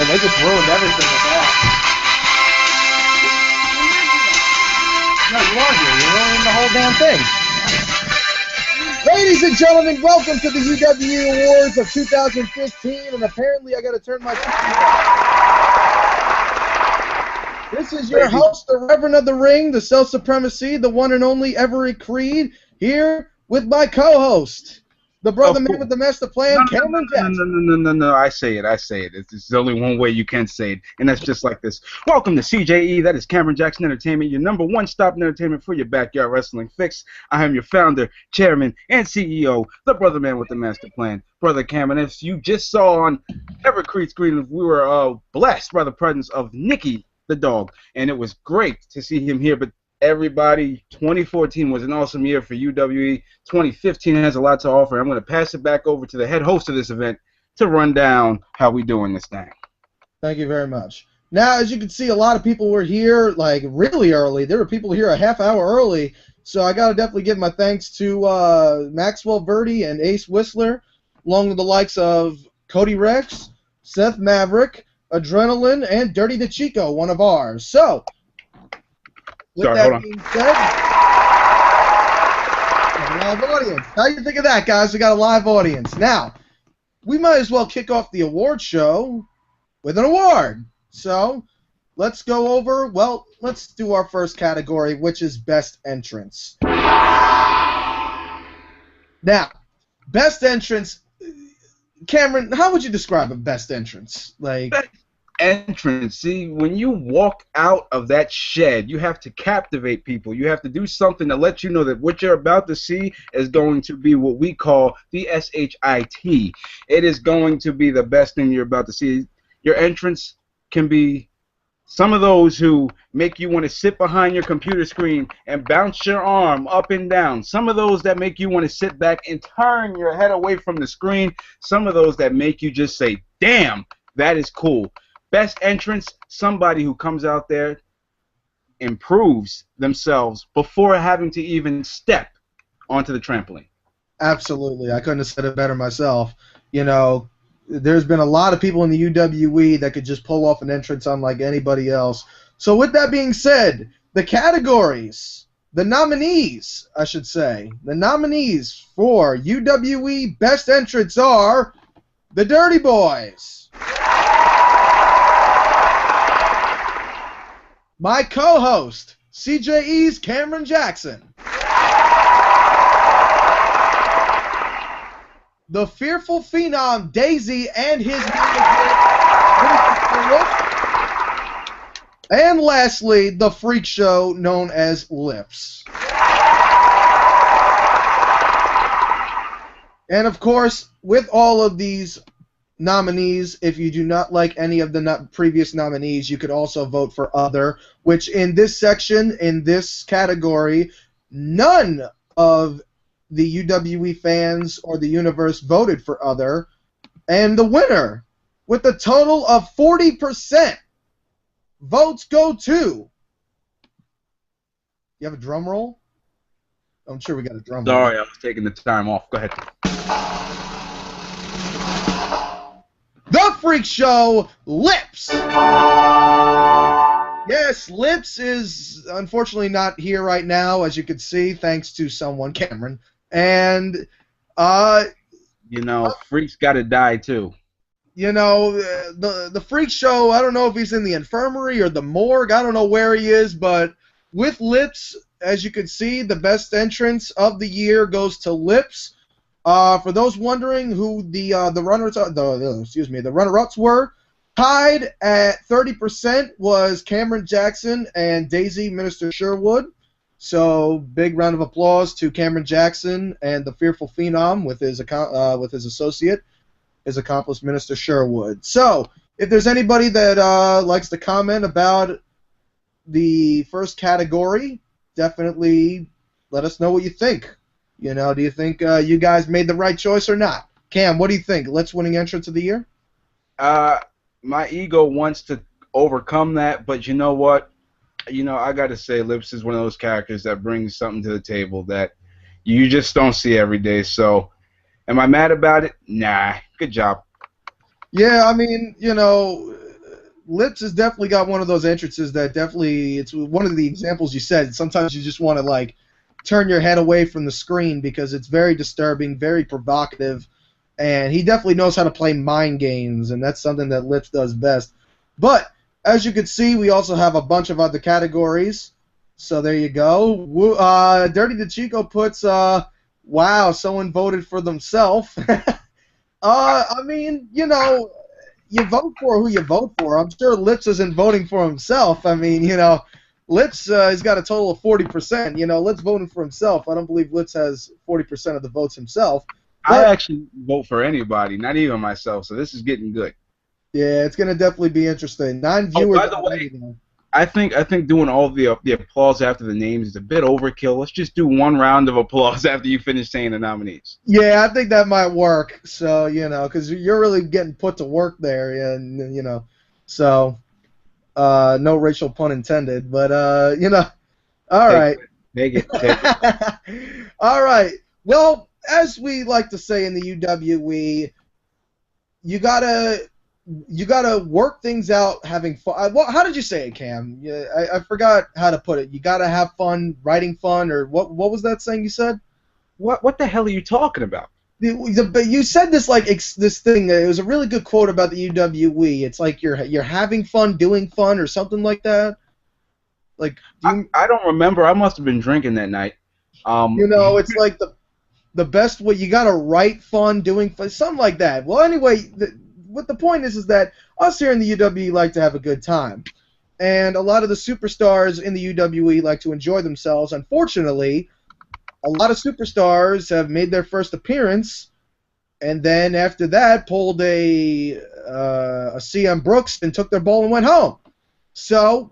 they just ruined everything with that. No, you are here. You're ruining the whole damn thing. Ladies and gentlemen, welcome to the UWE Awards of 2015, and apparently I got to turn my TV on. This is your host, the Reverend of the Ring, the Self-Supremacy, the one and only Everett Creed, here with my co-host, the brother man with the master plan, Cameron Jackson. No, I say it. There's only one way you can say it, and that's just like this. Welcome to CJE, that is Cameron Jackson Entertainment, your number one stop in entertainment for your backyard wrestling fix. I am your founder, chairman, and CEO, the brother man with the master plan, Brother Cameron. As you just saw on Everett Creed's screen, we were blessed by the presence of Nikki the dog, and it was great to see him here, but everybody, 2014 was an awesome year for UWE. 2015 has a lot to offer. I'm going to pass it back over to the head host of this event to run down how we doing this thing. Thank you very much. Now, as you can see, a lot of people were here like really early. There were people here a half hour early, so I got to definitely give my thanks to Maxwell Verdi and Ace Whistler, along with the likes of Cody Rex, Seth Maverick, Adrenaline, and Dirty the Chico, one of ours. So, with that being said, a live audience. How do you think of that, guys? We got a live audience. Now, we might as well kick off the award show with an award. So, let's go over, well, let's do our first category, which is Best Entrance. Now, Best Entrance, Cameron, how would you describe a Best Entrance? Like, entrance. See, when you walk out of that shed, you have to captivate people. You have to do something to let you know that what you're about to see is going to be what we call the SHIT. It is going to be the best thing you're about to see. Your entrance can be some of those who make you want to sit behind your computer screen and bounce your arm up and down. Some of those that make you want to sit back and turn your head away from the screen. Some of those that make you just say, damn, that is cool. Best entrance, somebody who comes out there, improves themselves before having to even step onto the trampoline. Absolutely. I couldn't have said it better myself. You know, there's been a lot of people in the UWE that could just pull off an entrance unlike anybody else. So with that being said, the categories, the nominees, I should say, the nominees for UWE Best Entrance are the Dirty Boys. My co-host, CJE's Cameron Jackson. The Fearful Phenom, Daisy, and his manager. And lastly, the freak show known as Lips. And of course, with all of these nominees, if you do not like any of the previous nominees, you could also vote for other, which in this section, in this category, none of the UWE fans or the universe voted for other, and the winner, with a total of 40% votes, go to... You have a drum roll? I'm sure we got a drum roll. Sorry, I was taking the time off. Go ahead. The Freak Show, Lips. Yes, Lips is unfortunately not here right now, as you can see, thanks to someone, Cameron. And, you know, Freak's got to die, too. You know, the Freak Show, I don't know if he's in the infirmary or the morgue. I don't know where he is, but with Lips, as you can see, the best entrance of the year goes to Lips. For those wondering who the runner-ups were, tied at 30% was Cameron Jackson and Daisy Minister Sherwood. So big round of applause to Cameron Jackson and the Fearful Phenom with his associate, his accomplice Minister Sherwood. So if there's anybody that likes to comment about the first category, definitely let us know what you think. You know, do you think you guys made the right choice or not? Cam, what do you think? Lips winning entrance of the year? My ego wants to overcome that, but you know what? You know, I got to say, Lips is one of those characters that brings something to the table that you just don't see every day. So, am I mad about it? Nah. Good job. Yeah, I mean, you know, Lips has definitely got one of those entrances that definitely, it's one of the examples you said. Sometimes you just want to, like, turn your head away from the screen because it's very disturbing, very provocative, and he definitely knows how to play mind games, and that's something that Lips does best. But, as you can see, we also have a bunch of other categories. So there you go. Dirty DeChico puts, wow, someone voted for themselves. I mean, you know, you vote for who you vote for. I'm sure Lips isn't voting for himself. I mean, you know, Lips has got a total of 40%. You know, Lips voting for himself. I don't believe Lips has 40% of the votes himself. I actually vote for anybody, not even myself, so this is getting good. Yeah, it's going to definitely be interesting. 9 viewers. Oh, by the way, I think doing all the applause after the names is a bit overkill. Let's just do one round of applause after you finish saying the nominees. Yeah, I think that might work. So, you know, because you're really getting put to work there, and, you know, so no racial pun intended, but, you know, all right. Take it. All right. Well, as we like to say in the UWE, you gotta work things out, having fun. How did you say it, Cam? Yeah, I forgot how to put it. You gotta have fun, writing fun, or what was that saying you said? What the hell are you talking about? You said this like this thing. It was a really good quote about the UWE. It's like you're having fun, doing fun, or something like that. Like I don't remember. I must have been drinking that night. You know, it's like the best way. You gotta write fun, doing fun, something like that. Well, anyway, what the point is that us here in the UWE like to have a good time, and a lot of the superstars in the UWE like to enjoy themselves. Unfortunately, a lot of superstars have made their first appearance, and then after that pulled a CM Brooks and took their ball and went home. So,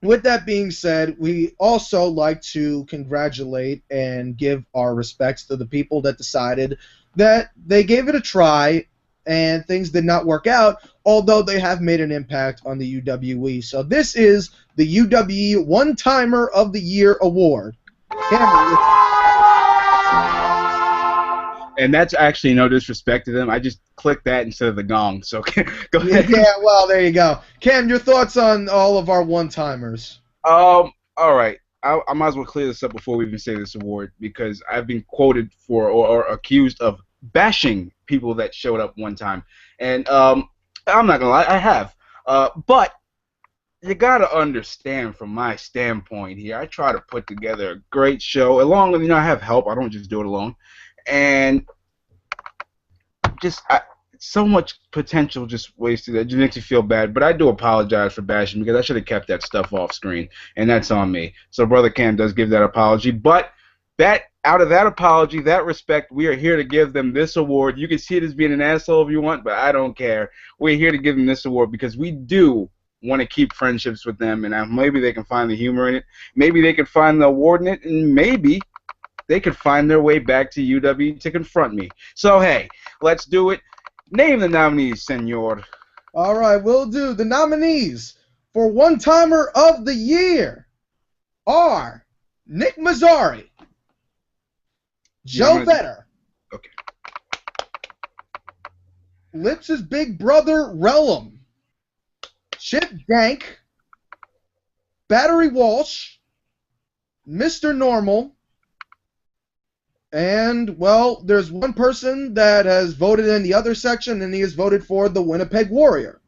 with that being said, we also like to congratulate and give our respects to the people that decided that they gave it a try and things did not work out, although they have made an impact on the UWE. So this is the UWE One-Timer of the Year Award. And that's actually no disrespect to them. I just clicked that instead of the gong. So go ahead. Yeah, well, there you go. Cam, your thoughts on all of our one-timers? All right. I might as well clear this up before we even say this award, because I've been quoted for or accused of bashing people that showed up one time. And I'm not going to lie, I have. But you got to understand from my standpoint here, I try to put together a great show. Along with, I have help. I don't just do it alone. And just so much potential just wasted. It just makes you feel bad. But I do apologize for bashing, because I should have kept that stuff off screen, and that's on me. So Brother Cam does give that apology. But out of that apology, that respect, we are here to give them this award. You can see it as being an asshole if you want, but I don't care. We're here to give them this award because we do want to keep friendships with them, and maybe they can find the humor in it. Maybe they can find the award in it, and maybe they could find their way back to UW to confront me. So, hey, let's do it. Name the nominees, senor. All right, we'll do. The nominees for One-Timer of the Year are Nick Mazzari, Joe Vetter, okay, Lips' big brother, Relum, Chip Dank, Battery Walsh, Mr. Normal, and, well, there's one person that has voted in the other section, and he has voted for the Winnipeg Warrior.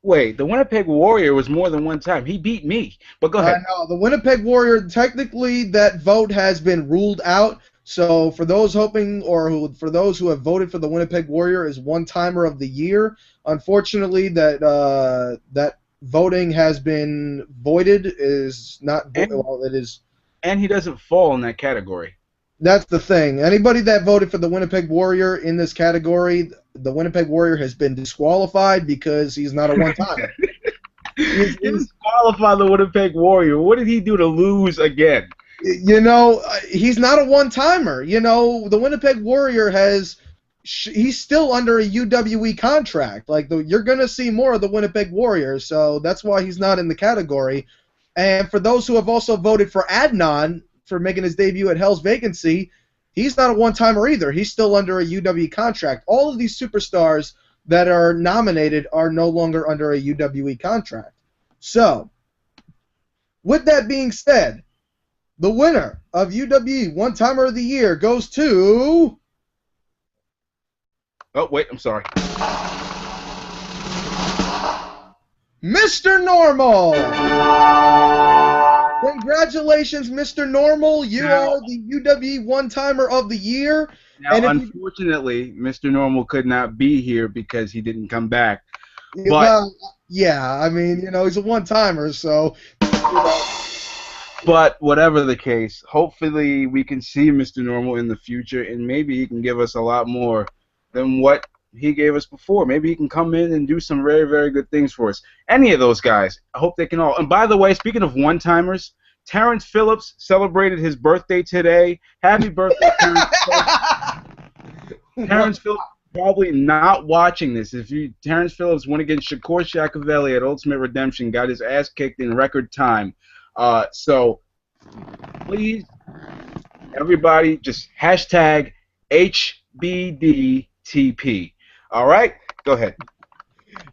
Wait, the Winnipeg Warrior was more than one time. He beat me. But go ahead. No, the Winnipeg Warrior, technically that vote has been ruled out. So for those hoping, or for those who have voted for the Winnipeg Warrior as One-Timer of the Year, unfortunately that voting has been voided. Is not well, it is. And he doesn't fall in that category. That's the thing. Anybody that voted for the Winnipeg Warrior in this category, the Winnipeg Warrior has been disqualified because he's not a one-timer. You disqualify the Winnipeg Warrior. What did he do to lose again? He's not a one-timer. The Winnipeg Warrior he's still under a UWE contract. You're going to see more of the Winnipeg Warrior, so that's why he's not in the category. And for those who have also voted for Adnan for making his debut at Hell's Vacancy, he's not a one-timer either. He's still under a UWE contract. All of these superstars that are nominated are no longer under a UWE contract. So, with that being said, the winner of UWE One-Timer of the Year goes to... Oh, wait, I'm sorry. Mr. Normal! Congratulations, Mr. Normal. You are the UWE One-Timer of the Year. Now, and unfortunately, Mr. Normal could not be here because he didn't come back. But, well, yeah, I mean, you know, he's a one-timer, so... You know. But whatever the case, hopefully we can see Mr. Normal in the future, and maybe he can give us a lot more than what he gave us before. Maybe he can come in and do some very, very good things for us. Any of those guys, I hope they can all. And by the way, speaking of one-timers, Terrence Phillips celebrated his birthday today. Happy birthday, Terrence Phillips. Terrence Phillips probably not watching this. Terrence Phillips went against Shakur Shakavelli at Ultimate Redemption, got his ass kicked in record time. So please, everybody, just hashtag HBDTP. All right? Go ahead.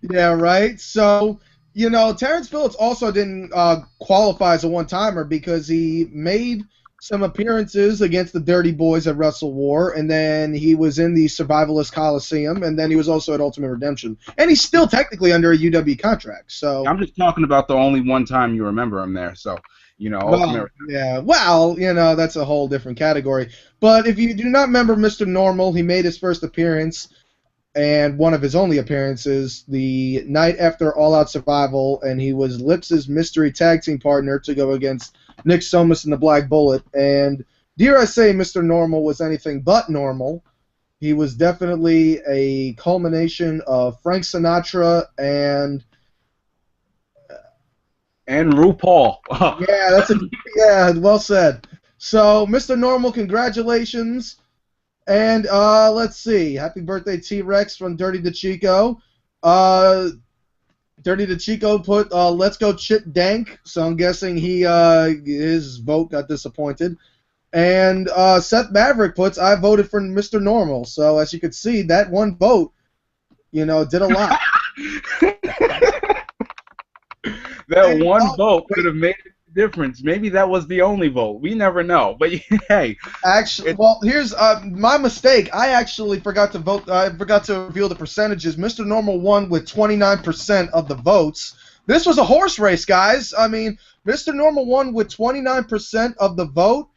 Yeah, right. So, you know, Terrence Phillips also didn't qualify as a one-timer because he made some appearances against the Dirty Boys at Wrestle War, and then he was in the Survivalist Coliseum, and then he was also at Ultimate Redemption. And he's still technically under a UW contract. So I'm just talking about the only one time you remember him there. So, you know, well, yeah, well, you know, that's a whole different category. But if you do not remember Mr. Normal, he made his first appearance and one of his only appearances the night after All Out Survival, and he was Lips's mystery tag team partner to go against Nick Somas and the Black Bullet. And dare I say Mr. Normal was anything but normal. He was definitely a culmination of Frank Sinatra and RuPaul. yeah, well said. So, Mr. Normal, congratulations. And let's see. Happy birthday, T-Rex from Dirty DeChico. Dirty DeChico put "Let's Go Chit Dank," so I'm guessing his vote got disappointed. And Seth Maverick puts, "I voted for Mr. Normal." So as you can see, that one vote, you know, did a lot. That one vote could have made a difference. Maybe that was the only vote. We never know. But hey, actually, well, here's my mistake. I actually forgot to vote. I forgot to reveal the percentages. Mr. Normal won with 29% of the votes. This was a horse race, guys. I mean, Mr. Normal won with 29% of the vote.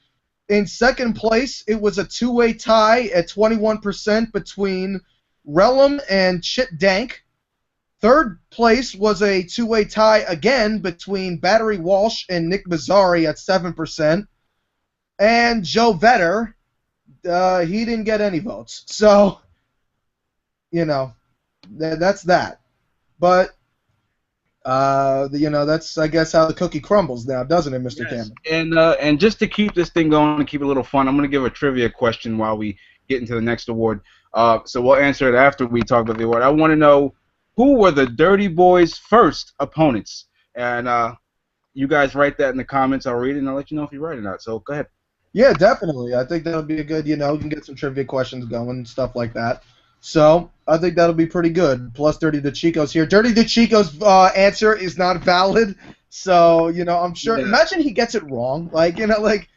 In second place, it was a two-way tie at 21% between Relum and Chit Dank. Third place was a two-way tie again between Battery Walsh and Nick Mazzari at 7%. And Joe Vetter, he didn't get any votes. So, you know, that's that. But, you know, that's, I guess, how the cookie crumbles now, doesn't it, Mr. Yes. Cameron? And just to keep this thing going and keep it a little fun, I'm going to give a trivia question while we get into the next award. So we'll answer it after we talk about the award. I want to know, who were the Dirty Boys' first opponents? And you guys write that in the comments. I'll read it, and I'll let you know if you're right or not. So go ahead. Yeah, definitely. I think that'll be a good, you know, we can get some trivia questions going and stuff like that. So I think that'll be pretty good. Plus, Dirty DeChico's here. Dirty DeChico's answer is not valid. So, you know, I'm sure. Yeah. Imagine he gets it wrong. Like, you know, like.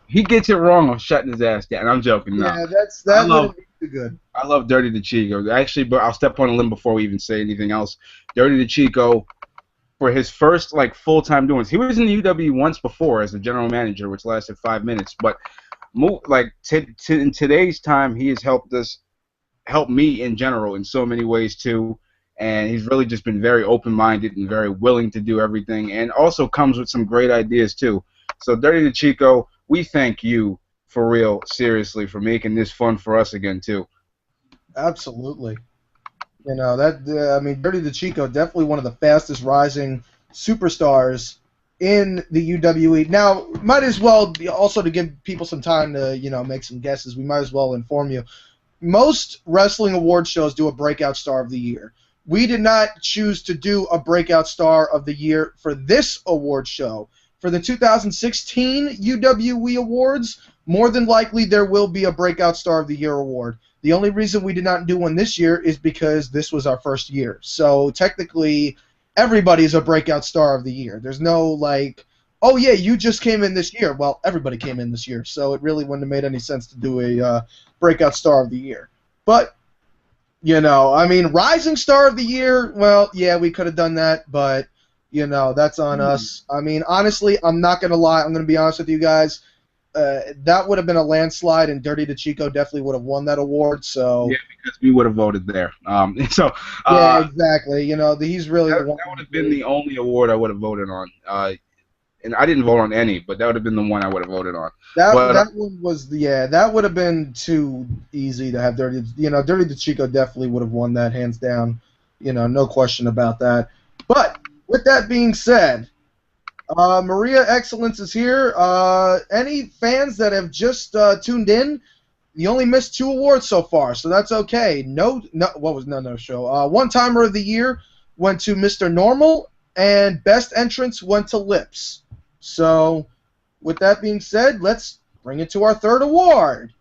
He gets it wrong, I'm shutting his ass down. I'm joking. No. Yeah, that would be good. I love Dirty DeChico. Actually, but I'll step on a limb before we even say anything else. Dirty DeChico, for his first full-time doings, he was in the UW once before as a general manager, which lasted 5 minutes. But in today's time, he has helped me in general in so many ways too. And he's really just been very open-minded and very willing to do everything, and also comes with some great ideas too. So Dirty DeChico, we thank you for real, seriously, for making this fun for us again too. Absolutely. You know, I mean, Dirty DeChico, definitely one of the fastest rising superstars in the UWE. Now, might as well, also to give people some time to, you know, make some guesses, we might as well inform you. Most wrestling award shows do a breakout star of the year. We did not choose to do a breakout star of the year for this award show. For the 2016 UWE Awards, more than likely there will be a breakout star of the year award. The only reason we did not do one this year is because this was our first year. So technically, everybody's a breakout star of the year. There's no like, oh yeah, you just came in this year. Well, everybody came in this year, so it really wouldn't have made any sense to do a breakout star of the year. But I mean, rising star of the year. Well, yeah, we could have done that, but that's on us. I mean, honestly, I'm not gonna lie. I'm gonna be honest with you guys. That would have been a landslide, and Dirty DeChico definitely would have won that award. So yeah, because we would have voted there. Yeah, exactly. He's really that, the one. that would have been the only award I would have voted on. And I didn't vote on any, but that would have been the one I would have voted on. That one was that would have been too easy to have Dirty. Dirty DeChico definitely would have won that hands down. No question about that. But with that being said. Maria Excellence is here. Any fans that have just tuned in, you only missed 2 awards so far, so that's okay. No show. One-timer of the year went to Mr. Normal, and best entrance went to Lips. So, with that being said, let's bring it to our 3rd award.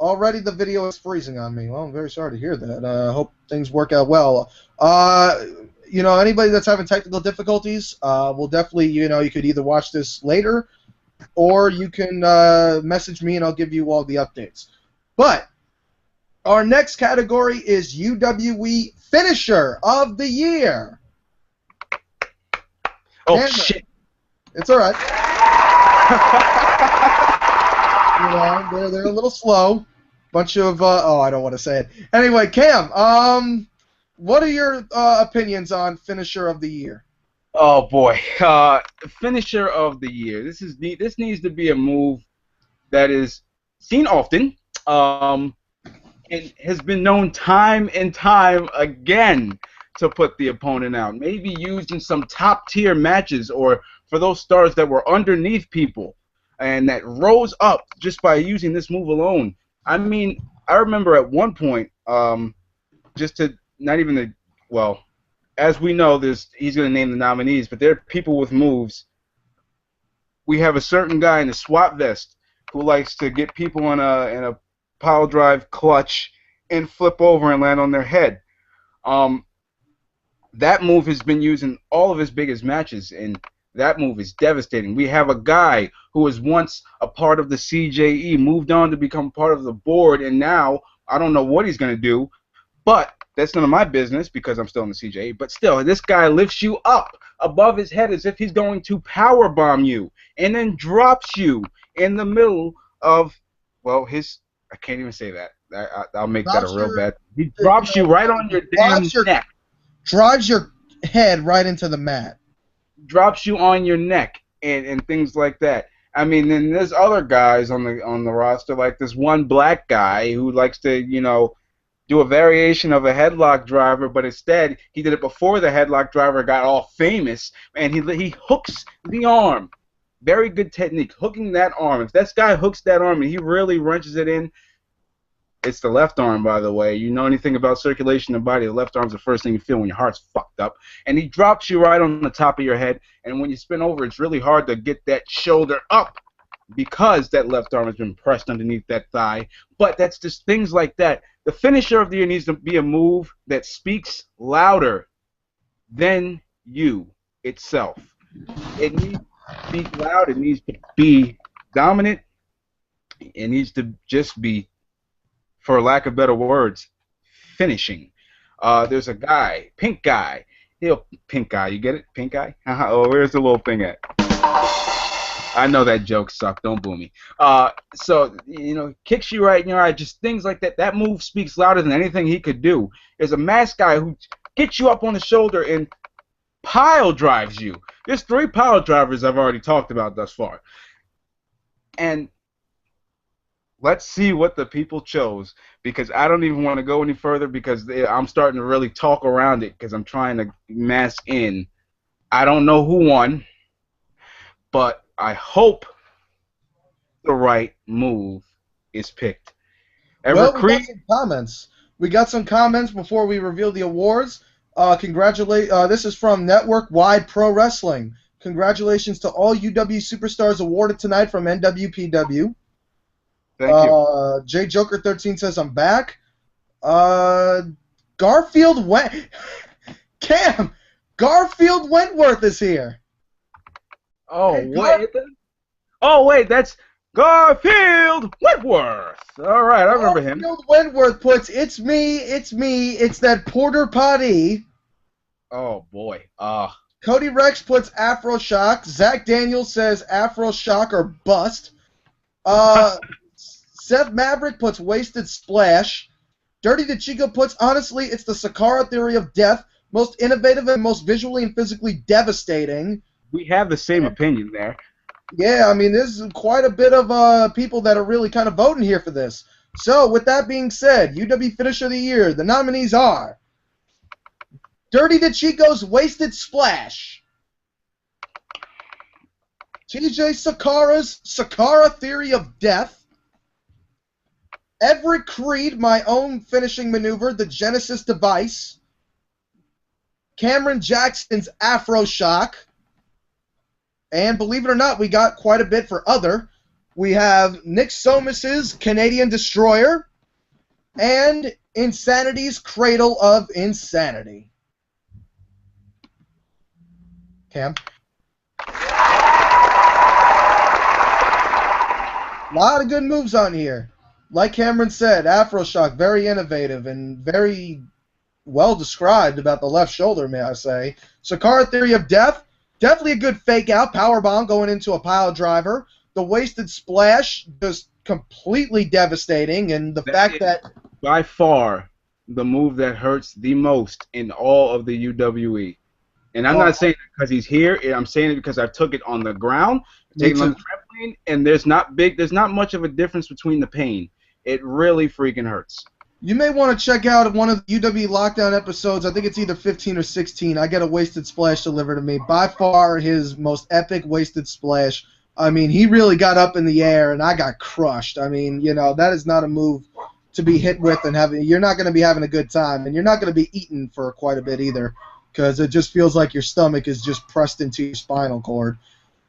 Already the video is freezing on me. Well, I'm very sorry to hear that. I hope things work out well. Anybody that's having technical difficulties, will definitely, you could either watch this later, or you can message me and I'll give you all the updates. But our next category is UWE Finisher of the Year. Oh, Cameron, shit. It's all right. They're a little slow. Bunch of, I don't want to say it. Anyway, Cam, what are your opinions on Finisher of the Year? Oh boy, Finisher of the Year. This needs to be a move that is seen often. It has been known time and time again to put the opponent out. Maybe used in some top tier matches, or for those stars that were underneath people and that rose up just by using this move alone. I mean, I remember at one point, just to not even the, well, as we know, he's going to name the nominees, but there are people with moves. We have a certain guy in a SWAT vest who likes to get people in a pile drive clutch and flip over and land on their head. That move has been used in all of his biggest matches, and that move is devastating. We have a guy who was once a part of the CJE, moved on to become part of the board, and now I don't know what he's going to do, but that's none of my business because I'm still in the CJE. But still, this guy lifts you up above his head as if he's going to power bomb you, and then drops you in the middle of, well, I can't even say that. I'll make that a real bad. He drops you right on your damn neck. Drives your head right into the mat. Drops you on your neck and things like that. I mean, then there's other guys on the roster, like this one black guy who likes to, do a variation of a headlock driver, but instead he did it before the headlock driver got all famous, and he hooks the arm. Very good technique, hooking that arm. If this guy hooks that arm and he really wrenches it in, it's the left arm, by the way. You know anything about circulation in the body, the left arm's the first thing you feel when your heart's fucked up. And he drops you right on the top of your head, and when you spin over, it's really hard to get that shoulder up because that left arm has been pressed underneath that thigh. But that's just things like that. The Finisher of the Year needs to be a move that speaks louder than you itself. It needs to speak loud. It needs to be dominant. It needs to just be, for lack of better words, finishing. There's a guy, pink guy. Pink guy, you get it? Pink guy? Oh, where's the little thing at? I know that joke sucked. Don't boo me. So, kicks you right in your eye. Just things like that. That move speaks louder than anything he could do. There's a masked guy who gets you up on the shoulder and pile drives you. There's 3 pile drivers I've already talked about thus far. And let's see what the people chose, because I don't even want to go any further because I'm starting to really talk around it because I'm trying to mask in. I don't know who won, but I hope the right move is picked. We got some comments. We got some comments before we reveal the awards. This is from Network Wide Pro Wrestling. Congratulations to all UW superstars awarded tonight from NWPW. Thank you. J Joker 13 says I'm back. Uh, Garfield Went. Cam, Garfield Wentworth is here. Oh Hey, wait. Oh wait, that's Garfield Whitworth. All right, I remember him. Garfield Wentworth puts it's me, it's that Porter Potty. Oh boy. Cody Rex puts Afroshock. Zach Daniels says Afroshock or bust. Uh, Seth Maverick puts Wasted Splash. Dirty the Chico puts, honestly, it's the Sakara theory of death, most innovative and most visually and physically devastating. We have the same opinion there. Yeah, I mean, there's quite a bit of people that are really kind of voting here for this. So, with that being said, UW Finisher of the Year, the nominees are Dirty the Chico's Wasted Splash, TJ Sakara's Sakara Theory of Death, Everett Creed, My Own Finishing Maneuver, The Genesis Device, Cameron Jackson's Afroshock, and believe it or not, we got quite a bit for other. We have Nick Somus's Canadian Destroyer and Insanity's Cradle of Insanity. Cam? A lot of good moves on here. Like Cameron said, Afroshock, very innovative and very well described about the left shoulder, may I say. Sakara Theory of Death, definitely a good fake out. Powerbomb going into a pile driver. The Wasted Splash, just completely devastating. And the fact that by far the move that hurts the most in all of the UWE. And I'm not saying it because he's here. I'm saying it because I took it on the ground, taking it on the trampoline, and there's not much of a difference between the pain. It really freaking hurts. You may want to check out one of the UW Lockdown episodes. I think it's either 15 or 16. I get a Wasted Splash delivered to me. By far his most epic Wasted Splash. I mean, he really got up in the air, and I got crushed. I mean, you know, that is not a move to be hit with, and you're not going to be having a good time, and you're not going to be eating for quite a bit either, because it just feels like your stomach is just pressed into your spinal cord.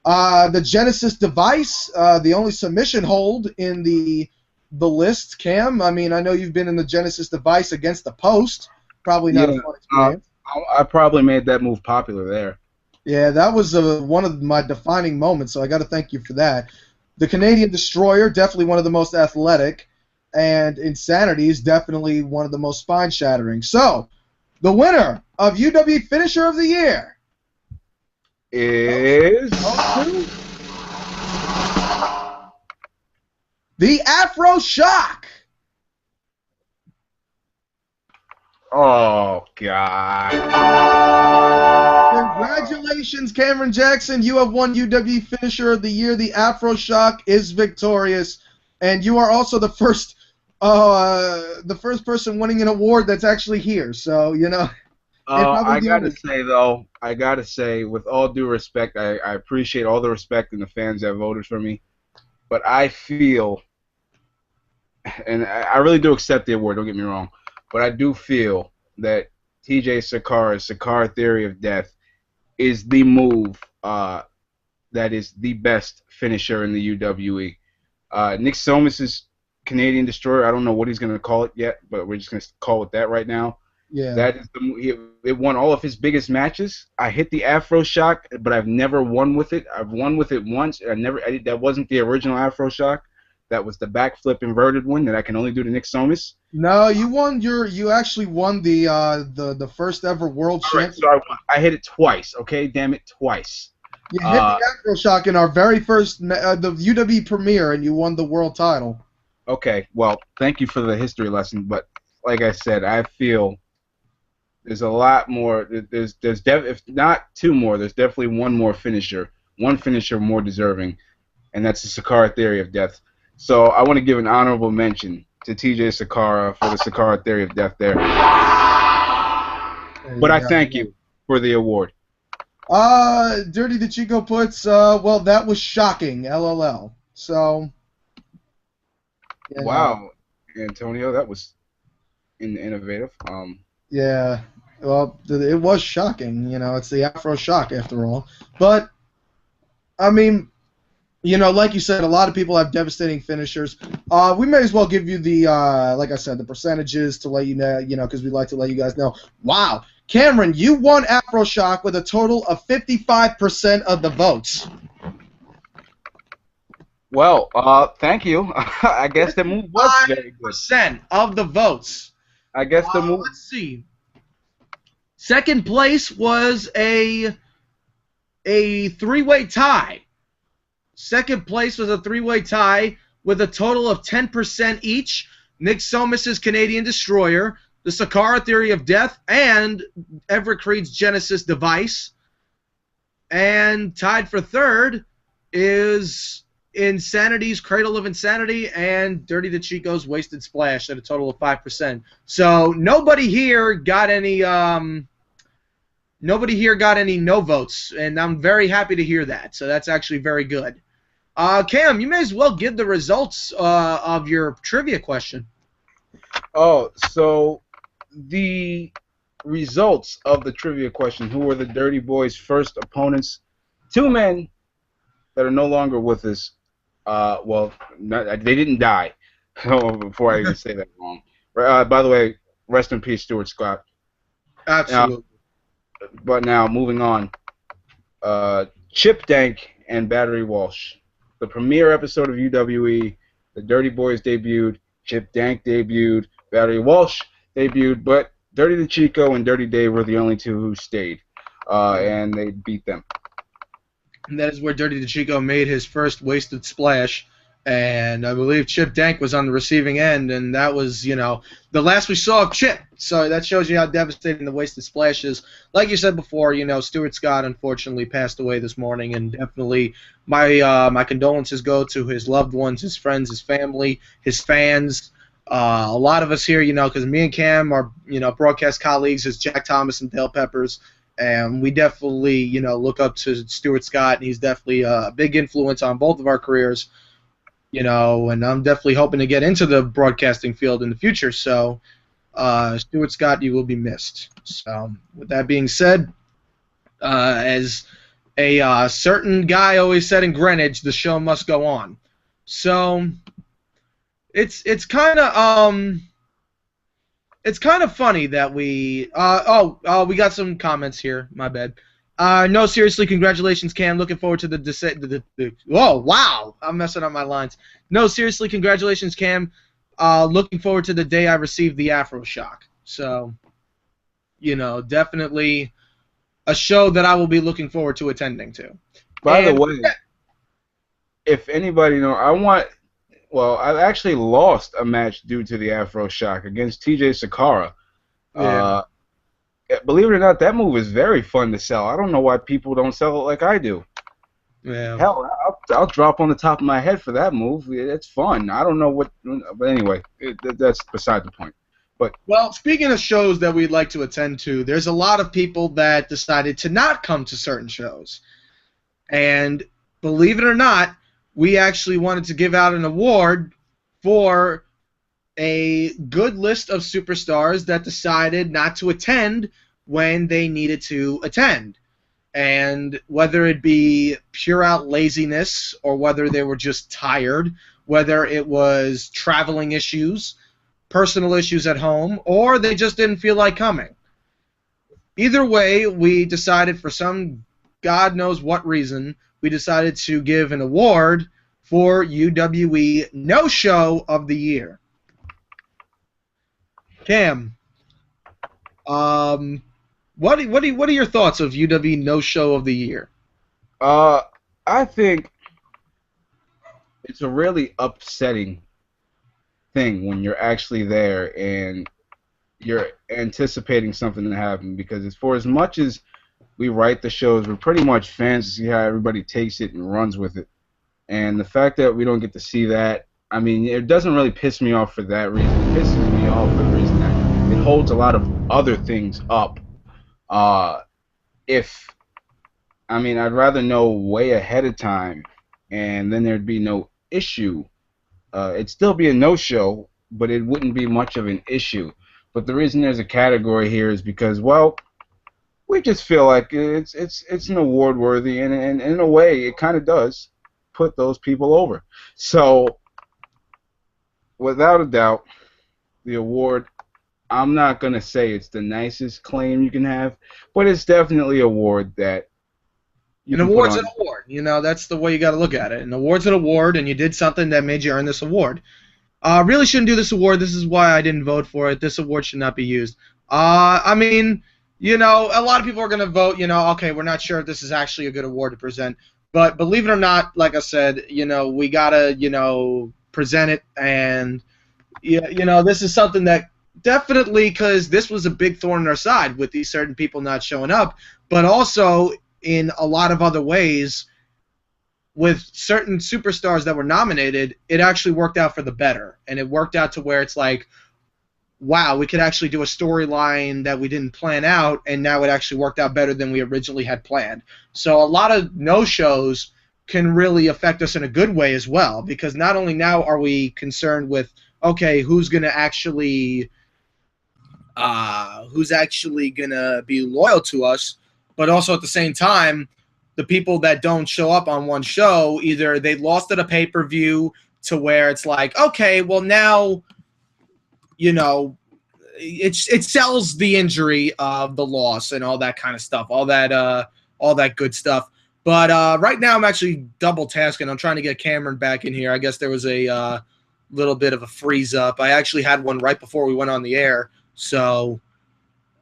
The Genesis Device, the only submission hold in the list, Cam. I mean, I know you've been in the Genesis Device against the post. Probably not a fun experience. I probably made that move popular there. Yeah, that was one of my defining moments, so I got to thank you for that. The Canadian Destroyer, definitely one of the most athletic, and Insanity is definitely one of the most spine-shattering. So, the winner of UW Finisher of the Year is the Afroshock. Oh, God. Congratulations, Cameron Jackson. You have won UW Finisher of the Year. The Afroshock is victorious, and you are also the first person winning an award that's actually here. So, you know. I gotta say, with all due respect, I appreciate all the respect and the fans that voted for me, but I feel, and I really do accept the award, don't get me wrong, but I do feel that TJ Sakara's Sakara Theory of Death is the move that is the best finisher in the UWE. Nick Somus's Canadian Destroyer, I don't know what he's going to call it yet, but we're just going to call it that right now. Yeah. That is it won all of his biggest matches. I hit the Afroshock, but I've never won with it. I've won with it once. That wasn't the original Afroshock. That was the backflip inverted one that I can only do to Nick Somus. No, you actually won the first ever world championship. Right, so I hit it twice. Okay, damn it, twice. You hit the Afroshock in our very first the UW premiere, and you won the world title. Okay, well, thank you for the history lesson, but like I said, I feel there's a lot more. If not two more, there's definitely one more finisher. One finisher more deserving, and that's the Sakara Theory of Death. So I want to give an honorable mention to TJ Sakara for the Sakara Theory of Death there. But I thank you for the award. Dirty the Chico puts, well, that was shocking, LLL. So. Yeah. Wow, Antonio, that was innovative. Yeah, well, it was shocking. You know, it's the Afro Shock after all. But, I mean, You know, like you said, a lot of people have devastating finishers. We may as well give you the, like I said, the percentages to let you know, because we like to let you guys know. Wow, Cameron, you won Afroshock with a total of 55% of the votes. Well, thank you. I guess the move was very good. 55% of the votes. I guess the move. Let's see. Second place was a three-way tie. Second place was a three-way tie with a total of 10% each. Nick Somus's Canadian Destroyer, the Sakara Theory of Death, and Everett Creed's Genesis Device. And tied for third is Insanity's Cradle of Insanity and Dirty the Chico's Wasted Splash at a total of 5%. So nobody here got any no votes, and I'm very happy to hear that. So that's actually very good. Cam, you may as well give the results of your trivia question. Oh, so the results of the trivia question: who were the Dirty Boys' first opponents? Two men that are no longer with us. They didn't die. Before I even say that wrong. By the way, rest in peace, Stuart Scott. Absolutely. But now, moving on. Chip Dank and Battery Walsh. The premiere episode of UWE, the Dirty Boys debuted, Chip Dank debuted, Battery Walsh debuted, but Dirty the Chico and Dirty Dave were the only two who stayed, and they beat them. And that is where Dirty the Chico made his first Wasted Splash, and I believe Chip Dank was on the receiving end, and that was, the last we saw of Chip. So that shows you how devastating the Wasted Splash is. Like you said before, Stuart Scott unfortunately passed away this morning, and definitely my condolences go to his loved ones, his friends, his family, his fans. A lot of us here, because me and Cam are, broadcast colleagues as Jack Thomas and Dale Peppers, and we definitely, look up to Stuart Scott, and he's definitely a big influence on both of our careers. And I'm definitely hoping to get into the broadcasting field in the future. So, Stuart Scott, you will be missed. So, with that being said, as a certain guy always said in Greenwich, the show must go on. So, it's kind of funny that we we got some comments here. My bad. No, seriously, congratulations, Cam. Looking forward to oh, wow. I'm messing up my lines. No, seriously, congratulations, Cam. Looking forward to the day I receive the Afroshock. So, definitely a show that I will be looking forward to attending to. By the way, if anybody I actually lost a match due to the Afroshock against TJ Sakara. Yeah. Believe it or not, that move is very fun to sell. I don't know why people don't sell it like I do. Yeah. Hell, I'll drop on the top of my head for that move. It's fun. I don't know but anyway, that's beside the point. Well, speaking of shows that we'd like to attend to, there's a lot of people that decided to not come to certain shows. And believe it or not, we actually wanted to give out an award for a good list of superstars that decided not to attend when they needed to attend. And whether it be pure out laziness or whether they were just tired, whether it was traveling issues, personal issues at home, or they just didn't feel like coming. Either way, we decided for some God knows what reason, we decided to give an award for UWE No Show of the Year. Cam, what are your thoughts of UWE No Show of the Year? I think it's a really upsetting thing when you're actually there and you're anticipating something to happen, because for as much as we write the shows, we're pretty much fans to see how everybody takes it and runs with it. And the fact that we don't get to see that, I mean, it doesn't really piss me off for that reason. It pisses me off for the reason that it holds a lot of other things up. I'd rather know way ahead of time, and then there'd be no issue. It'd still be a no-show, but it wouldn't be much of an issue. But the reason there's a category here is because, well, we just feel like it's an award worthy, and in a way, it kind of does. put those people over. So, without a doubt, the award, I'm not going to say it's the nicest claim you can have, but it's definitely an award that you An can put award's an on. award. That's the way you got to look at it. An award's an award, and you did something that made you earn this award. Really shouldn't do this award. This is why I didn't vote for it. This award should not be used. I mean, a lot of people are going to vote, okay, we're not sure if this is actually a good award to present. But believe it or not, like I said, we got to, present it. And, this is something that definitely, because this was a big thorn in our side with these certain people not showing up, but also in a lot of other ways, with certain superstars that were nominated, it actually worked out for the better. And it worked out to where it's like, wow, we could actually do a storyline that we didn't plan out, and now it actually worked out better than we originally had planned. So a lot of no-shows can really affect us in a good way as well, because not only now are we concerned with, okay, who's going to actually be loyal to us, but also at the same time, the people that don't show up on one show, either they lost at a pay-per-view to where it's like, okay, well now, it sells the injury of the loss and all that kind of stuff, all that good stuff. But right now I'm actually double tasking. I'm trying to get Cameron back in here. I guess there was a little bit of a freeze up. I actually had one right before we went on the air. So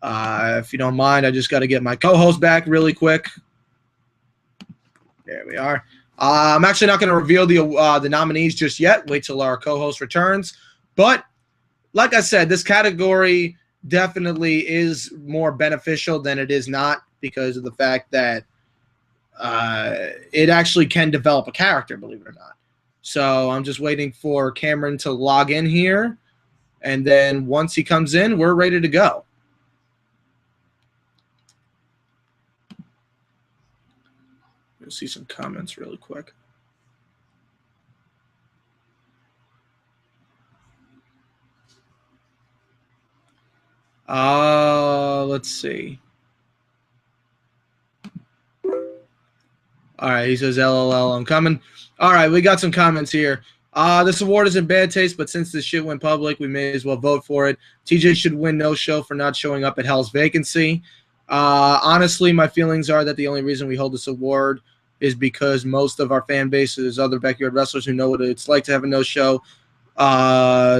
if you don't mind, I just got to get my co-host back really quick. There we are. I'm actually not going to reveal the nominees just yet. Wait till our co-host returns. But like I said, this category definitely is more beneficial than it is not, because of the fact that it actually can develop a character, believe it or not. So I'm just waiting for Cameron to log in here, and then once he comes in, we're ready to go. You'll see some comments really quick. Let's see. All right, he says, LOL, I'm coming. All right, we got some comments here. This award is in bad taste, but since this shit went public, we may as well vote for it. TJ should win no show for not showing up at Hell's Vacancy. Honestly, my feelings are that the only reason we hold this award is because most of our fan base is other backyard wrestlers who know what it's like to have a no-show.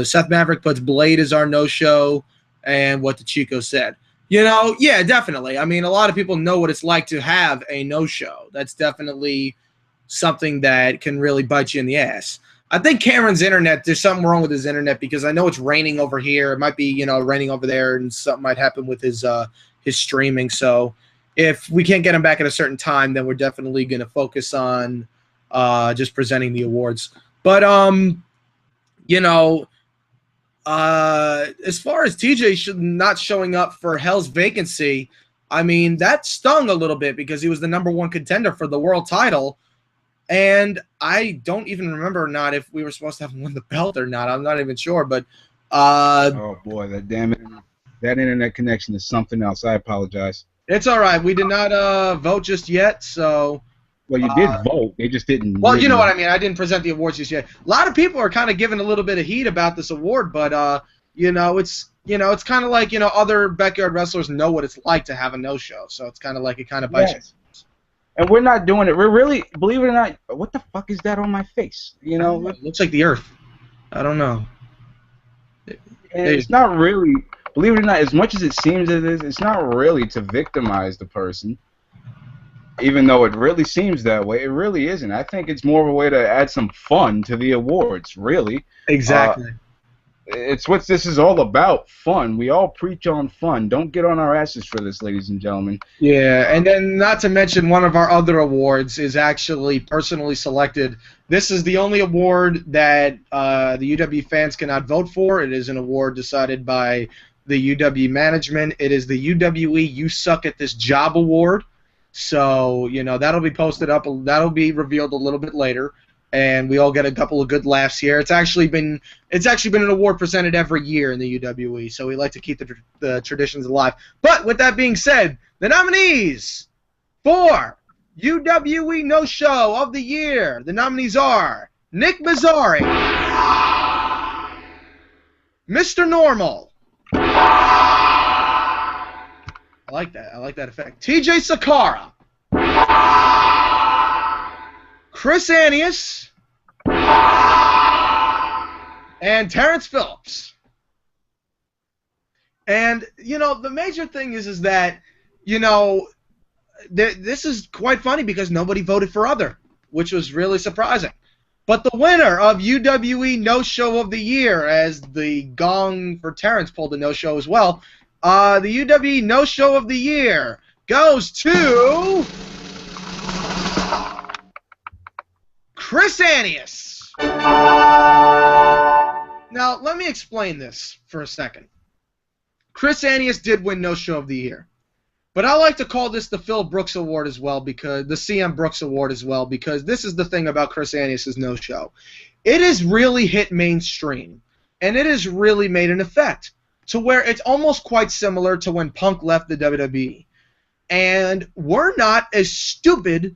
Seth Maverick puts Blade as our no-show, and what the Chico said. Yeah, definitely. I mean, a lot of people know what it's like to have a no-show. That's definitely something that can really bite you in the ass. I think Cameron's internet, there's something wrong with his internet, because I know it's raining over here. It might be, raining over there, and something might happen with his streaming. So if we can't get him back at a certain time, then we're definitely going to focus on just presenting the awards. But, as far as TJ not showing up for Hell's Vacancy, I mean, that stung a little bit, because he was the #1 contender for the world title. And I don't even remember not if we were supposed to have him win the belt or not. I'm not even sure. But oh boy, that damn internet, that internet connection is something else. I apologize. It's all right. We did not vote just yet, so. Well, you did vote. They just didn't. Well, you know what I mean. I didn't present the awards just yet. A lot of people are kind of giving a little bit of heat about this award, but it's kind of like other backyard wrestlers know what it's like to have a no-show, so it's kind of like it kind of bites you. And we're not doing it. We're really, believe it or not, what the fuck is that on my face? It looks like the Earth. I don't know. It's not really, believe it or not, as much as it seems it is, it's not really to victimize the person. Even though it really seems that way, it really isn't. I think it's more of a way to add some fun to the awards, really. Exactly. It's what this is all about, fun. We all preach on fun. Don't get on our asses for this, ladies and gentlemen. Yeah, and then not to mention one of our other awards is actually personally selected. This is the only award that the UW fans cannot vote for. It is an award decided by the UW management. It is the UWE You Suck at This Job Award. So, that'll be posted up. That'll be revealed a little bit later. And we all get a couple of good laughs here. It's actually been an award presented every year in the UWE, so we like to keep the traditions alive. But with that being said, the nominees for UWE No Show of the Year. The nominees are Nick Mazzari, Mr. Normal. I like that. I like that effect. TJ Sakara, Chris Anius, and Terrence Phillips. And, you know, the major thing is that, you know, this is quite funny because nobody voted for other, which was really surprising. But the winner of UWE No Show of the Year, as the gong for Terrence pulled the No Show as well, the UWE No Show of the Year goes to Chris Anius. Now, let me explain this for a second. Chris Anius did win No Show of the Year. But I like to call this the Phil Brooks Award as well, because the CM Brooks Award as well, because this is the thing about Chris Anius' No Show. It has really hit mainstream, and it has really made an effect to where it's almost quite similar to when Punk left the WWE. And we're not as stupid,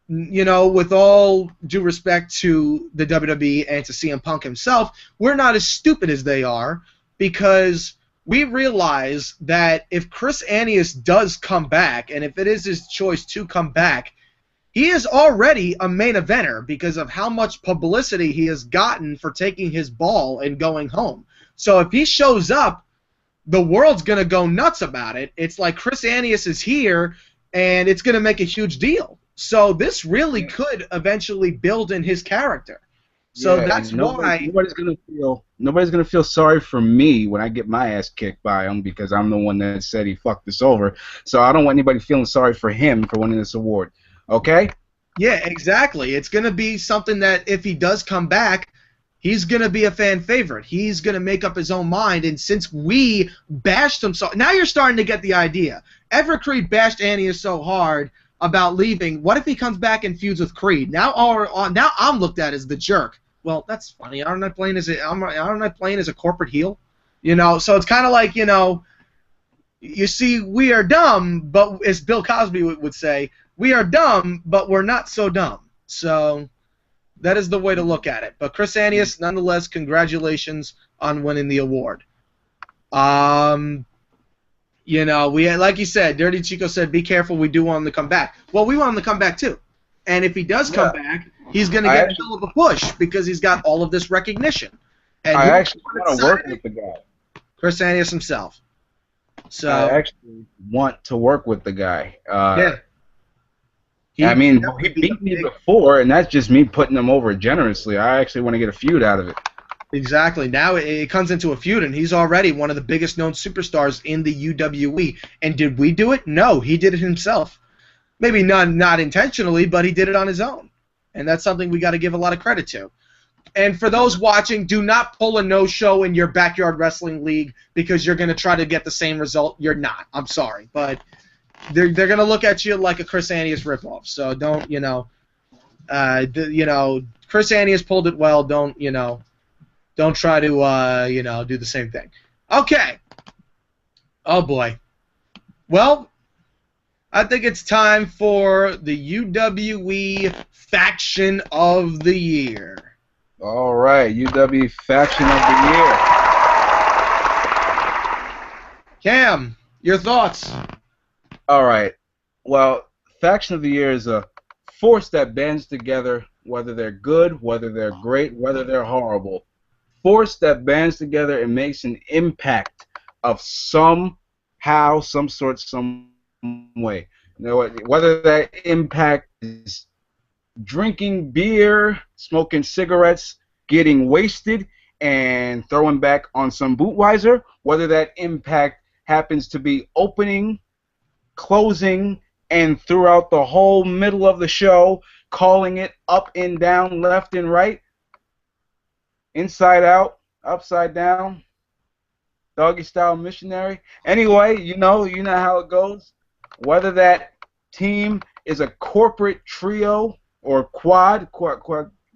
you know, with all due respect to the WWE and to CM Punk himself, we're not as stupid as they are, because we realize that if Chris Anius does come back, and if it is his choice to come back, he is already a main eventer because of how much publicity he has gotten for taking his ball and going home. So if he shows up, the world's going to go nuts about it. It's like Chris Anius is here, and it's going to make a huge deal. So this really could eventually build in his character. So that's why nobody's gonna feel sorry for me when I get my ass kicked by him, because I'm the one that said he fucked this over. So I don't want anybody feeling sorry for him for winning this award. Okay? Yeah, exactly. It's gonna be something that if he does come back, he's gonna be a fan favorite. He's gonna make up his own mind. And since we bashed him so, now you're starting to get the idea. Everett Creed bashed Anius so hard about leaving. What if he comes back and feuds with Creed? Now I'm looked at as the jerk. Well, that's funny. Aren't I playing as a corporate heel? You know, so it's kind of like, you know, you see, we are dumb, but as Bill Cosby would say, we are dumb, but we're not so dumb. So that is the way to look at it. But Chris Anius, nonetheless, congratulations on winning the award. You know, like you said, Dirty Chico said, be careful, we do want him to come back. Well, we want him to come back too. And if he does come back, he's going to get a hell of a push because he's got all of this recognition. And I actually want to work with the guy. Chris Anius himself. So I actually want to work with the guy. Yeah. I mean, he beat me before, and that's just me putting him over generously. I actually want to get a feud out of it. Exactly. Now it comes into a feud, and he's already one of the biggest known superstars in the UWE. And did we do it? No, he did it himself. Maybe not intentionally, but he did it on his own. And that's something we got to give a lot of credit to. And for those watching, do not pull a no-show in your backyard wrestling league because you're going to try to get the same result. You're not. I'm sorry. But they're going to look at you like a Chris Anius ripoff. So don't, you know, Chris Anius pulled it well. Don't try to, do the same thing. Okay. Oh, boy. Well, I think it's time for the UWE Faction of the Year. All right, UWE Faction of the Year. Cam, your thoughts? All right. Well, Faction of the Year is a force that bands together, whether they're good, whether they're great, whether they're horrible. Force that bands together and makes an impact of somehow, some sort, some way. You know, whether that impact is drinking beer, smoking cigarettes, getting wasted, and throwing back on some Budweiser, whether that impact happens to be opening, closing, and throughout the whole middle of the show, calling it up and down, left and right, inside out, upside down, doggy style missionary. Anyway, you know how it goes. Whether that team is a corporate trio or quad,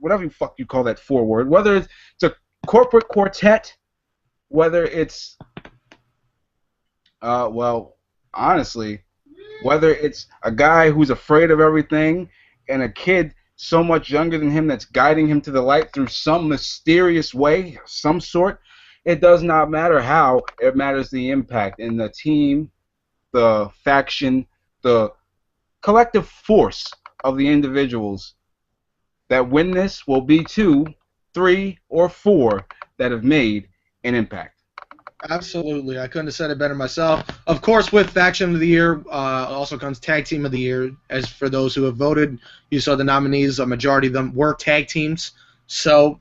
whatever the fuck you call that forward, whether it's a corporate quartet, whether it's, well, honestly, Whether it's a guy who's afraid of everything and a kid so much younger than him that's guiding him to the light through some mysterious way, some sort, it does not matter how, it matters the impact. And the team, the faction, the collective force of the individuals that win this will be 2, 3, or 4 that have made an impact. Absolutely. I couldn't have said it better myself. Of course, with Faction of the Year also comes Tag Team of the Year. As for those who have voted, you saw the nominees, a majority of them were tag teams. So,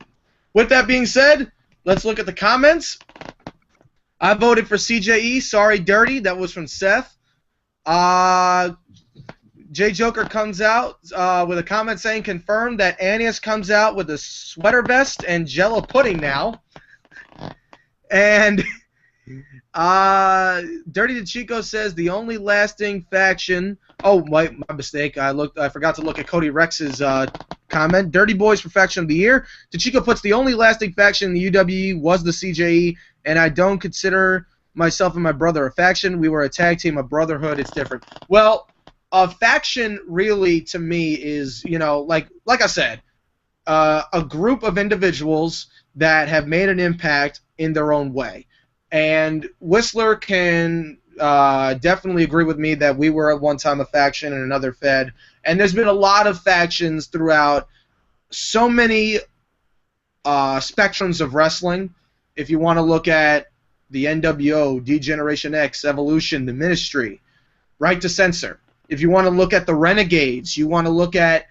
with that being said, let's look at the comments. I voted for CJE, Sorry Dirty. That was from Seth. J Joker comes out with a comment saying, confirmed that Annius comes out with a sweater vest and Jello pudding now. And Dirty the Chico says the only lasting faction. Oh, my mistake. I forgot to look at Cody Rex's comment. Dirty Boys for Faction of the Year. DeChico puts the only lasting faction in the UWE was the CJE, and I don't consider myself and my brother a faction. We were a tag team, a brotherhood. It's different. Well, a faction really to me is, you know, like I said, a group of individuals that have made an impact in their own way. And Whistler can definitely agree with me that we were at one time a faction and another fed. And there's been a lot of factions throughout so many spectrums of wrestling. If you want to look at the NWO, D-Generation X, Evolution, the Ministry, Right to Censor. If you want to look at the Renegades, you want to look at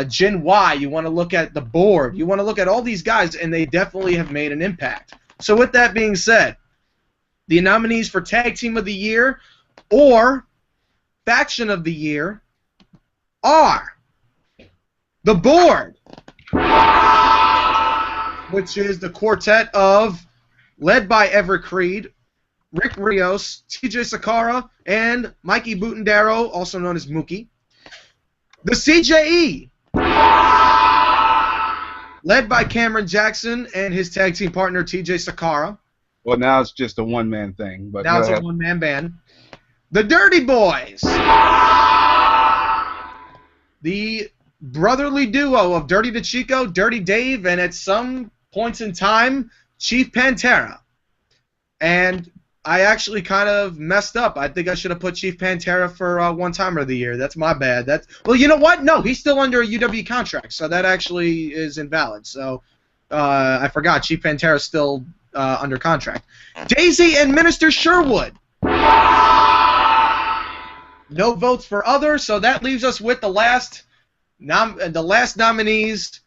Gen Y, you want to look at the Board, you want to look at all these guys, and they definitely have made an impact. So with that being said, the nominees for Tag Team of the Year or Faction of the Year are the Board, which is the quartet of, led by Everett Creed, Rick Rios, TJ Sakara, and Mikey Butendaro, also known as Mookie. The CJE, led by Cameron Jackson and his tag team partner TJ Sakara. Well, now it's just a one-man thing. But now it's a one-man band. The Dirty Boys, the brotherly duo of Dirty DeChico, Dirty Dave, and at some points in time, Chief Pantera. And I actually kind of messed up. I think I should have put Chief Pantera for one-timer of the year. That's my bad. Well, you know what? No, he's still under a UW contract, so that actually is invalid. So I forgot. Chief Pantera's still under contract. Daisy and Minister Sherwood. No votes for others, so that leaves us with the last nominees,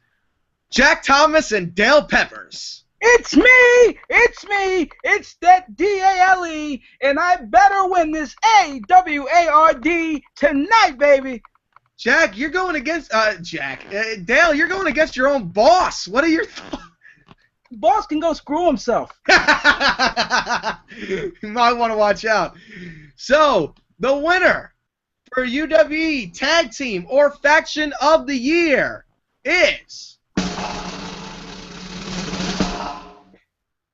Jack Thomas and Dale Peppers. It's me! It's that D-A-L-E, and I better win this A-W-A-R-D tonight, baby! Jack, you're going against, Dale, you're going against your own boss. What are your thoughts? Boss can go screw himself. You might want to watch out. So, the winner for UWE Tag Team or Faction of the Year is...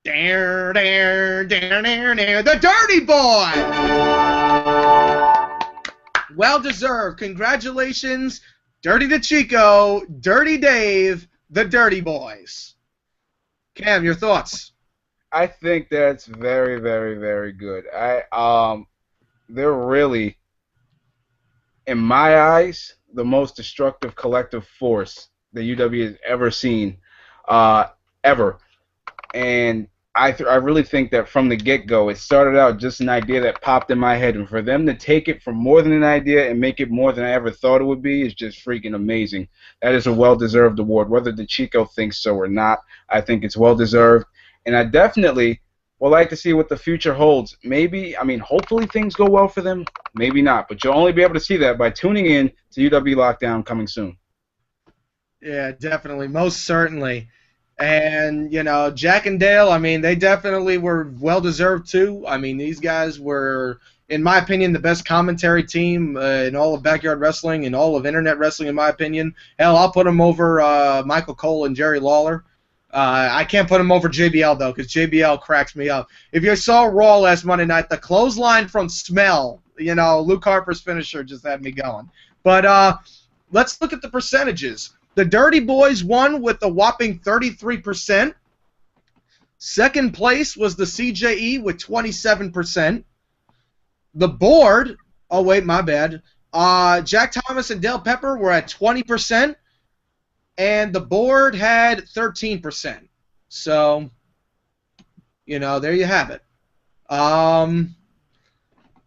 the Dirty Boy! Well deserved. Congratulations, Dirty DeChico, Dirty Dave, the Dirty Boys. Cam, your thoughts? I think that's very, very, very good. They're really, in my eyes, the most destructive collective force that UW has ever seen, ever. And I really think that from the get-go, it started out just an idea that popped in my head, and for them to take it from more than an idea and make it more than I ever thought it would be is just freaking amazing. That is a well-deserved award, whether DeChico thinks so or not. I think it's well-deserved, and I definitely would like to see what the future holds. Maybe, I mean, hopefully things go well for them. Maybe not, but you'll only be able to see that by tuning in to UW Lockdown coming soon. Yeah, definitely, most certainly. And, you know, Jack and Dale, I mean, they definitely were well-deserved, too. I mean, these guys were, in my opinion, the best commentary team in all of backyard wrestling and all of internet wrestling, in my opinion. Hell, I'll put them over Michael Cole and Jerry Lawler. I can't put them over JBL, though, because JBL cracks me up. If you saw Raw last Monday night, the clothesline from Smell, You know, Luke Harper's finisher just had me going. But let's look at the percentages. The Dirty Boys won with a whopping 33%. Second place was the CJE with 27%. The board, oh wait, my bad. Jack Thomas and Dale Pepper were at 20%, and the board had 13%. So, you know, there you have it.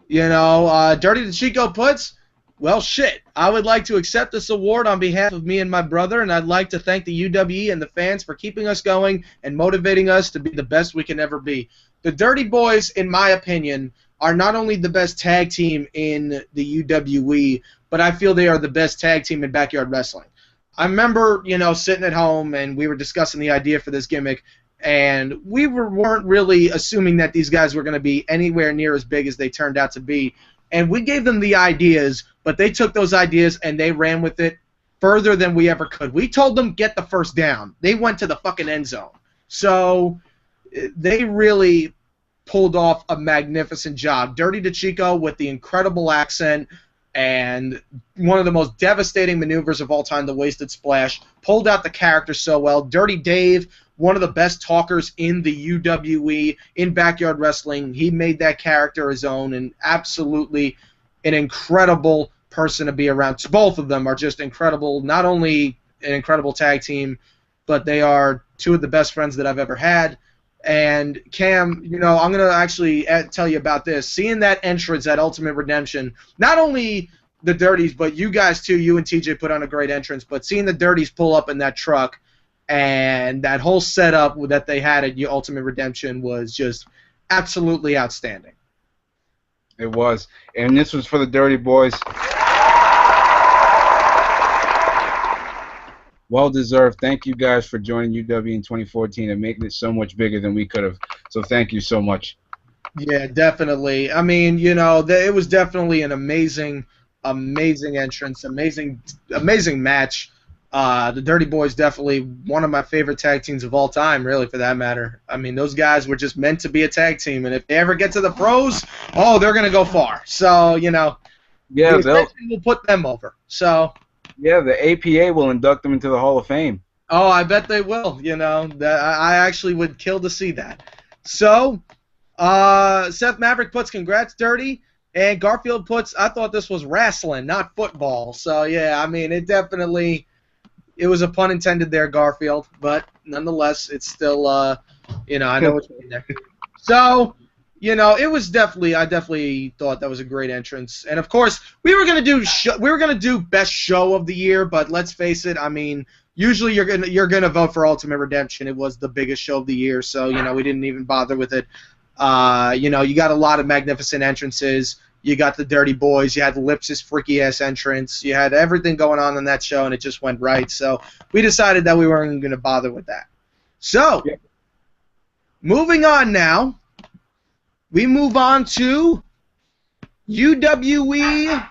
Dirty the Chico puts, well, shit. I would like to accept this award on behalf of me and my brother, and I'd like to thank the UWE and the fans for keeping us going and motivating us to be the best we can ever be. The Dirty Boys, in my opinion, are not only the best tag team in the UWE, but I feel they are the best tag team in backyard wrestling. I remember, you know, sitting at home and we were discussing the idea for this gimmick, and we weren't really assuming that these guys were going to be anywhere near as big as they turned out to be. And we gave them the ideas, but they took those ideas and they ran with it further than we ever could. We told them, get the first down. They went to the fucking end zone. So they really pulled off a magnificent job. Dirty DeChico with the incredible accent and one of the most devastating maneuvers of all time, the Wasted Splash, pulled out the character so well. Dirty Dave, one of the best talkers in the UWE, in backyard wrestling. He made that character his own, and absolutely an incredible person to be around. Both of them are just incredible, not only an incredible tag team, but they are two of the best friends that I've ever had. And Cam, you know, I'm going to actually tell you about this. Seeing that entrance at Ultimate Redemption, not only the Dirties, but you guys too, you and TJ put on a great entrance, but seeing the Dirties pull up in that truck and that whole setup that they had at Ultimate Redemption was just absolutely outstanding. It was. And this was for the Dirty Boys. Well deserved. Thank you guys for joining UW in 2014 and making it so much bigger than we could have. So thank you so much. Yeah, definitely. I mean, you know, it was definitely an amazing entrance, amazing match. The Dirty Boys definitely one of my favorite tag teams of all time, really, for that matter. I mean, those guys were just meant to be a tag team, and if they ever get to the pros, oh, they're going to go far. So, you know, yeah, we'll put them over. So. Yeah, the APA will induct them into the Hall of Fame. Oh, I bet they will. You know, I actually would kill to see that. So, Seth Maverick puts, congrats, Dirty. And Garfield puts, I thought this was wrestling, not football. So, yeah, I mean, it was a pun intended there, Garfield. But, nonetheless, it's still, you know, I know what you mean there. So, you know, it was definitely, I definitely thought that was a great entrance. And, of course, we were going to do best show of the year, but let's face it, I mean, usually you're gonna vote for Ultimate Redemption. It was the biggest show of the year, so, you know, we didn't even bother with it. You know, you got a lot of magnificent entrances. You got the Dirty Boys. You had Lips's freaky-ass entrance. You had everything going on in that show, and it just went right. So we decided that we weren't going to bother with that. So, moving on now. We move on to UWE.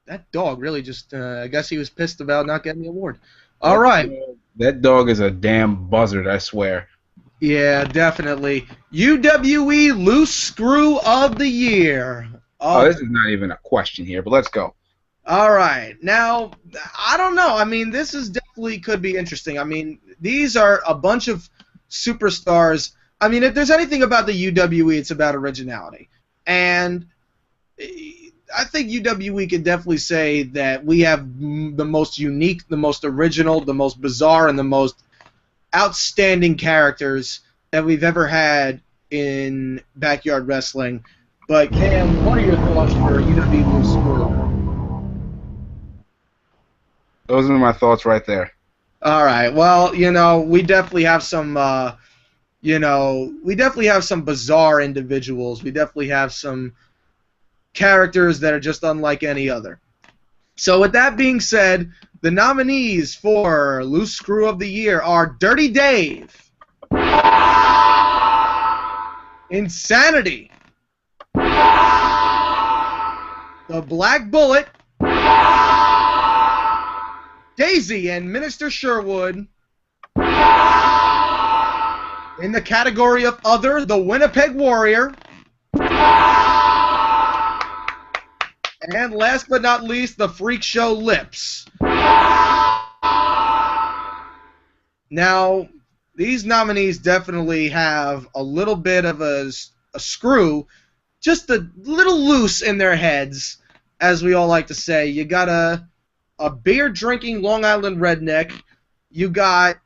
That dog really just, I guess he was pissed about not getting the award. All right. That dog is a damn buzzard, I swear. Yeah, definitely. UWE Loose Screw of the Year. Oh, this is not even a question here, but let's go. All right. Now, I don't know. I mean, this is definitely could be interesting. I mean, these are a bunch of superstars. I mean, if there's anything about the UWE, it's about originality. And I think UWE could definitely say that we have the most unique, the most original, the most bizarre, and the most outstanding characters that we've ever had in backyard wrestling. But, Cam, what are your thoughts for UWE Loose Screw? Those are my thoughts right there. All right. Well, you know, we definitely have some, you know, we definitely have some bizarre individuals. We definitely have some characters that are just unlike any other. So with that being said, the nominees for Loose Screw of the Year are Dirty Dave, Insanity, The Black Bullet, Daisy and Minister Sherwood, In the category of other, the Winnipeg Warrior. And last but not least, the Freak Show Lips. Now, these nominees definitely have a little bit of a screw, just a little loose in their heads, as we all like to say. You got a beer-drinking Long Island redneck. You got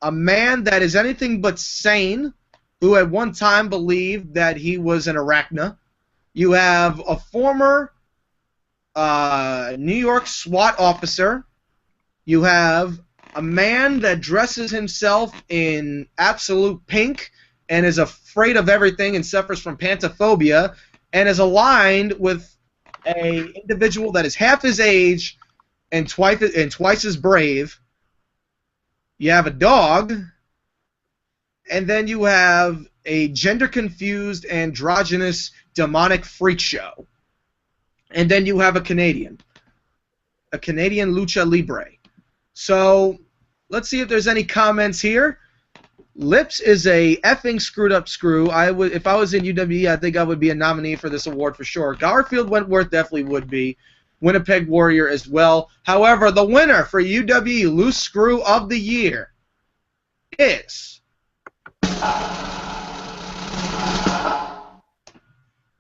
a man that is anything but sane, who at one time believed that he was an arachna. You have a former New York SWAT officer. You have a man that dresses himself in absolute pink and is afraid of everything and suffers from pantophobia and is aligned with an individual that is half his age and twice as brave. You have a dog, and then you have a gender-confused, androgynous, demonic freak show. And then you have a Canadian lucha libre. So let's see if there's any comments here. Lips is a effing screwed up screw. If I was in UWE, I think I would be a nominee for this award for sure. Garfield Wentworth definitely would be. Winnipeg Warrior as well. However, the winner for UWE Loose Screw of the Year is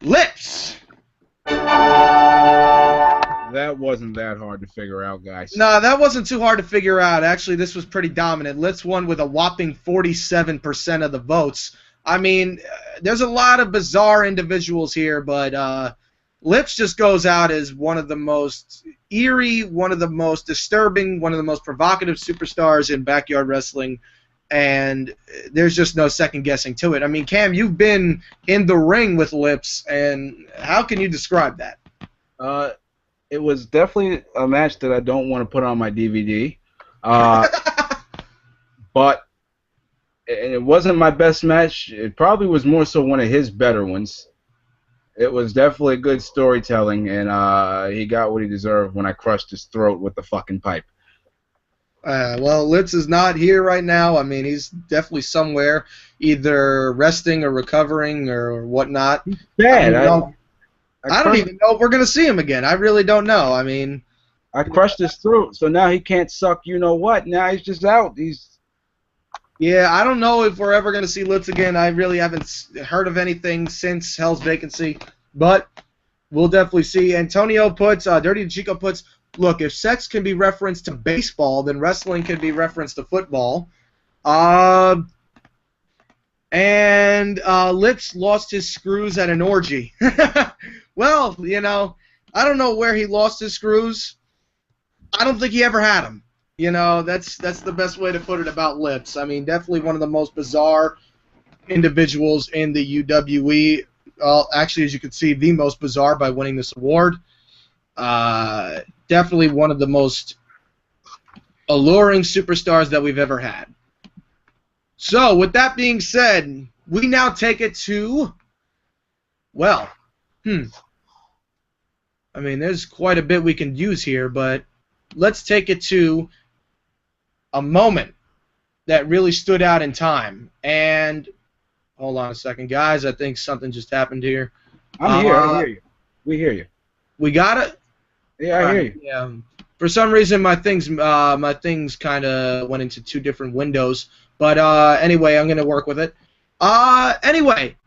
Lips. That wasn't that hard to figure out, guys. No, that wasn't too hard to figure out. Actually, this was pretty dominant. Lips won with a whopping 47% of the votes. I mean, there's a lot of bizarre individuals here, but Lips just goes out as one of the most eerie, one of the most disturbing, one of the most provocative superstars in backyard wrestling, and there's just no second guessing to it. I mean, Cam, you've been in the ring with Lips, and how can you describe that? It was definitely a match that I don't want to put on my DVD, but it wasn't my best match. It probably was more so one of his better ones. It was definitely good storytelling, and he got what he deserved when I crushed his throat with the fucking pipe. Well, Lips is not here right now. I mean, he's definitely somewhere, either resting or recovering or whatnot. He's bad. I don't even know if we're going to see him again. I really don't know. I mean, I crushed his throat, so now he can't suck you-know-what. Now he's just out. Yeah, I don't know if we're ever going to see Lips again. I really haven't heard of anything since Hell's Vacancy, but we'll definitely see. Antonio puts, Dirty Chico puts, look, if sex can be referenced to baseball, then wrestling can be referenced to football. And Lips lost his screws at an orgy. Well, you know, I don't know where he lost his screws. I don't think he ever had them. You know, that's the best way to put it about Lips. I mean, definitely one of the most bizarre individuals in the UWE. Well, actually, as you can see, the most bizarre by winning this award. Definitely one of the most alluring superstars that we've ever had. So, with that being said, we now take it to, well, I mean, there's quite a bit we can use here, but let's take it to a moment that really stood out in time. And hold on a second, guys. I think something just happened here. I'm here. I hear you. We hear you. We got it? Yeah, I hear you. Yeah. For some reason, my things kind of went into two different windows. But anyway, I'm going to work with it. Anyway,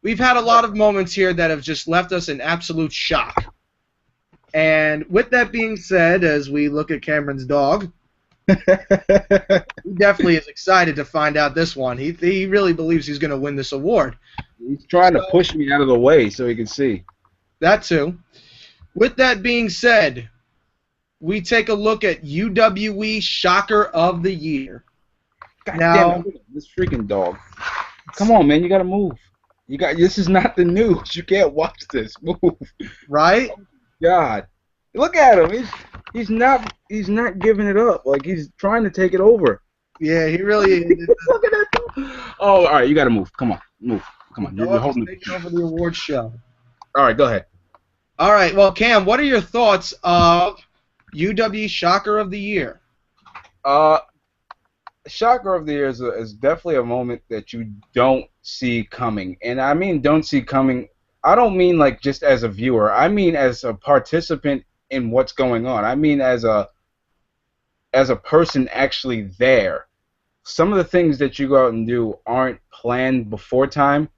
we've had a lot of moments here that have just left us in absolute shock. And with that being said, as we look at Cameron's dog, he definitely is excited to find out this one. He really believes he's going to win this award. He's trying to push me out of the way so he can see. That too. With that being said, we take a look at UWE Shocker of the Year. God damn it, this freaking dog. Come on, man, you gotta move. This is not the news. You can't watch this. Move. Right? Oh, God. Look at him. He's not giving it up. Like he's trying to take it over. Yeah, he really is. Look at that dog. Oh, all right, you gotta move. Come on, move. Come on. You're holding taking over the award show. All right, go ahead. All right, well, Cam, what are your thoughts of UWE Shocker of the Year? Shocker of the Year is definitely a moment that you don't see coming. And I mean don't see coming, I don't mean like just as a viewer. I mean as a participant in what's going on. I mean as a person actually there. Some of the things that you go out and do aren't planned before time,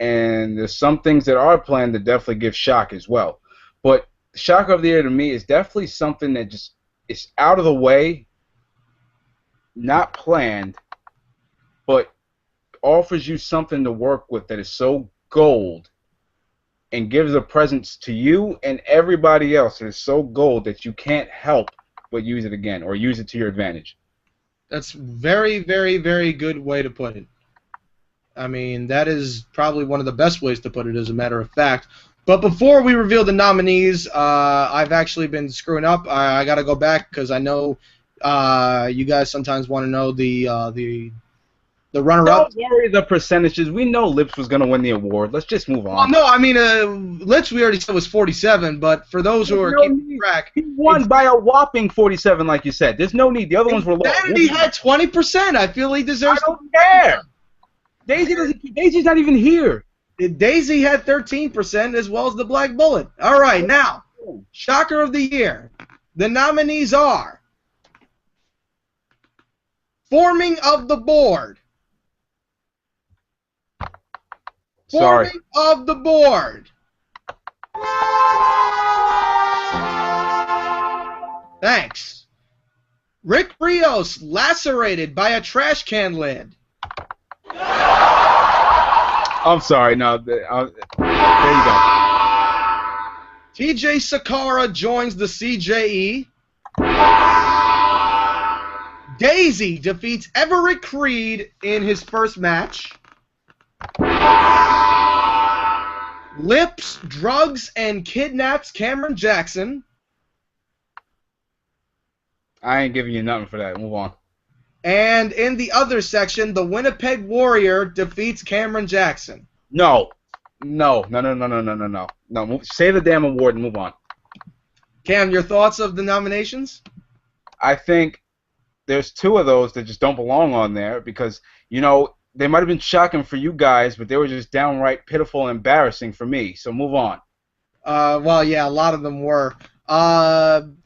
and there's some things that are planned that definitely give shock as well. But Shocker of the Year to me is definitely something that just is out of the way, not planned, but offers you something to work with that is so gold and gives a presence to you and everybody else that is so gold that you can't help but use it again or use it to your advantage. That's very, very, very good way to put it. I mean, that is probably one of the best ways to put it, as a matter of fact. But before we reveal the nominees, I've actually been screwing up. I got to go back because I know you guys sometimes want to know the runner-up. Don't worry the percentages. We know Lips was going to win the award. Let's just move on. Well, no, I mean, Litz we already said was 47, but for those who are keeping track, he won by a whopping 47, like you said. There's no need. The other ones were low. He had 20%. I feel he deserves. I don't care. Daisy's not even here. Daisy had 13%, as well as the Black Bullet. All right, now, Shocker of the Year. The nominees are Forming of the Board. Sorry. Forming of the Board. Thanks. Rick Rios lacerated by a trash can lid. I'm sorry. No, there you go. TJ Sakara joins the CJE. Daisy defeats Everett Creed in his first match. Lips, drugs, and kidnaps Cameron Jackson. I ain't giving you nothing for that. Move on. And in the other section, the Winnipeg Warrior defeats Cameron Jackson. No. No. Say the damn award and move on. Cam, your thoughts of the nominations? I think there's two of those that just don't belong on there because, you know, they might have been shocking for you guys, but they were just downright pitiful and embarrassing for me. So move on. Well, yeah, a lot of them were.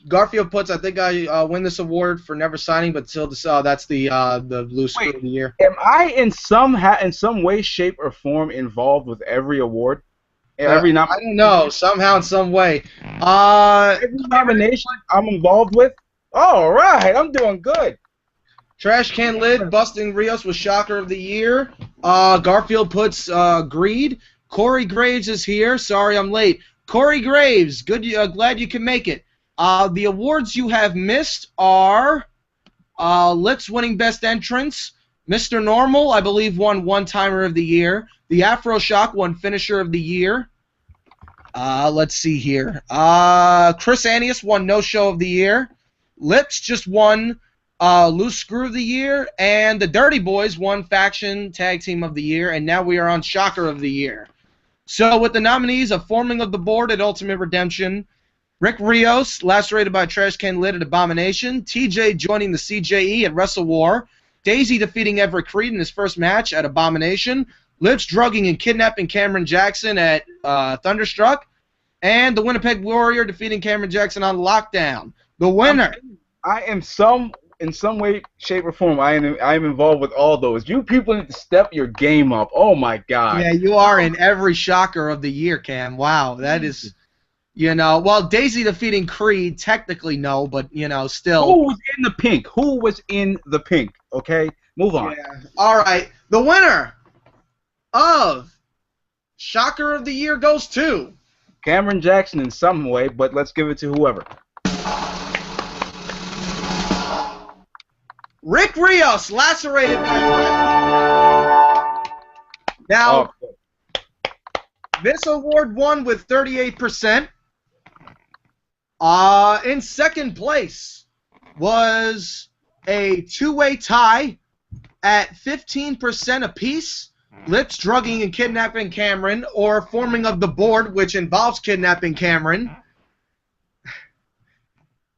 Garfield puts, I think I win this award for never signing, but still, that's the loose screw of the year. Am I in some way, shape, or form involved with every award? Every I don't know. Somehow, in some way. Every nomination I'm involved with? All right, I'm doing good. Trash Can Lid, Busting Rios was Shocker of the Year. Garfield puts Greed. Corey Graves is here. Sorry I'm late. Corey Graves, good. Glad you can make it. The awards you have missed are Litz winning Best Entrance. Mr. Normal, I believe, won One-Timer of the Year. The Afro Shock won Finisher of the Year. Let's see here. Chris Anius won No Show of the Year. Lips just won Loose Screw of the Year. And the Dirty Boys won Faction Tag Team of the Year. And now we are on Shocker of the Year. So with the nominees of Forming of the Board at Ultimate Redemption, Rick Rios, lacerated by a trash can lid at Abomination, TJ joining the CJE at Wrestle War, Daisy defeating Everett Creed in his first match at Abomination, Lips drugging and kidnapping Cameron Jackson at Thunderstruck, and the Winnipeg Warrior defeating Cameron Jackson on Lockdown. The winner. I am in some way, shape, or form, I am involved with all those. You people need to step your game up. Oh my God. Yeah, you are in every Shocker of the Year, Cam. Wow, that is, you know, well, Daisy defeating Creed, technically no, but, you know, still. Who was in the pink? Who was in the pink? Okay, move on. Yeah. All right, the winner of Shocker of the Year goes to Cameron Jackson in some way, but let's give it to whoever. Rick Rios, lacerated by Now, this award won with 38%. In second place was a two-way tie at 15% apiece. Lips drugging and kidnapping Cameron, or Forming of the Board, which involves kidnapping Cameron.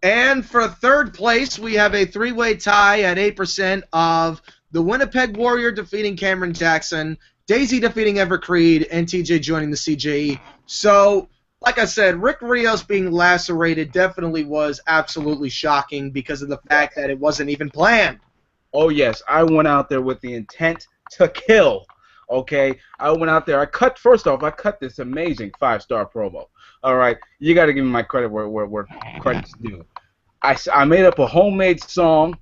And for third place, we have a three-way tie at 8% of the Winnipeg Warrior defeating Cameron Jackson, Daisy defeating Everett Creed, and TJ joining the CJE. So, like I said, Rick Rios being lacerated definitely was absolutely shocking because of the fact that it wasn't even planned. Oh, yes, I went out there with the intent to kill. Okay, I went out there. First off, I cut this amazing 5-star promo. All right, you got to give me my credit where credit's due. I made up a homemade song.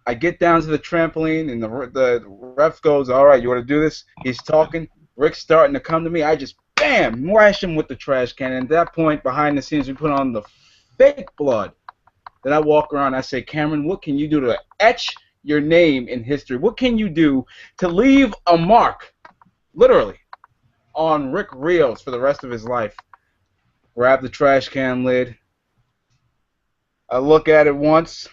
I get down to the trampoline, and the ref goes, "All right, you want to do this?" He's talking. Rick's starting to come to me. I just, bam, whash him with the trash can. And at that point, behind the scenes, we put on the fake blood. Then I walk around. I say, "Cameron, what can you do to etch your name in history? What can you do to leave a mark, literally, on Rick Rios for the rest of his life?" Grab the trash can lid. I look at it once.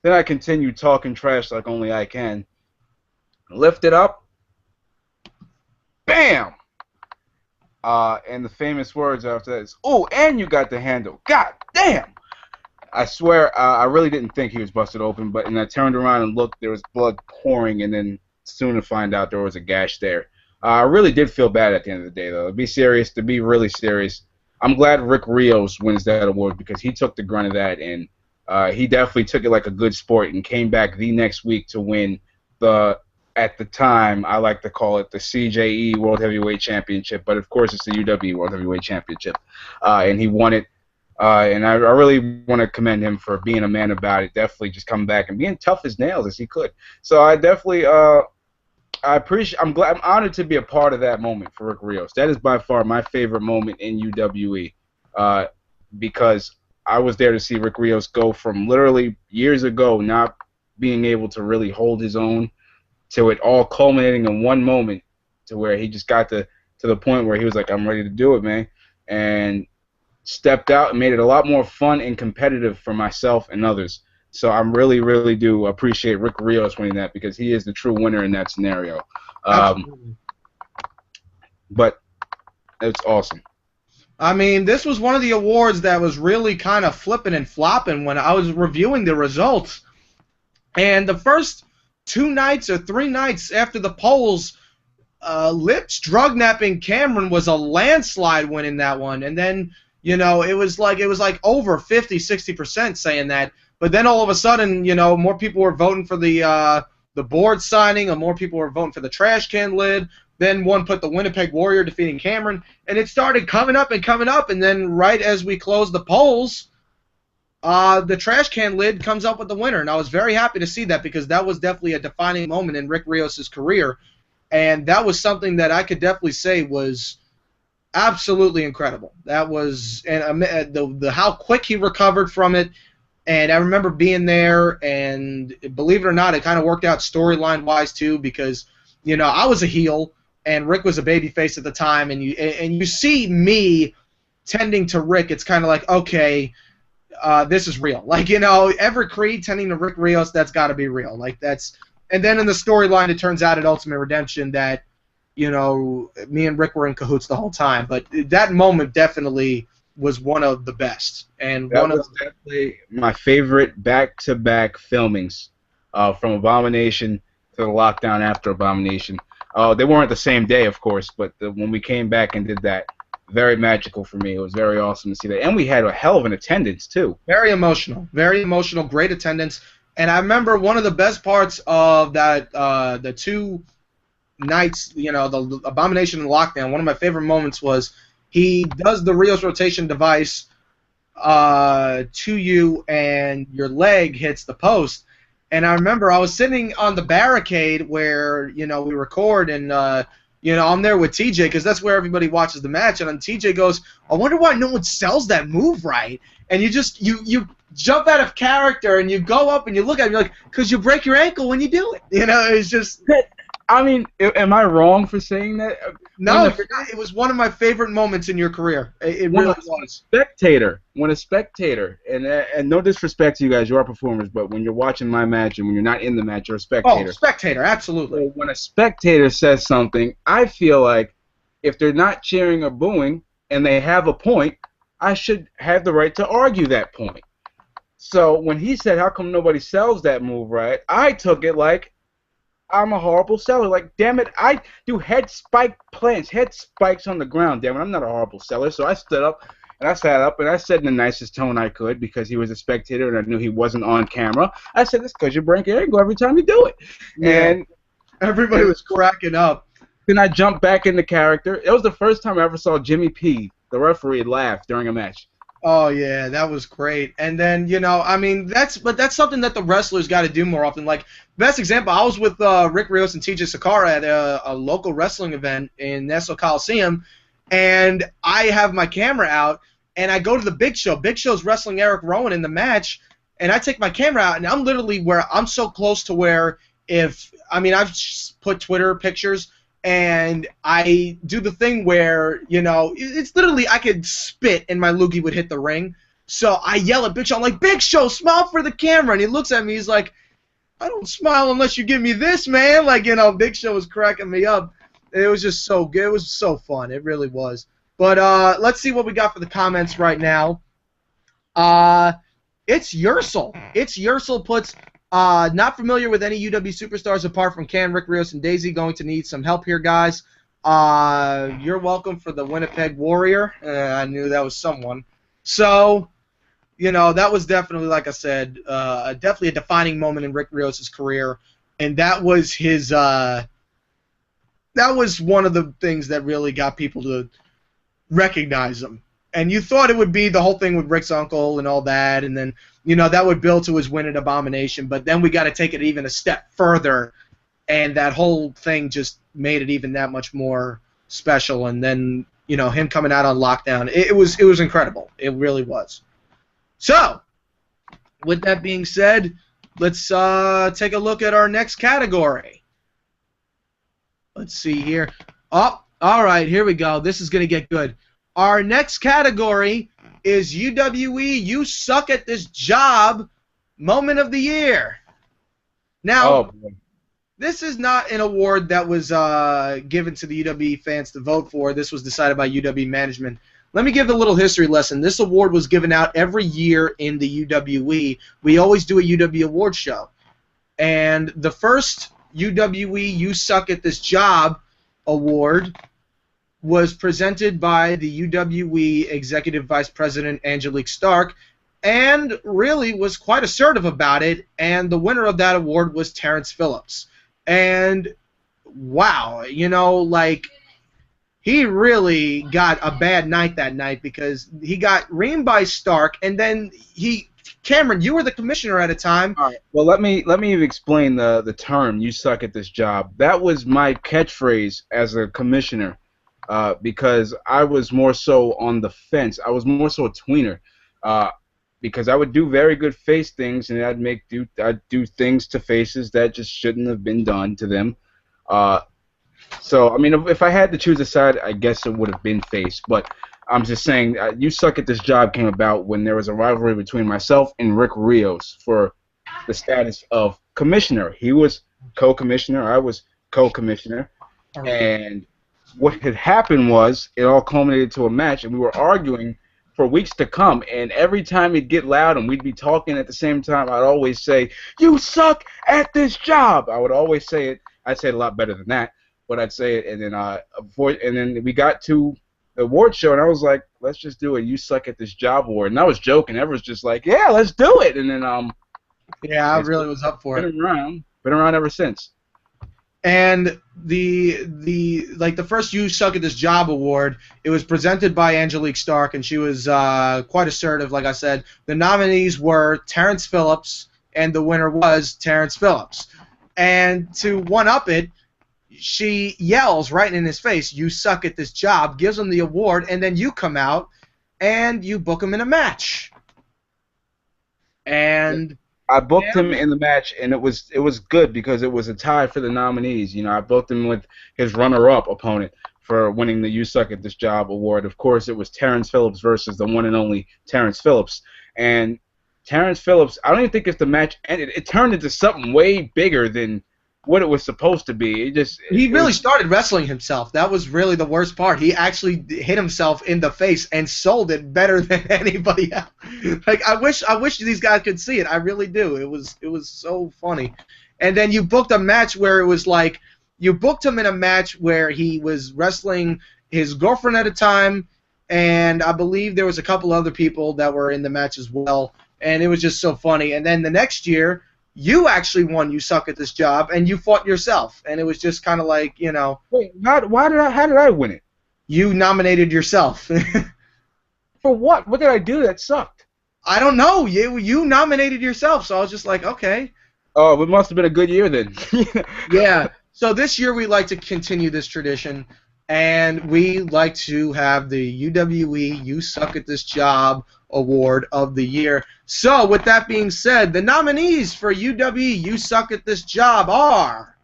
Then I continue talking trash like only I can. Lift it up. Bam! And the famous words after that is, "Oh, and you got the handle. God damn!" I swear, I really didn't think he was busted open, but and I turned around and looked, there was blood pouring, and then soon to find out there was a gash there. I really did feel bad at the end of the day, though. To be really serious, I'm glad Rick Rios wins that award because he took the grunt of that, and he definitely took it like a good sport and came back the next week to win at the time, I like to call it the CJE World Heavyweight Championship, but of course it's the UWE World Heavyweight Championship, and he won it. And I really want to commend him for being a man about it, definitely just coming back and being tough as nails as he could. So I definitely, I'm honored to be a part of that moment for Rick Rios. That is by far my favorite moment in UWE, because I was there to see Rick Rios go from literally years ago not being able to really hold his own to it all culminating in one moment to where he just got to the point where he was like, "I'm ready to do it, man," and stepped out and made it a lot more fun and competitive for myself and others. So I really, really do appreciate Rick Rios winning that because he is the true winner in that scenario. But it's awesome. I mean, this was one of the awards that was really kind of flipping and flopping when I was reviewing the results. And the first 2 nights or 3 nights after the polls, Lips drug-napping Cameron was a landslide winning that one. And then, you know, it was like over 50, 60% saying that. But then all of a sudden, you know, more people were voting for the board signing, or more people were voting for the trash can lid. Then one put the Winnipeg Warrior defeating Cameron, and it started coming up and coming up. And then right as we closed the polls, the trash can lid comes up with the winner, and I was very happy to see that because that was definitely a defining moment in Rick Rios' career, and that was something that I could definitely say was absolutely incredible. That was and the how quick he recovered from it, and I remember being there, and believe it or not, it kind of worked out storyline wise too because you know I was a heel and Rick was a babyface at the time, and you see me tending to Rick. It's kind of like okay. This is real. Like, you know, Everett Creed tending to Rick Rios, that's got to be real. Like, that's... And then in the storyline, it turns out at Ultimate Redemption that, you know, me and Rick were in cahoots the whole time. But that moment definitely was one of the best. And that was definitely my favorite back-to-back filmings from Abomination to the lockdown after Abomination. They weren't the same day, of course, but when we came back and did that, very magical for me. It was very awesome to see that. And we had a hell of an attendance, too. Very emotional, great attendance. And I remember one of the best parts of that, the 2 nights, you know, the Abomination and Lockdown, one of my favorite moments was he does the Rios rotation device to you and your leg hits the post. And I remember I was sitting on the barricade where, you know, we record and, you know, I'm there with TJ because that's where everybody watches the match. And then TJ goes, I wonder why no one sells that move right. And you just, you jump out of character and you go up and you look at it and you're like, because you break your ankle when you do it. You know, it's just... I mean, am I wrong for saying that? No, it was one of my favorite moments in your career. It really was. When a spectator, and no disrespect to you guys, you are performers, but when you're watching my match and when you're not in the match, you're a spectator. Oh, spectator, absolutely. So when a spectator says something, I feel like if they're not cheering or booing and they have a point, I should have the right to argue that point. So when he said, "How come nobody sells that move right?" I took it like I'm a horrible seller. Like, damn it, I do head spike plants, head spikes on the ground. Damn it, I'm not a horrible seller. So I stood up and I sat up and I said in the nicest tone I could because he was a spectator and I knew he wasn't on camera. I said, "It's because you break your angle every time you do it." Yeah. And Everybody was cracking up. then I jumped back into character. It was the first time I ever saw Jimmy P, the referee, laugh during a match. Oh yeah, that was great. And then I mean, that's something that the wrestlers got to do more often. Like best example, I was with Rick Rios and TJ Sakara at a local wrestling event in Nassau Coliseum, and I have my camera out, and I go to the Big Show. Big Show's wrestling Eric Rowan in the match, and I take my camera out, and I'm literally where I'm so close to where I've put Twitter pictures. And I do the thing where, it's literally I could spit and my loogie would hit the ring. So I yell at Big Show, I'm like, "Big Show, smile for the camera." And he looks at me, he's like, "I don't smile unless you give me this, man." Like, Big Show was cracking me up. It was just so good. It was so fun. It really was. But let's see what we got for the comments right now. It's Yersel. It's Yersel puts... not familiar with any UW superstars apart from Ken, Rick Rios, and Daisy. Going to need some help here, guys. You're welcome for the Winnipeg Warrior. I knew that was someone. So, that was definitely, like I said, definitely a defining moment in Rick Rios' career. And that was his, that was one of the things that really got people to recognize him. And you thought it would be the whole thing with Rick's uncle and all that, and then, that would build to his win at Abomination, but then we got to take it even a step further, and that whole thing just made it even that much more special, and then, him coming out on Lockdown, it was incredible. It really was. So, with that being said, let's take a look at our next category. Let's see here. Oh, all right, here we go. This is going to get good. Our next category is UWE You Suck at This Job Moment of the Year. Now, this is not an award that was given to the UWE fans to vote for. This was decided by UWE management. Let me give a little history lesson. This award was given out every year in the UWE. We always do a UWE award show. And the first UWE You Suck at This Job award was presented by the UWE Executive Vice President Angelique Stark, and really was quite assertive about it, and the winner of that award was Terrence Phillips. And, wow, he really got a bad night that night because he got reamed by Stark, and then Cameron, you were the commissioner at a time. All right. Well, let me explain the term "you suck at this job." That was my catchphrase as a commissioner. Because I was more so on the fence. I was more so a tweener, because I would do very good face things, and I'd do things to faces that just shouldn't have been done to them. So I mean, if I had to choose a side, I guess it would have been face. But I'm just saying, "You Suck at This Job" came about when there was a rivalry between myself and Rick Rios for the status of commissioner. He was co-commissioner. I was co-commissioner, and what had happened was it all culminated to a match, and we were arguing for weeks to come, and every time it'd get loud and we'd be talking at the same time, I'd always say, "You suck at this job." I would always say it. I'd say it a lot better than that, but I'd say it, and then we got to the award show, and I was like, "Let's just do a You Suck at This Job award," and I was joking. Everyone's just like, "Yeah, let's do it," and then yeah, I really was up for it. Been around ever since. And the first You Suck at This Job award, it was presented by Angelique Stark, and she was quite assertive, like I said. The nominees were Terrence Phillips, and the winner was Terrence Phillips. And to one-up it, she yells right in his face, "You suck at this job," gives him the award, and then you come out and you book him in a match. And I booked him in the match, and it was good because it was a tie for the nominees. I booked him with his runner-up opponent for winning the You Suck at This Job award. Of course, it was Terrence Phillips versus the one and only Terrence Phillips. And Terrence Phillips, I don't even think if the match ended. It turned into something way bigger than what it was supposed to be. He really started wrestling himself. That was really the worst part. He actually hit himself in the face and sold it better than anybody else. Like I wish these guys could see it. I really do. It was so funny. And then you booked a match where it was like you booked him in a match where he was wrestling his girlfriend at a time, and I believe there was a couple other people that were in the match as well. And it was just so funny. And then the next year, you actually won You Suck at This Job, and you fought yourself. And it was just kind of like, you know. Wait, how did I win it? You nominated yourself. For what? What did I do that sucked? I don't know. You nominated yourself, so I was just like, okay. Oh, it must have been a good year then. Yeah. So this year we like to continue this tradition, and we like to have the UWE You Suck at This Job Award of the Year. So with that being said, the nominees for UWE You Suck at This Job are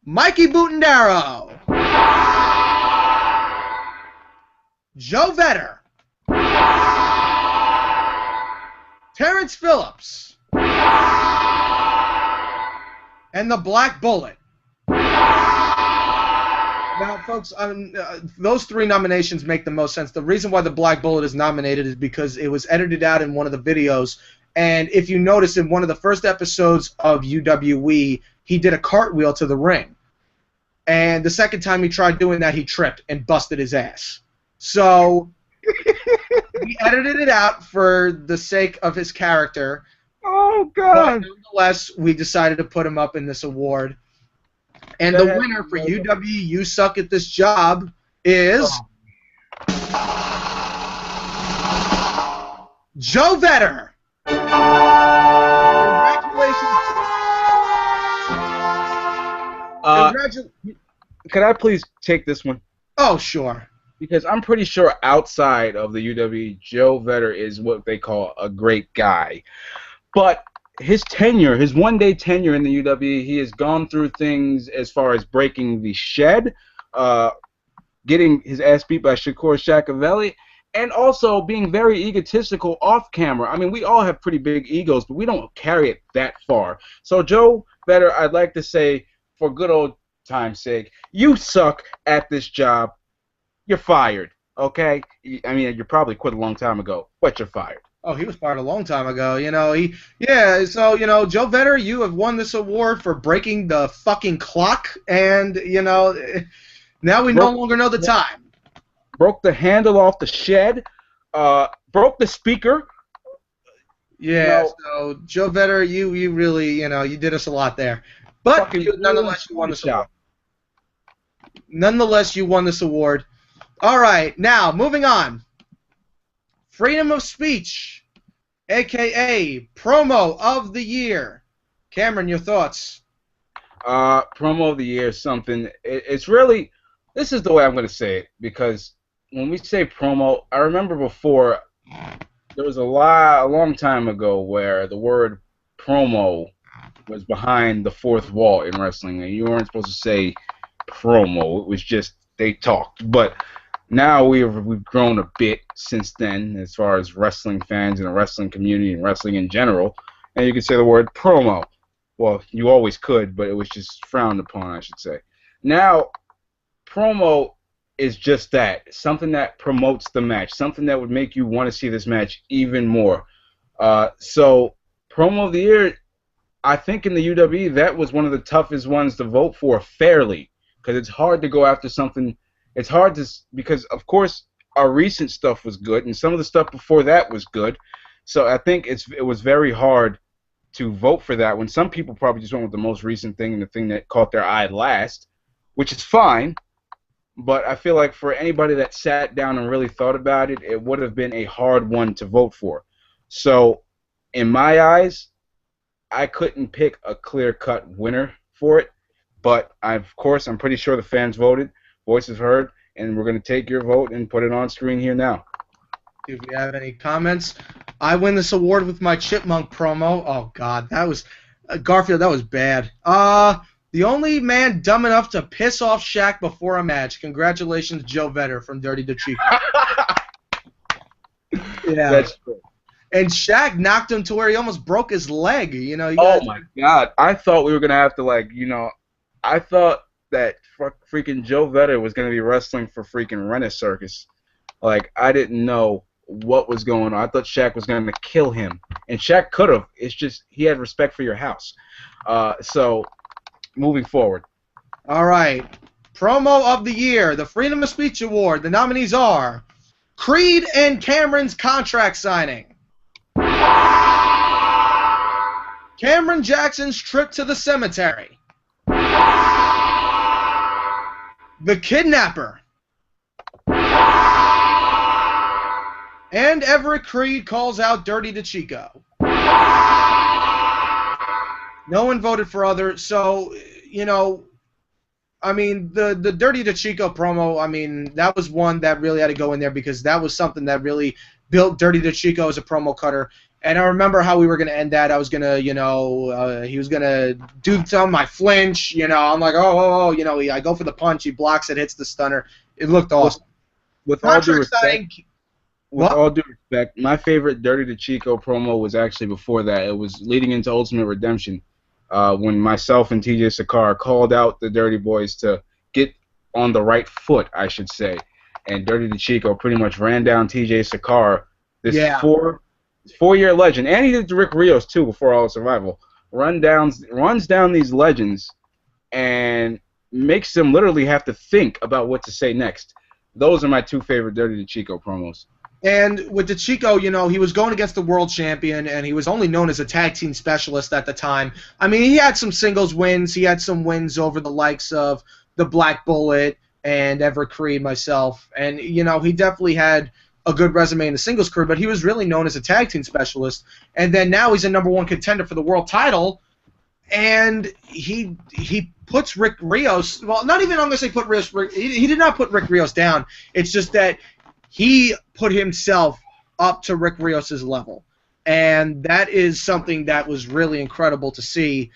Mikey Butendaro, Joe Vetter, Terrence Phillips, and the Black Bullet. Now, folks, those three nominations make the most sense. The reason why the Black Bullet is nominated is because it was edited out in one of the videos. And if you notice, in one of the first episodes of UWE, he did a cartwheel to the ring. And the second time he tried doing that, he tripped and busted his ass. So we edited it out for the sake of his character. Oh, God. But nonetheless, we decided to put him up in this award. And the winner for UWE You Suck at This Job is Joe Vetter. Congratulations. Could I please take this one? Oh, sure. Because I'm pretty sure outside of the UWE, Joe Vetter is what they call a great guy. But his tenure, his one-day tenure in the UWE, he has gone through things as far as breaking the shed, getting his ass beat by Shakur Shakavelli, and also being very egotistical off camera. I mean, we all have pretty big egos, but we don't carry it that far. So, Joe Vetter, I'd like to say, for good old time's sake, you suck at this job. You're fired, okay? I mean, you probably quit a long time ago, but you're fired. Oh, he was fired a long time ago. You know, so, you know, Joe Vetter, you have won this award for breaking the fucking clock, and, you know, now we no longer know the time. Broke the handle off the shed, broke the speaker. Yeah, so, Joe Vetter, you really, you know, you did us a lot there. But, nonetheless, you won this award. Nonetheless, you won this award. All right, now, moving on. Freedom of Speech, a.k.a. Promo of the Year. Cameron, your thoughts? Promo of the Year is something, it's really, this is the way I'm going to say it, because when we say promo, I remember before, there was a long time ago where the word promo was behind the fourth wall in wrestling, and you weren't supposed to say promo, it was just, they talked, but now we've grown a bit since then as far as wrestling fans and the wrestling community and wrestling in general. And you could say the word promo. Well, you always could, but it was just frowned upon, I should say. Now, promo is just that. Something that promotes the match. Something that would make you want to see this match even more. So, Promo of the Year, I think in the UWE, that was one of the toughest ones to vote for fairly. Because it's hard to go after something. It's hard to, because of course our recent stuff was good, and some of the stuff before that was good. So I think it was very hard to vote for that when some people probably just went with the most recent thing and the thing that caught their eye last, which is fine. But I feel like for anybody that sat down and really thought about it, it would have been a hard one to vote for. So in my eyes, I couldn't pick a clear-cut winner for it. But of course, I'm pretty sure the fans voted. Voices heard, and we're going to take your vote and put it on screen here now. Do we have any comments? I win this award with my Chipmunk promo. Oh, God, that was... Garfield, that was bad. The only man dumb enough to piss off Shaq before a match. Congratulations, Joe Vetter from Dirty to Cheap. Yeah. That's true. And Shaq knocked him to where he almost broke his leg. You know, you Oh guys. my God! I thought we were gonna have to I thought that freaking Joe Vedder was gonna be wrestling for freaking Rent a Circus. Like I didn't know what was going on. I thought Shaq was gonna kill him, and Shaq could have. It's just he had respect for your house. So moving forward. All right. Promo of the year, the Freedom of Speech Award. The nominees are Creed and Cameron's contract signing, Cameron Jackson's trip to the cemetery, The Kidnapper, and Everett Creed calls out Dirty to Chico. No one voted for other, so, you know, I mean, the Dirty to Chico promo, I mean, that was one that really had to go in there because that was something that really built Dirty to Chico as a promo cutter. And I remember how we were going to end that. I was going to, you know, he was going to do something, I flinch, you know. I'm like, oh, you know, I go for the punch, he blocks it, hits the stunner. It looked awesome. With all due respect, my favorite Dirty to Chico promo was actually before that. It was leading into Ultimate Redemption. When myself and TJ Sakara called out the Dirty Boys to get on the right foot, I should say. And Dirty to Chico pretty much ran down TJ Sakara, this four-year legend. And he did Rick Rios, too, before All Survival. Runs down these legends and makes them literally have to think about what to say next. Those are my two favorite Dirty to Chico promos. And with the Chico, you know, he was going against the world champion, and he was only known as a tag team specialist at the time. I mean, he had some singles wins. He had some wins over the likes of the Black Bullet and Everett Creed, myself. And, you know, he definitely had a good resume in the singles career, but he was really known as a tag team specialist. And then now he's a #1 contender for the world title, and he puts Rick Rios, well, not even I'm going to say put Rios, he did not put Rick Rios down. It's just that he put himself up to Rick Rios' level. And that is something that was really incredible to see.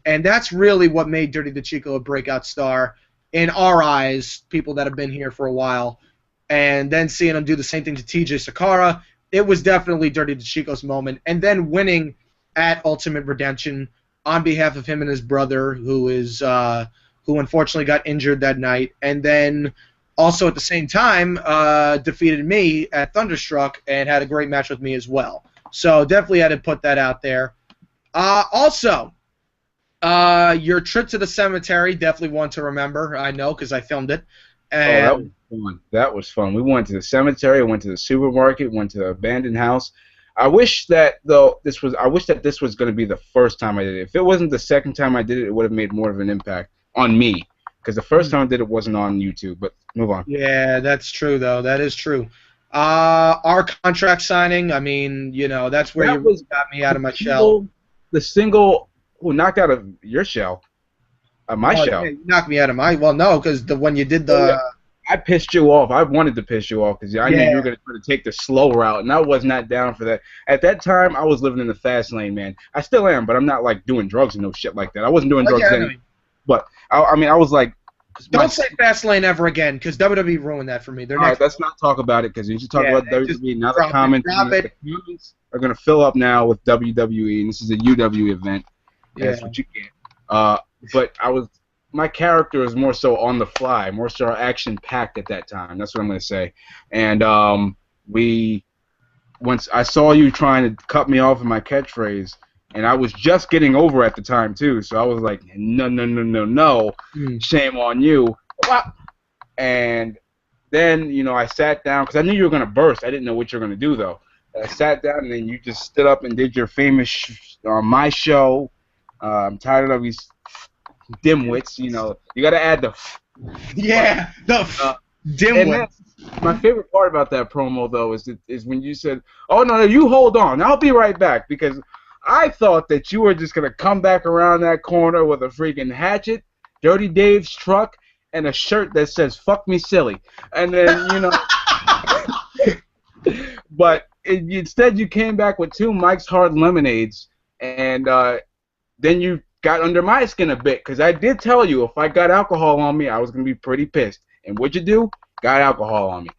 And that's really what made Dirty the Chico a breakout star in our eyes, people that have been here for a while. And then seeing him do the same thing to TJ Sakara, it was definitely Dirty the Chico's moment. And then winning at Ultimate Redemption on behalf of him and his brother, who unfortunately got injured that night. And then also at the same time defeated me at Thunderstruck and had a great match with me as well. So definitely had to put that out there. Also, your trip to the cemetery, definitely one to remember. I know because I filmed it. And that was fun. That was fun. We went to the cemetery, went to the supermarket, went to the abandoned house. I wish that this was going to be the first time I did it. If it wasn't the second time I did it, it would have made more of an impact on me. Because the first time I did it wasn't on YouTube, but move on. Yeah, that's true, though. That is true. Our contract signing, I mean, you know, that's where got me out of my shell. The single who knocked out of your shell, my shell. Yeah, you knocked me out of my, well, no, because when you did the... I pissed you off. I wanted to piss you off because I knew you were going to try to take the slow route, and I was not down for that. At that time, I was living in the fast lane, man. I still am, but I'm not, like, doing drugs and no shit like that. I wasn't doing drugs then. But, I mean, I was like... Don't say Fastlane ever again, because WWE ruined that for me. All right, let's not talk about it, because you should talk about WWE. Now the comments are going to fill up now with WWE, and this is a UWE event. Yeah. That's what you get. But my character was more so on the fly, more so action-packed at that time. That's what I'm going to say. And once I saw you trying to cut me off in my catchphrase, and I was just getting over at the time, too. So I was like, no. Shame on you. And then, you know, I sat down, because I knew you were going to burst. I didn't know what you were going to do, though. I sat down, and then you just stood up and did your famous my show. I'm tired of these dimwits, you know. You got to add the... Yeah, the dimwits. My favorite part about that promo, though, is when you said, oh, no, you hold on. I'll be right back, because... I thought that you were just going to come back around that corner with a freaking hatchet, Dirty Dave's truck, and a shirt that says, fuck me silly. And then, you know, but instead you came back with 2 Mike's Hard Lemonades, and then you got under my skin a bit, because I did tell you if I got alcohol on me, I was going to be pretty pissed. And what'd you do? Got alcohol on me.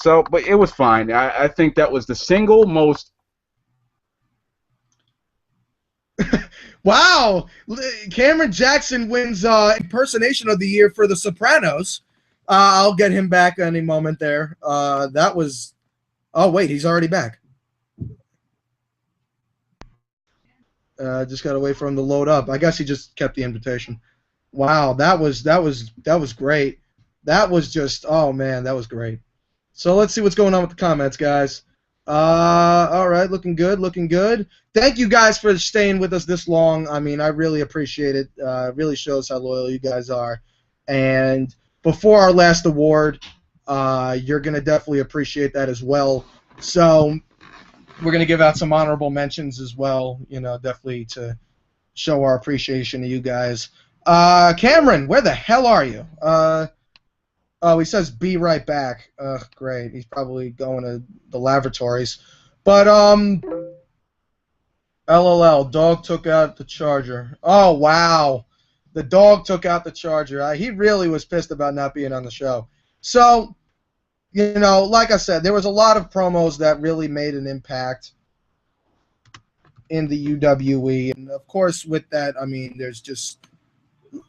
But it was fine. I think that was the single most Wow, Cameron Jackson wins impersonation of the year for The Sopranos. I'll get him back any moment there. That was. Oh wait, he's already back. Just got to wait for him to load up. I guess he just kept the invitation. Wow, that was great. That was just, oh man, that was great. So let's see what's going on with the comments, guys. All right, looking good, looking good. Thank you guys for staying with us this long. I mean, I really appreciate it. It really shows how loyal you guys are. And before our last award, you're gonna definitely appreciate that as well. So we're gonna give out some honorable mentions as well. You know, definitely to show our appreciation to you guys. Cameron, where the hell are you? Oh, he says be right back. Ugh, great. He's probably going to the lavatories. But, LOL, dog took out the charger. Oh, wow. The dog took out the charger. He really was pissed about not being on the show. So, you know, like I said, there was a lot of promos that really made an impact in the UWE. And, of course, with that, I mean, there's just...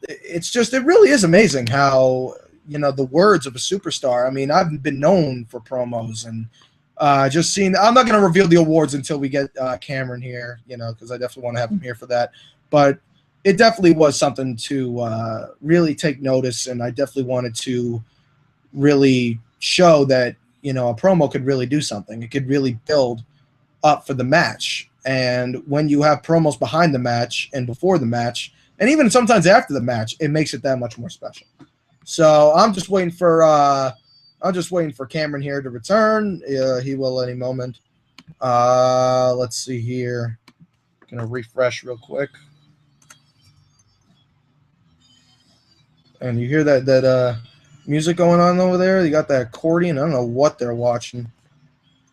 it really is amazing how, you know, the words of a superstar. I mean, I've been known for promos and just seeing. I'm not going to reveal the awards until we get Cameron here, you know, because I definitely want to have him here for that. But it definitely was something to really take notice, and I definitely wanted to really show that, you know, a promo could really do something. It could really build up for the match. And when you have promos behind the match and before the match, and even sometimes after the match, it makes it that much more special. So I'm just waiting for Cameron here to return. He will any moment. Let's see here. Gonna refresh real quick. And you hear that music going on over there? You got that accordion. I don't know what they're watching.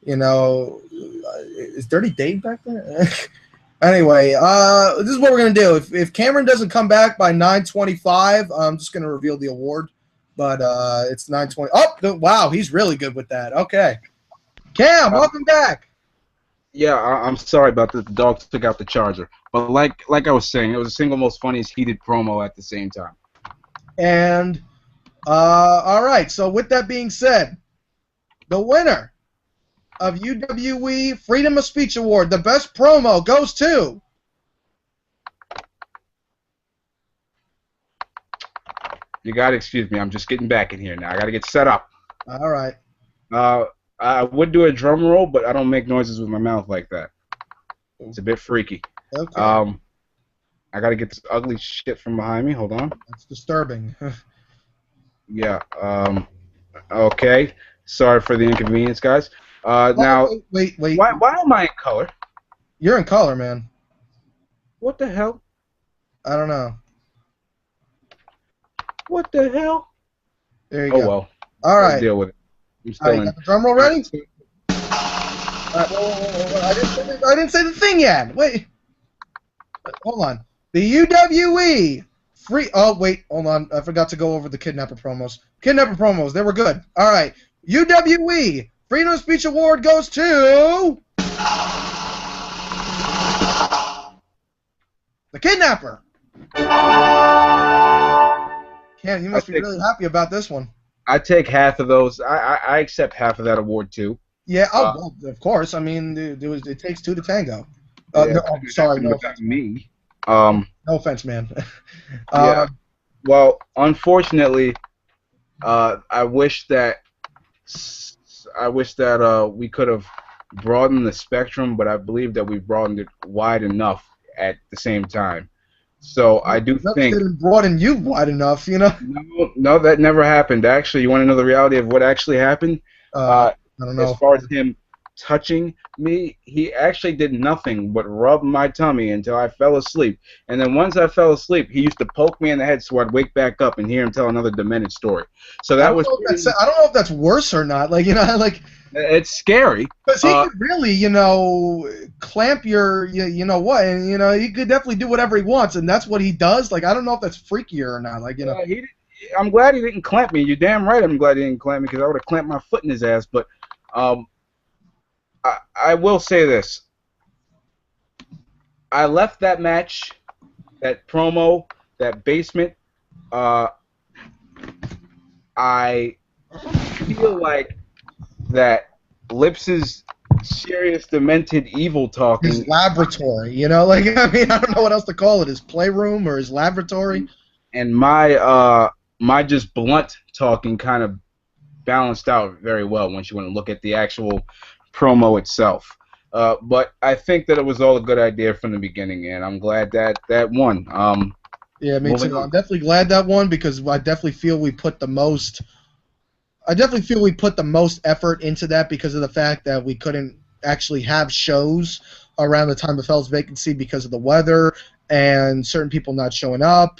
You know, is Dirty Dave back there? Anyway, this is what we're going to do. If Cameron doesn't come back by 9:25, I'm just going to reveal the award. But it's 9:20. Oh, wow, he's really good with that. Okay. Cam, welcome back. Yeah, I'm sorry about that. The dog took out the charger. But like I was saying, it was the single most funniest heated promo at the same time. And, all right, so with that being said, the winner of UWE Freedom of Speech Award, the best promo, goes to... You gotta excuse me. I'm just getting back in here now. I gotta get set up. All right. I would do a drum roll, but I don't make noises with my mouth like that. It's a bit freaky. Okay. I gotta get this ugly shit from behind me. Hold on. That's disturbing. Yeah. Okay. Sorry for the inconvenience, guys. Now, wait. Why am I in color? You're in color, man. What the hell? I don't know. What the hell? There you go. Oh well. All right. I'll deal with it. I'm still All right, in. got the drum roll ready? All right, whoa. I didn't say the thing yet. Wait. Hold on. The UWE free. Oh wait, hold on. I forgot to go over the kidnapper promos. Kidnapper promos. They were good. All right. UWE Freedom of Speech Award goes to the kidnapper. Ken, you must be really happy about this one. I take half of those. I accept half of that award too. Yeah. Oh, well, of course. I mean, it takes two to tango. Yeah, no, sorry. No offense. Me. No offense, man. Yeah. Well, unfortunately, I wish that we could have broadened the spectrum, but I believe that we broadened it wide enough at the same time. So I do think didn't broaden you wide enough, you know. No, that never happened. Actually, you want to know the reality of what actually happened? I don't know. As far as him touching me, he actually did nothing but rub my tummy until I fell asleep. And then once I fell asleep, he used to poke me in the head so I'd wake back up and hear him tell another demented story. So that was. I don't know if that's worse or not. Like, you know, like. It's scary. Because he could really, you know, clamp your, you know what, and you know, he could definitely do whatever he wants, and that's what he does. Like, I don't know if that's freakier or not. Like, you know. I'm glad he didn't clamp me. You're damn right. I'm glad he didn't clamp me because I would have clamped my foot in his ass. But I will say this. I left that match, that promo, that basement. Uh, I feel like that Lips's serious, demented, evil His talking, laboratory, you know, like I mean, I don't know what else to call it. His playroom or his laboratory. and my just blunt talking kind of balanced out very well once you want to look at the actual promo itself. But I think that it was all a good idea from the beginning, and I'm glad that that won. Yeah, me Moving too. I'm on. definitely glad that one because I definitely feel we put the most. I definitely feel we put the most effort into that because of the fact that we couldn't actually have shows around the time of Hell's Vacancy because of the weather and certain people not showing up.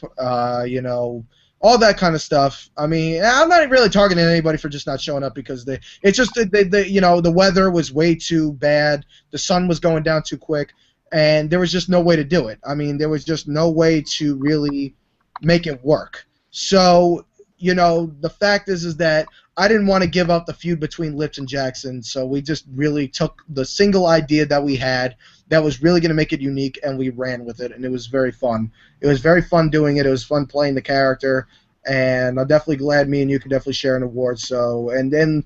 You know, all that kind of stuff. I mean, I'm not really targeting anybody for just not showing up because it's just you know, the weather was way too bad. The sun was going down too quick, and there was just no way to do it. I mean, there was just no way to really make it work. So, you know, the fact is that I didn't want to give up the feud between Lips and Jackson, so we just really took the single idea that we had that was really going to make it unique, and we ran with it, and it was very fun. It was very fun doing it. It was fun playing the character, and I'm definitely glad me and you can definitely share an award. So, and then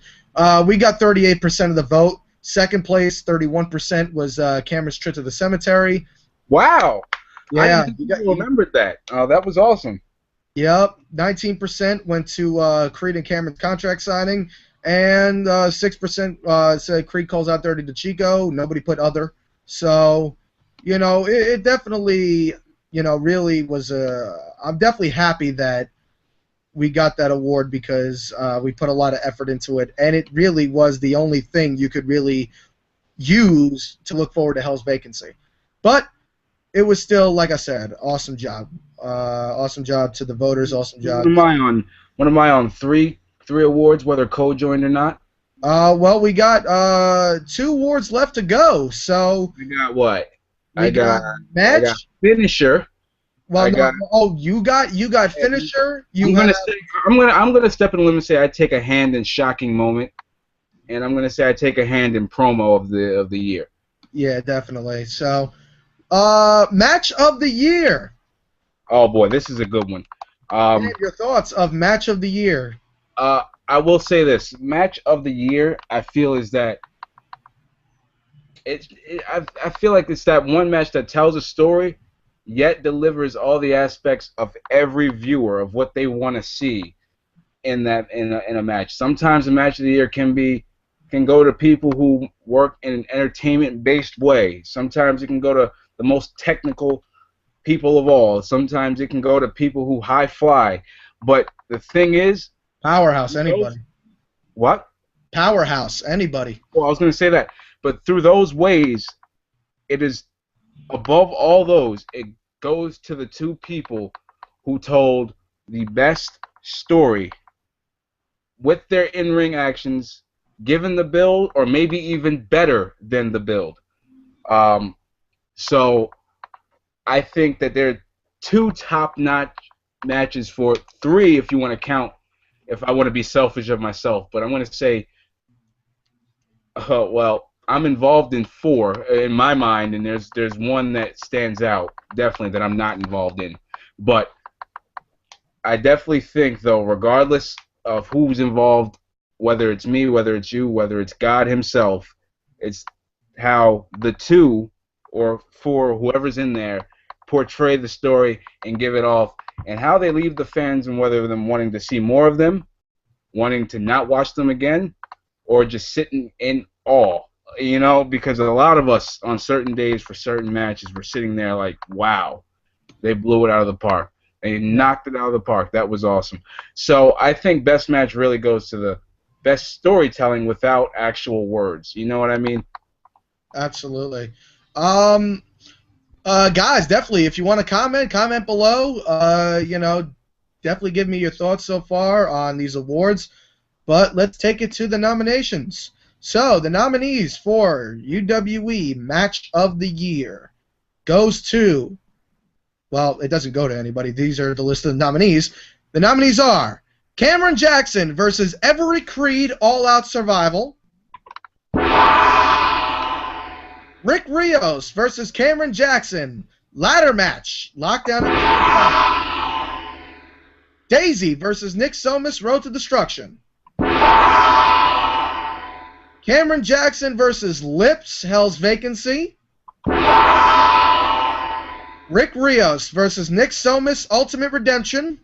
we got 38% of the vote. Second place, 31% was Cameron's Trip to the Cemetery. Wow, I Yeah, didn't think you remembered that. That was awesome. Yep, 19% went to Creed and Cameron's contract signing, and 6% said Creed calls out Dirty to Chico. Nobody put other. So, you know, it definitely, you know, really was a. I'm definitely happy that we got that award because we put a lot of effort into it, and it really was the only thing you could really use to look forward to Hell's Vacancy. But it was still, like I said, awesome job. Awesome job to the voters. Awesome What job. am I on? What am I on? Three awards, whether co-joined or not. Well, we got 2 awards left to go. So I got what? we got I got match. finisher. Well, I no. got. Oh, you got finisher. I'm gonna say I'm gonna step in the limit and say I take a hand in shocking moment, and I'm gonna say I take a hand in promo of the year. Yeah, definitely. So, match of the year. Oh boy, this is a good one. Dan, your thoughts of match of the year? I will say this: match of the year, I feel is that I feel like it's that one match that tells a story, yet delivers all the aspects of every viewer of what they want to see in a match. Sometimes a match of the year can go to people who work in an entertainment-based way. Sometimes it can go to the most technical people of all. Sometimes it can go to people who high fly. But the thing is, Powerhouse, anybody. What? Powerhouse, anybody. Well, I was going to say that. But through those ways, it is above all those, it goes to the two people who told the best story with their in-ring actions, given the build, or maybe even better than the build. So I think that there are two top-notch matches for three, if you want to count, if I want to be selfish of myself. But I'm going to say, well, I'm involved in four in my mind, and there's one that stands out definitely that I'm not involved in. But I definitely think, though, regardless of who's involved, whether it's me, whether it's you, whether it's God himself, it's how the two or four, whoever's in there, portray the story and give it off, and how they leave the fans, and whether them wanting to see more of them, wanting to not watch them again, or just sitting in awe. You know, because a lot of us on certain days for certain matches, we're sitting there like, wow, they blew it out of the park. They knocked it out of the park. That was awesome. So I think best match really goes to the best storytelling without actual words. You know what I mean? Absolutely. Guys, definitely, if you want to comment below. You know, definitely give me your thoughts so far on these awards. But let's take it to the nominations. So, the nominees for UWE Match of the Year goes to, well, it doesn't go to anybody. These are the list of the nominees. The nominees are Cameron Jackson versus Everett Creed All Out Survival, Rick Rios versus Cameron Jackson. Ladder match. Lockdown at Daisy versus Nick Somas. Road to Destruction. Cameron Jackson versus Lips. Hell's Vacancy. Rick Rios versus Nick Somas. Ultimate Redemption.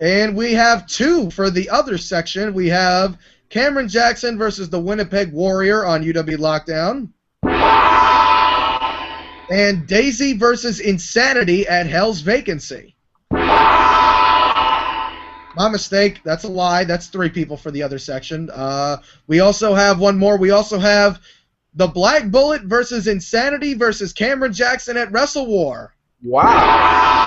And we have two for the other section. We have Cameron Jackson versus the Winnipeg Warrior on UW Lockdown. And Daisy versus Insanity at Hell's Vacancy. My mistake. That's a lie. That's three people for the other section. We also have one more. We also have the Black Bullet versus Insanity versus Cameron Jackson at Wrestle War. Wow.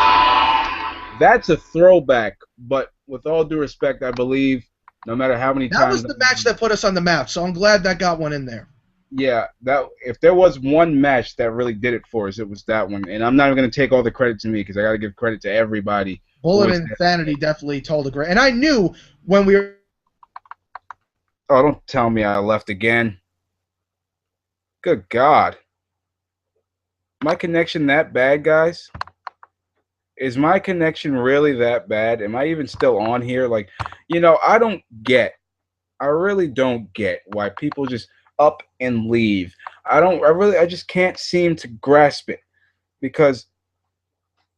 That's a throwback, but with all due respect, I believe no matter how many times... That was the match that put us on the map, so I'm glad that got one in there. Yeah, that if there was one match that really did it for us, it was that one. And I'm not even going to take all the credit to me because I got to give credit to everybody. Bullet and Insanity definitely told a great... And I knew when we were... Oh, don't tell me I left again. Good God. My connection that bad, guys? Is my connection really that bad? Am I even still on here? Like, you know, I really don't get why people just up and leave. I just can't seem to grasp it because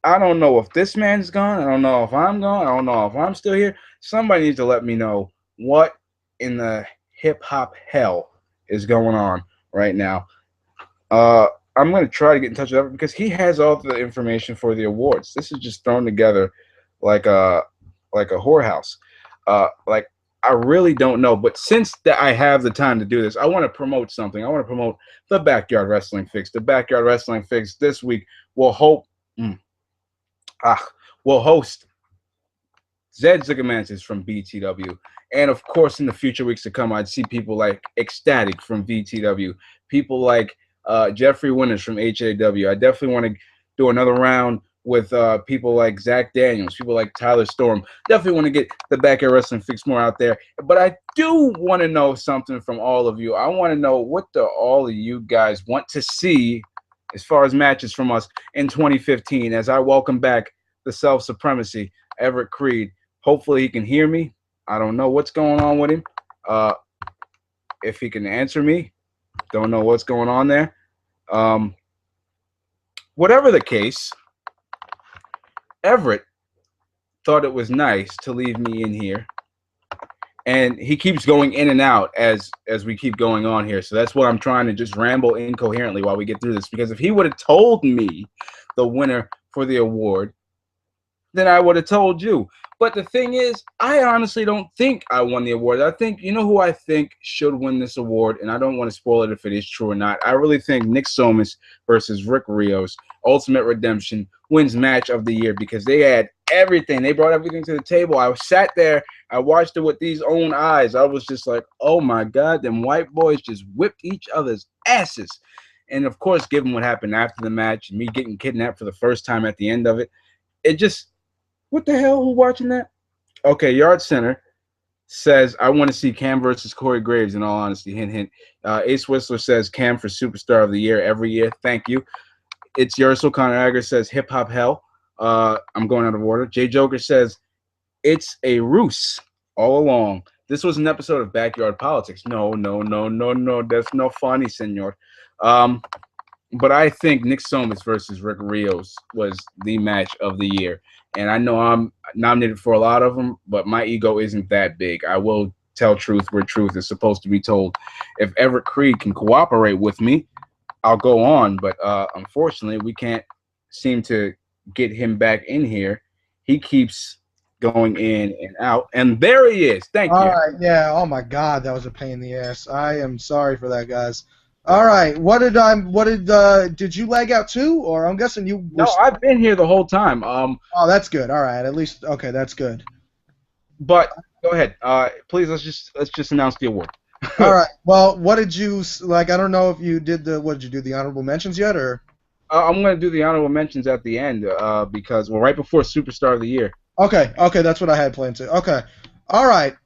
I don't know if this man's gone. I don't know if I'm gone. I don't know if I'm still here. Somebody needs to let me know what in the hip-hop hell is going on right now. I'm going to try to get in touch with him because he has all the information for the awards. This is just thrown together like a whorehouse. Like, I really don't know. But since I have the time to do this, I want to promote something. I want to promote the Backyard Wrestling Fix. The Backyard Wrestling Fix this week will host Zed Zigamantis from BTW. And, of course, in the future weeks to come, I'd see people like Ecstatic from VTW, people like Jeffrey Winters from HAW. I definitely want to do another round with people like Zach Daniels, people like Tyler Storm. Definitely want to get the Backyard Wrestling Fix more out there. But I do want to know something from all of you. I want to know what do all of you guys want to see as far as matches from us in 2015 as I welcome back the self-supremacy, Everett Creed. Hopefully he can hear me. I don't know what's going on with him. If he can answer me, don't know what's going on there. Whatever the case, Everett thought it was nice to leave me in here, and he keeps going in and out as we keep going on here. So that's what I'm trying to just ramble incoherently while we get through this, because if he would have told me the winner for the award, then I would have told you. But the thing is, I honestly don't think I won the award. I think, you know who I think should win this award, and I don't want to spoil it if it is true or not. I really think Nick Somas versus Rick Rios, Ultimate Redemption, wins match of the year because they had everything. They brought everything to the table. I sat there. I watched it with these own eyes. I was just like, oh, my God, them white boys just whipped each other's asses. And, of course, given what happened after the match, me getting kidnapped for the first time at the end of it, it just... What the hell? Who watching that? Okay, Yard Center says, I want to see Cam versus Corey Graves, in all honesty. Hint, hint. Ace Whistler says, Cam for Superstar of the Year every year. Thank you. It's Yerso Conor says, Hip Hop Hell. I'm going out of order. Jay Joker says, it's a ruse all along. This was an episode of Backyard Politics. No. That's no funny, senor. But I think Nick Somas versus Rick Rios was the match of the year. And I know I'm nominated for a lot of them, but my ego isn't that big. I will tell truth where truth is supposed to be told. If Everett Creed can cooperate with me, I'll go on. But unfortunately, we can't seem to get him back in here. He keeps going in and out. And there he is. Thank you. All right, yeah. Oh, my God, that was a pain in the ass. I am sorry for that, guys. All right, did you lag out too, or I'm guessing you were... No, I've been here the whole time. Oh, that's good. All right, at least, okay, that's good. But go ahead. Please, let's just announce the award. All right. Well, what did you like? I don't know if you did what did you do, the honorable mentions yet, or? I'm gonna do the honorable mentions at the end because right before Superstar of the Year. Okay, that's what I had planned to. Okay, all right.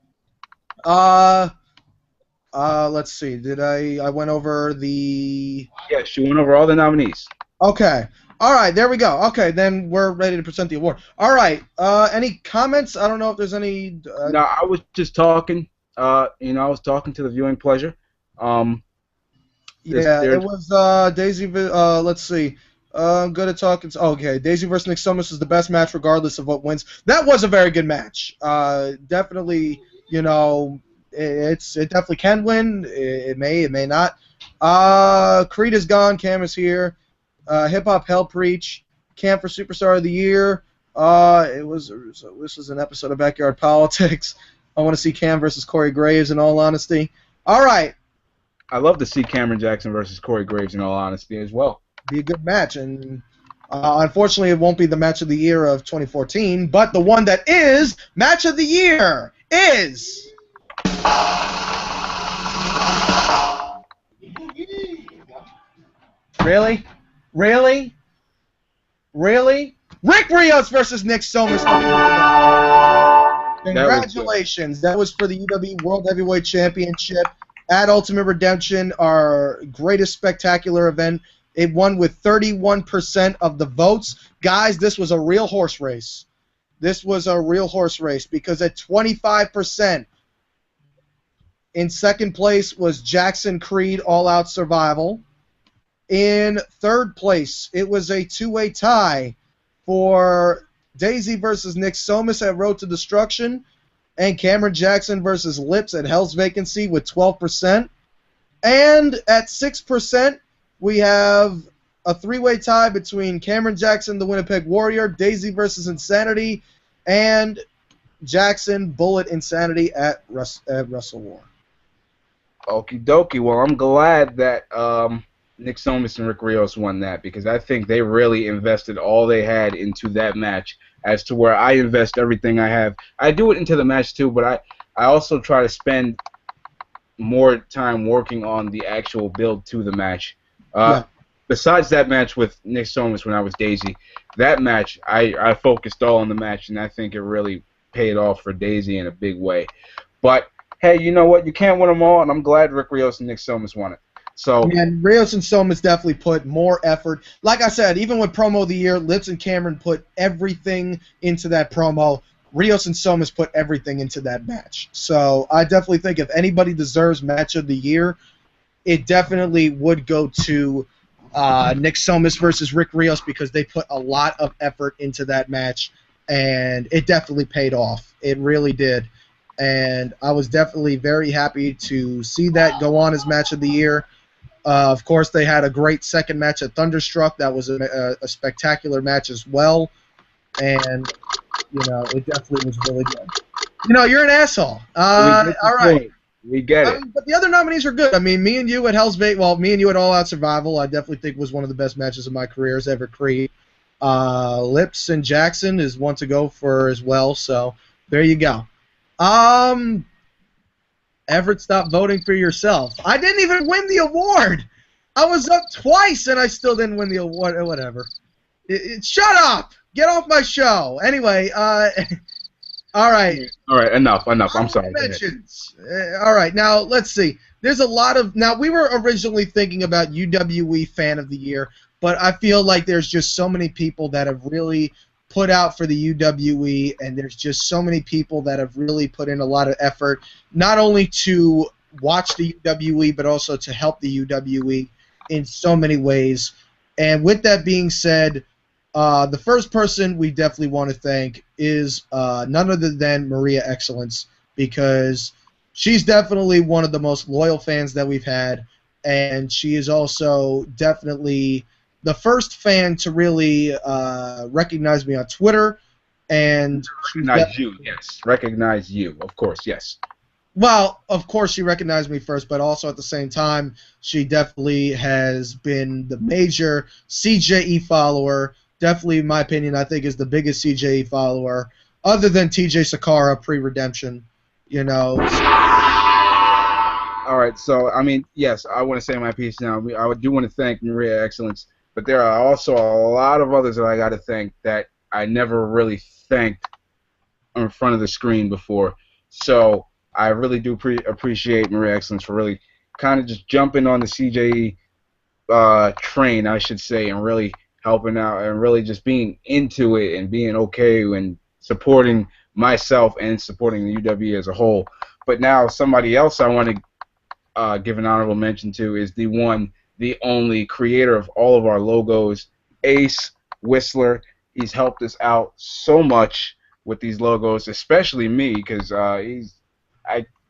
Let's see. Did I went over the... Yes, you went over all the nominees. Okay. All right, there we go. Okay, then we're ready to present the award. All right. Any comments? I don't know if there's any... No, I was just talking. I was talking to the viewing pleasure. Yeah, it There's was Daisy. Let's see. I'm good at talking. Okay, Daisy versus Nick Somas is the best match, regardless of what wins. That was a very good match. Definitely, it definitely can win. It may not. Creed is gone. Cam is here. Hip Hop Hell Preach. Cam for Superstar of the Year. This was an episode of Backyard Politics. I want to see Cam versus Corey Graves. In all honesty. All right. I love to see Cameron Jackson versus Corey Graves, in all honesty, as well. Be a good match, and unfortunately, it won't be the match of the year of 2014. But the one that is match of the year is really, Rick Rios versus Nick Somas. Congratulations! That was for the UWE World Heavyweight Championship at Ultimate Redemption, our greatest spectacular event. It won with 31% of the votes. Guys, this was a real horse race. This was a real horse race because at 25%, in second place was Jackson Creed All Out Survival. In third place, it was a two-way tie for Daisy versus Nick Somas at Road to Destruction, and Cameron Jackson versus Lips at Hell's Vacancy with 12%. And at 6%, we have a three-way tie between Cameron Jackson, the Winnipeg Warrior, Daisy versus Insanity, and Jackson, Bullet, Insanity at Wrestle War. Okie dokie. Well, I'm glad that Nick Somas and Rick Rios won that, because I think they really invested all they had into that match, as to where I invest everything I have. I do it into the match too, but I also try to spend more time working on the actual build to the match. Yeah. Besides that match with Nick Somas when I was Daisy, that match, I focused all on the match, and I think it really paid off for Daisy in a big way. But, hey, you know what? You can't win them all, and I'm glad Rick Rios and Nick Somas won it. So, and Rios and Somas definitely put more effort. Like I said, even with Promo of the Year, Lips and Cameron put everything into that promo. Rios and Somas put everything into that match. So I definitely think if anybody deserves Match of the Year, it definitely would go to Nick Somas versus Rick Rios, because they put a lot of effort into that match, and it definitely paid off. It really did. And I was definitely very happy to see that go on as Match of the Year. Of course, they had a great second match at Thunderstruck. That was a spectacular match as well. And, it definitely was really good. You're an asshole. All right. We get it. But the other nominees are good. I mean, me and you at me and you at All Out Survival, I definitely think was one of the best matches of my career as ever Creed. Lips and Jackson is one to go for as well. So there you go. Everett, stop voting for yourself. I didn't even win the award. I was up twice and I still didn't win the award. Whatever. Shut up. Get off my show. Anyway, all right. All right, enough. I'm sorry. Mentions. All right, now let's see. There's a lot of... Now, we were originally thinking about UWE Fan of the Year, but I feel like there's just so many people that have really put out for the UWE, and there's just so many people that have really put in a lot of effort, not only to watch the UWE, but also to help the UWE in so many ways. And with that being said, the first person we definitely want to thank is none other than Maria Excellence, because she's definitely one of the most loyal fans that we've had, and she is also definitely the first fan to really recognize me on Twitter. And recognize you, yes. Recognize you, of course, yes. Well, of course she recognized me first, but also at the same time, she definitely has been the major CJE follower. Definitely, in my opinion, I think is the biggest CJE follower, other than TJ Sakara pre-redemption. All right, so, I mean, yes, I want to say my piece now. I do want to thank Maria Excellence, but there are also a lot of others that I got to thank that I never really thanked in front of the screen before. So I really do appreciate Maria Excellence for really kind of just jumping on the CJE train, I should say, and really helping out and really just being into it and being okay and supporting myself and supporting the UWE as a whole. But now somebody else I want to give an honorable mention to is the one, the only creator of all of our logos, Ace Whistler. He's helped us out so much with these logos, especially me, because I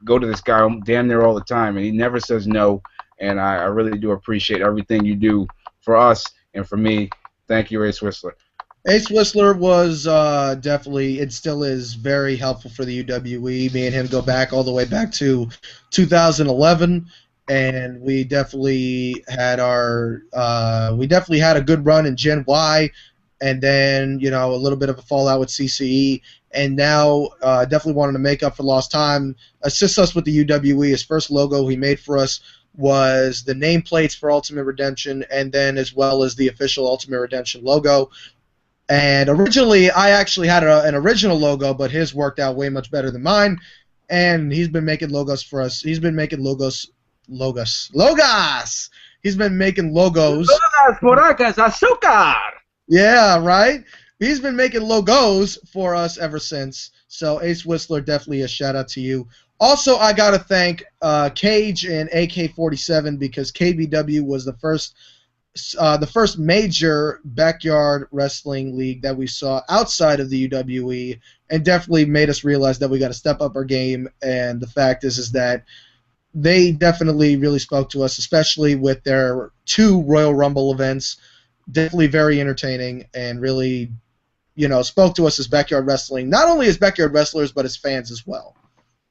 go to this guy damn near all the time, and he never says no. And I really do appreciate everything you do for us and for me. Thank you, Ace Whistler. Ace Whistler was definitely, it still is very helpful for the UWE. Me and him go back all the way back to 2011, and we definitely had a good run in Gen Y, and then a little bit of a fallout with CCE, and now definitely wanted to make up for lost time. Assist us with the UWE. His first logo he made for us was the nameplates for Ultimate Redemption, and then as well as the official Ultimate Redemption logo. And originally, I actually had an original logo, but his worked out way much better than mine. And he's been making logos for us. He's been making logos. He's been making logos. Poracas, azúcar. Yeah, right. He's been making logos for us ever since. So Ace Whistler, definitely a shout out to you. Also, I gotta thank Cage and AK-47 because KBW was the first major backyard wrestling league that we saw outside of the UWE, and definitely made us realize that we got to step up our game. And the fact is that they definitely really spoke to us, especially with their 2 Royal Rumble events. Definitely very entertaining and really, spoke to us as backyard wrestling, not only as backyard wrestlers but as fans as well.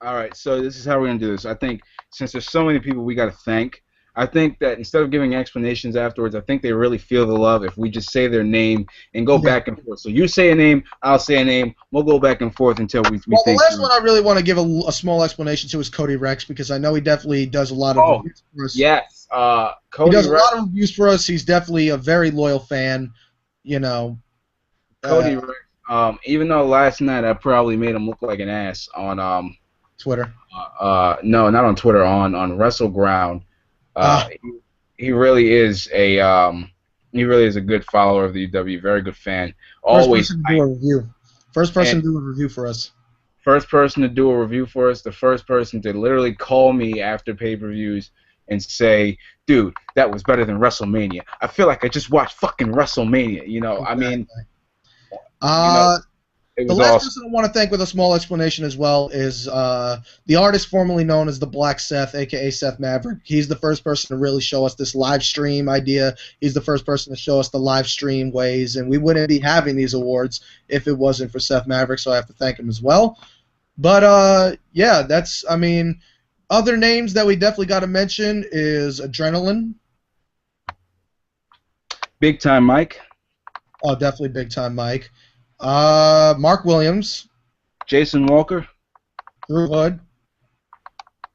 All right, so this is how we're going to do this. I think since there's so many people we got to thank, I think that instead of giving explanations afterwards, I think they really feel the love if we just say their name and go back and forth. So you say a name, I'll say a name. We'll go back and forth until we well, think. The last one I really want to give a small explanation to is Cody Rex, because I know he definitely does a lot of reviews for us. Yes, Cody does a lot of reviews for us. He's definitely a very loyal fan. Cody Rex. Even though last night I probably made him look like an ass on Twitter. No, not on Twitter. On WrestleGround. He really is a good follower of the UW, very good fan. Always First person to do a review for us. First person to do a review for us. The first person to literally call me after pay-per-views and say, "Dude, that was better than WrestleMania. I feel like I just watched fucking WrestleMania." Exactly. I mean, the last person I want to thank with a small explanation as well is the artist formerly known as the Black Seth, a.k.a. Seth Maverick. He's the first person to really show us this live stream idea. He's the first person to show us the live stream ways, and we wouldn't be having these awards if it wasn't for Seth Maverick, so I have to thank him as well. But, yeah, other names that we definitely got to mention is Adrenaline. Big Time Mike. Oh, definitely Big Time Mike. Mark Williams, Jason Walker, Drew Hood,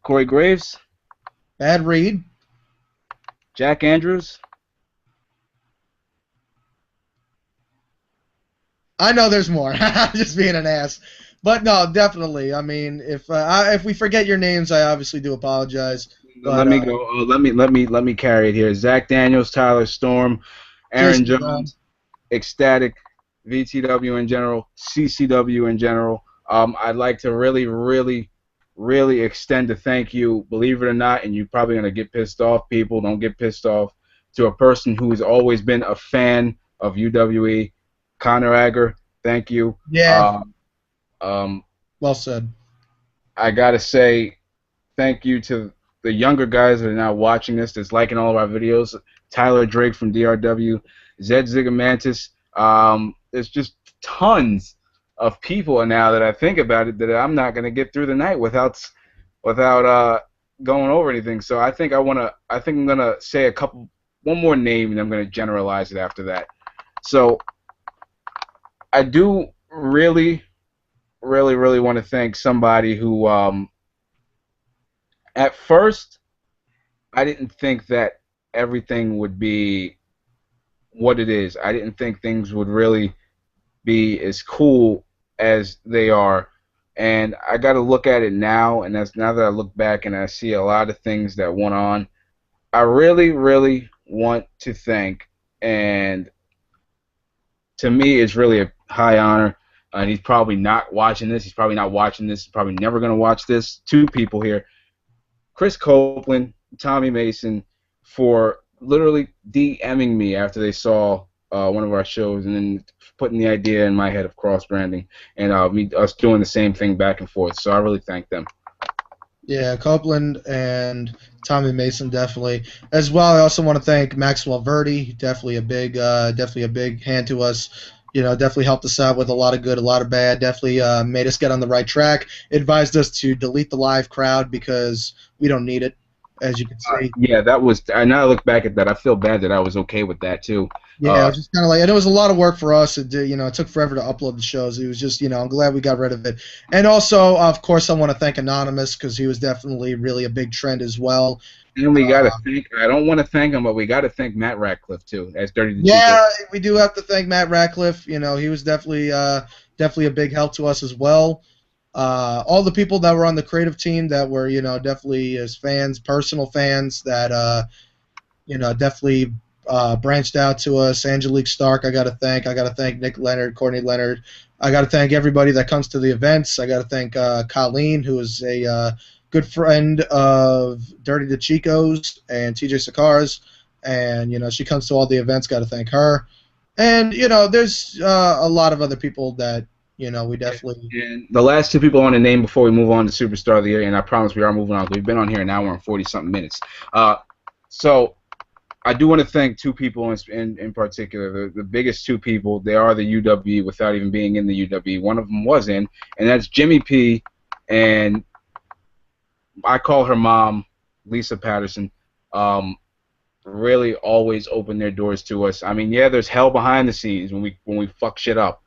Corey Graves, Bad Reed, Jack Andrews. I know there's more. I'm just being an ass, but no, definitely. I mean, if we forget your names, I obviously do apologize. But, let me go. Let me carry it here. Zach Daniels, Tyler Storm, Aaron Jones, Ecstatic, VTW in general, CCW in general. I'd like to really, really, really extend a thank you, believe it or not, and you're probably going to get pissed off, people, don't get pissed off, to a person who has always been a fan of UWE, Connor Agger, thank you. Yeah. Well said. I got to say thank you to the younger guys that are now watching this, that's liking all of our videos, Tyler Drake from DRW, Zed Zigomantis. There's just tons of people now that I think about it that I'm not going to get through the night without going over anything. So I think I'm going to say one more name, and I'm going to generalize it after that. So I do really, really, really want to thank somebody who, at first, I didn't think that everything would be what it is. I didn't think things would really be as cool as they are, And I got to look at it now, and that's now that I look back and I see a lot of things that went on. I really, really want to thank, and to me, it's really a high honor. And he's probably not watching this. He's probably not watching this. He's probably never going to watch this. Two people here, Chris Copeland, Tommy Mason, for literally DMing me after they saw one of our shows, and then putting the idea in my head of cross branding, and us doing the same thing back and forth. So I really thank them. Yeah, Copeland and Tommy Mason definitely. As well, I also want to thank Maxwell Verdi. Definitely a big hand to us. You know, definitely helped us out with a lot of good, a lot of bad. Definitely made us get on the right track. Advised us to delete the live crowd because we don't need it, as you can see. Yeah, that was. And now I look back at that, I feel bad that I was okay with that too. Yeah, it was just kind of like, and it was a lot of work for us. It took forever to upload the shows. It was just, I'm glad we got rid of it. And also, of course, I want to thank Anonymous because he was definitely really a big trend as well. And we got to thank. I don't want to thank him, but we got to thank Matt Ratcliffe too. As Dirty the Yeah, we do have to thank Matt Ratcliffe. He was definitely a big help to us as well. All the people that were on the creative team that were, definitely as fans, personal fans that, definitely branched out to us. Angelique Stark, I got to thank. I got to thank Nick Leonard, Courtney Leonard. I got to thank everybody that comes to the events. I got to thank Colleen, who is a good friend of Dirty the Chicos and TJ Sakars, and she comes to all the events. Got to thank her. And there's a lot of other people that we definitely. And the last two people I want to name before we move on to Superstar of the Year, and I promise we are moving on. We've been on here an hour and 40-something minutes. So I do want to thank two people in particular. The biggest two people, they are the UWE without even being in the UWE. One of them was in, and that's Jimmy P. and I call her mom, Lisa Patterson. Really always open their doors to us. I mean, yeah, there's hell behind the scenes when we fuck shit up,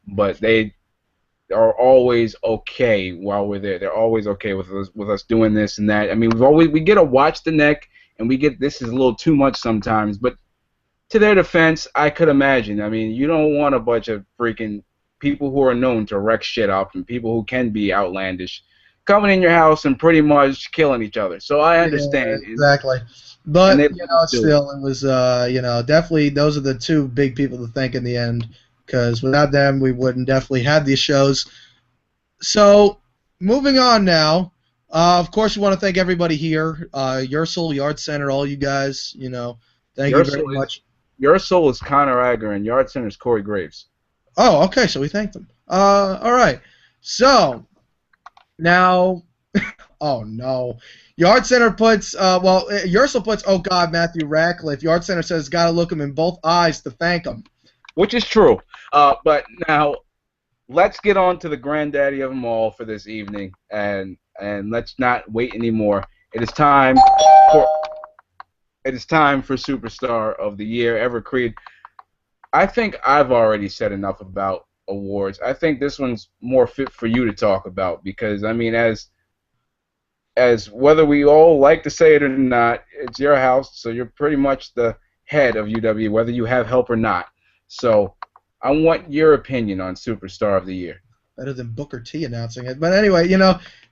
but they are always okay while we're there. They're always okay with us doing this and that. I mean, we get a watch the neck, and we get this is a little too much sometimes. But to their defense, I could imagine. I mean, you don't want a bunch of freaking people who are known to wreck shit up and people who can be outlandish coming in your house and pretty much killing each other. So I understand. Yeah, exactly. But still, it was definitely those are the two big people to thank in the end, because without them we wouldn't definitely have these shows. So moving on now, of course we want to thank everybody here, Ursel, Yard Center, all you guys. Thank you very much. Ursel is Connor Agar and Yard Center is Corey Graves. Oh, okay, so we thanked them. All right, so now, oh no. Yard Center puts, Ursel puts, oh God, Matthew Ratcliffe. Yard Center says, gotta look him in both eyes to thank him. Which is true. But now, let's get on to the granddaddy of them all for this evening, and let's not wait anymore. It is time for Superstar of the Year, Ever Creed. I think I've already said enough about awards. I think this one's more fit for you to talk about because, I mean, as whether we all like to say it or not, it's your house, so you're pretty much the head of UW, whether you have help or not. So I want your opinion on Superstar of the Year. Better than Booker T announcing it. But anyway,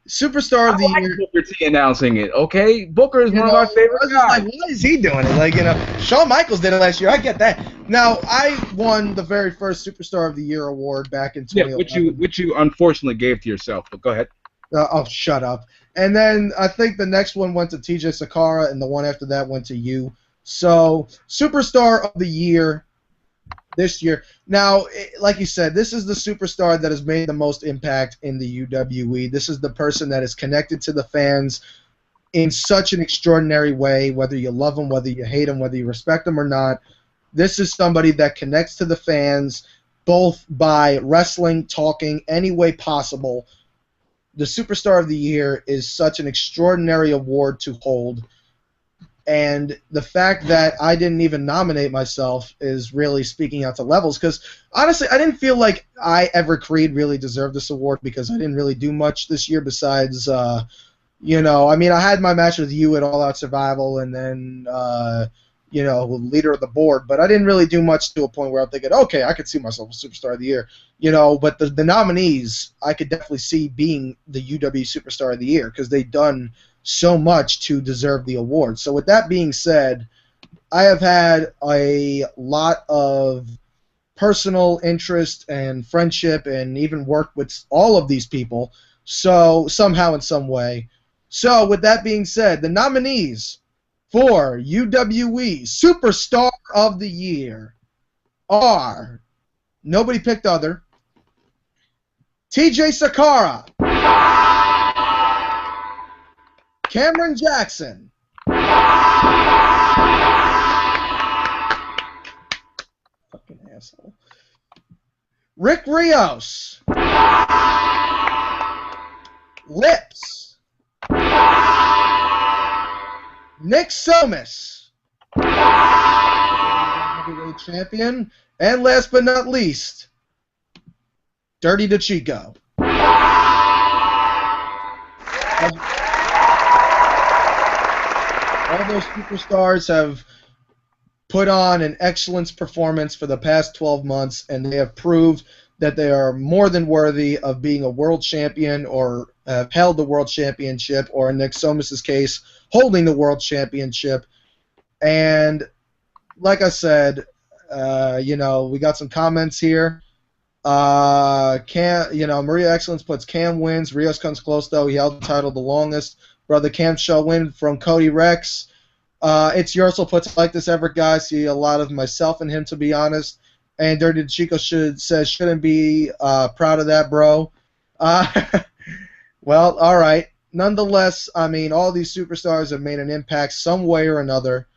Superstar of the Year. Booker T announcing it, okay? Booker is one of my favorite guys. Like, why is he doing it? Shawn Michaels did it last year. I get that. Now, I won the very first Superstar of the Year award back in 2011. Yeah, which you unfortunately gave to yourself, but go ahead. Oh, shut up. And then I think the next one went to TJ Sakara, and the one after that went to you. So, Superstar of the Year this year. Now, like you said, this is the superstar that has made the most impact in the UWE. This is the person that is connected to the fans in such an extraordinary way, whether you love him, whether you hate him, whether you respect him or not. This is somebody that connects to the fans both by wrestling, talking, any way possible. The Superstar of the Year is such an extraordinary award to hold. And the fact that I didn't even nominate myself is really speaking out to levels. Because, honestly, I didn't feel like I Ever Creed really deserved this award because I didn't really do much this year besides, I had my match with you at All Out Survival, and then, leader of the board. But I didn't really do much to a point where I'm thinking, okay, I could see myself as Superstar of the Year. But the nominees, I could definitely see being the UW Superstar of the Year because they've done so much to deserve the award. So with that being said, I have had a lot of personal interest and friendship and even worked with all of these people, so somehow in some way. So with that being said, the nominees for UWE Superstar of the Year are, nobody picked other, TJ Sakara, Cameron Jackson, fucking asshole, Rick Rios, Lips, Nick Somas, heavyweight champion, and last but not least, Dirty DeChico. All those superstars have put on an excellent performance for the past 12 months, and they have proved that they are more than worthy of being a world champion or have held the world championship, or in Nick Somas' case, holding the world championship. And like I said, we got some comments here. Maria Excellence puts Cam wins. Rios comes close, though. He held the title the longest. Brother Cam shall win from Cody Rex. It's Ursel puts, like this Everett guy. See a lot of myself in him, to be honest. And Dirty Chico says shouldn't be proud of that, bro. Well, all right. Nonetheless, I mean, all these superstars have made an impact some way or another.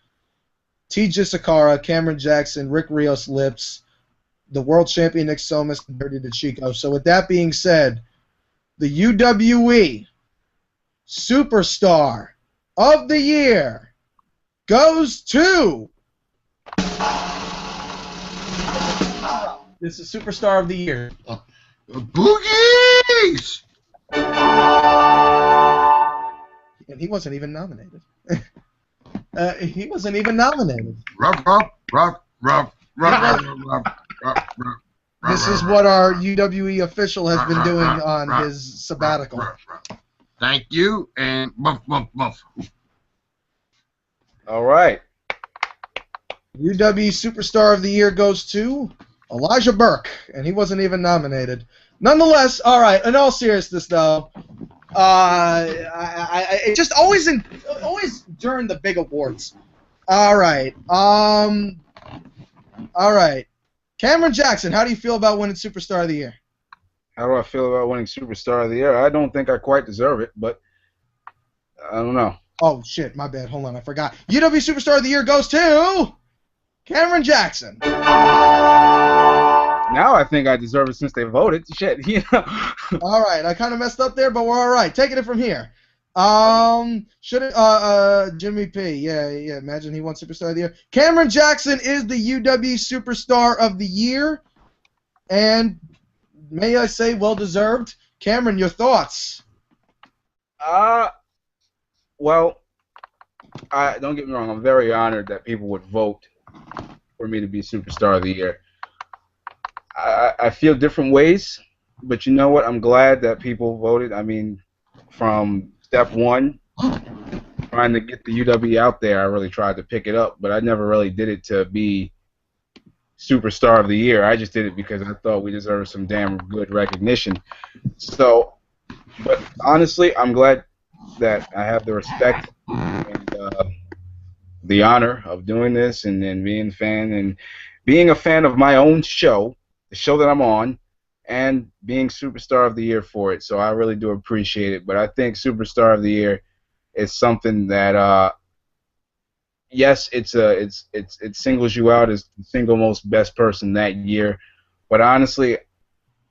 T.J. Sakara, Cameron Jackson, Rick Rios, Lips, the world champion Nick Somas, and Dirty DeChico. So with that being said, the UWE Superstar of the Year goes to... This is Superstar of the Year. Boogies! And he wasn't even nominated. He wasn't even nominated. This is what our UWE official has been doing on his sabbatical. Thank you, and buff, buff, buff. All right. UWE Superstar of the Year goes to Elijah Burke, and he wasn't even nominated. Nonetheless, all right. In all seriousness, though, it just always during the big awards. All right. All right. Cameron Jackson, how do you feel about winning Superstar of the Year? How do I feel about winning Superstar of the Year? I don't think I quite deserve it, but I don't know. Oh, shit, my bad. Hold on, I forgot. UW Superstar of the Year goes to Cameron Jackson. Now I think I deserve it since they voted. Shit, All right, I kind of messed up there, but we're all right. Taking it from here. Jimmy P. Yeah. Imagine he won Superstar of the Year. Cameron Jackson is the UW Superstar of the Year, and may I say, well deserved. Cameron, your thoughts? Well, don't get me wrong. I'm very honored that people would vote for me to be Superstar of the Year. I feel different ways, but you know what? I'm glad that people voted. I mean, from step one, trying to get the UW out there, I really tried to pick it up, but I never really did it to be Superstar of the Year. I just did it because I thought we deserved some damn good recognition. So, but honestly, I'm glad that I have the respect and the honor of doing this and being a fan and being a fan of my own show, the show that I'm on, and being Superstar of the Year for it. So I really do appreciate it. But I think Superstar of the Year is something that, yes, it singles you out as the single most best person that year. But honestly,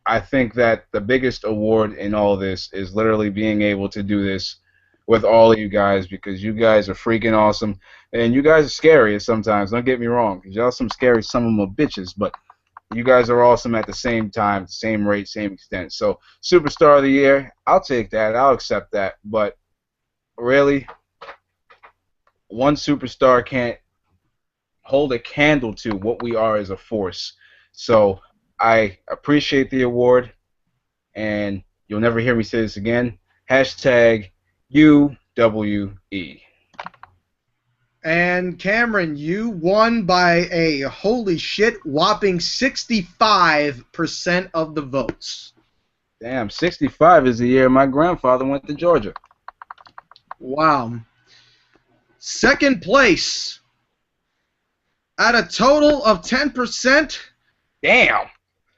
I think that the biggest award in all this is literally being able to do this with all of you guys, because you guys are freaking awesome. And you guys are scary sometimes, don't get me wrong, because y'all some scary son of a bitches, but you guys are awesome at the same time, same rate, same extent. So, Superstar of the Year, I'll take that. I'll accept that. But really, one superstar can't hold a candle to what we are as a force. So I appreciate the award, and you'll never hear me say this again. Hashtag UWE. And Cameron, you won by a holy shit whopping 65% of the votes. Damn, 65 is the year my grandfather went to Georgia. Wow. Second place, at a total of 10%. Damn.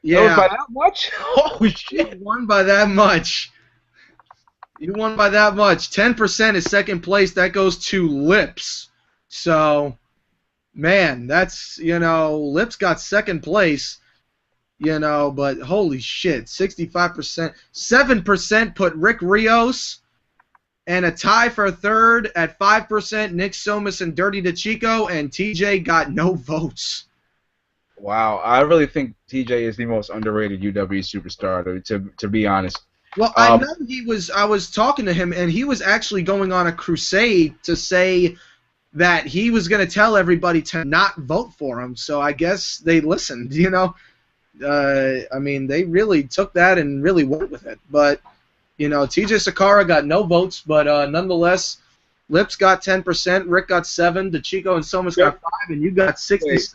Yeah. That was by that much? Oh, shit. You won by that much. You won by that much. 10% is second place. That goes to Lips. So, man, that's, Lips got second place, but holy shit, 65%. 7% put Rick Rios, and a tie for third at 5%, Nick Somas and Dirty DeChico, and TJ got no votes. Wow, I really think TJ is the most underrated UW superstar, to be honest. Well, I know I was talking to him, and he was actually going on a crusade to say that he was going to tell everybody to not vote for him, so I guess they listened, I mean, they really took that and really went with it. But, TJ Sakara got no votes, but nonetheless, Lips got 10%, Rick got 7%, DeChico and Somas got 5%, and you got 67%.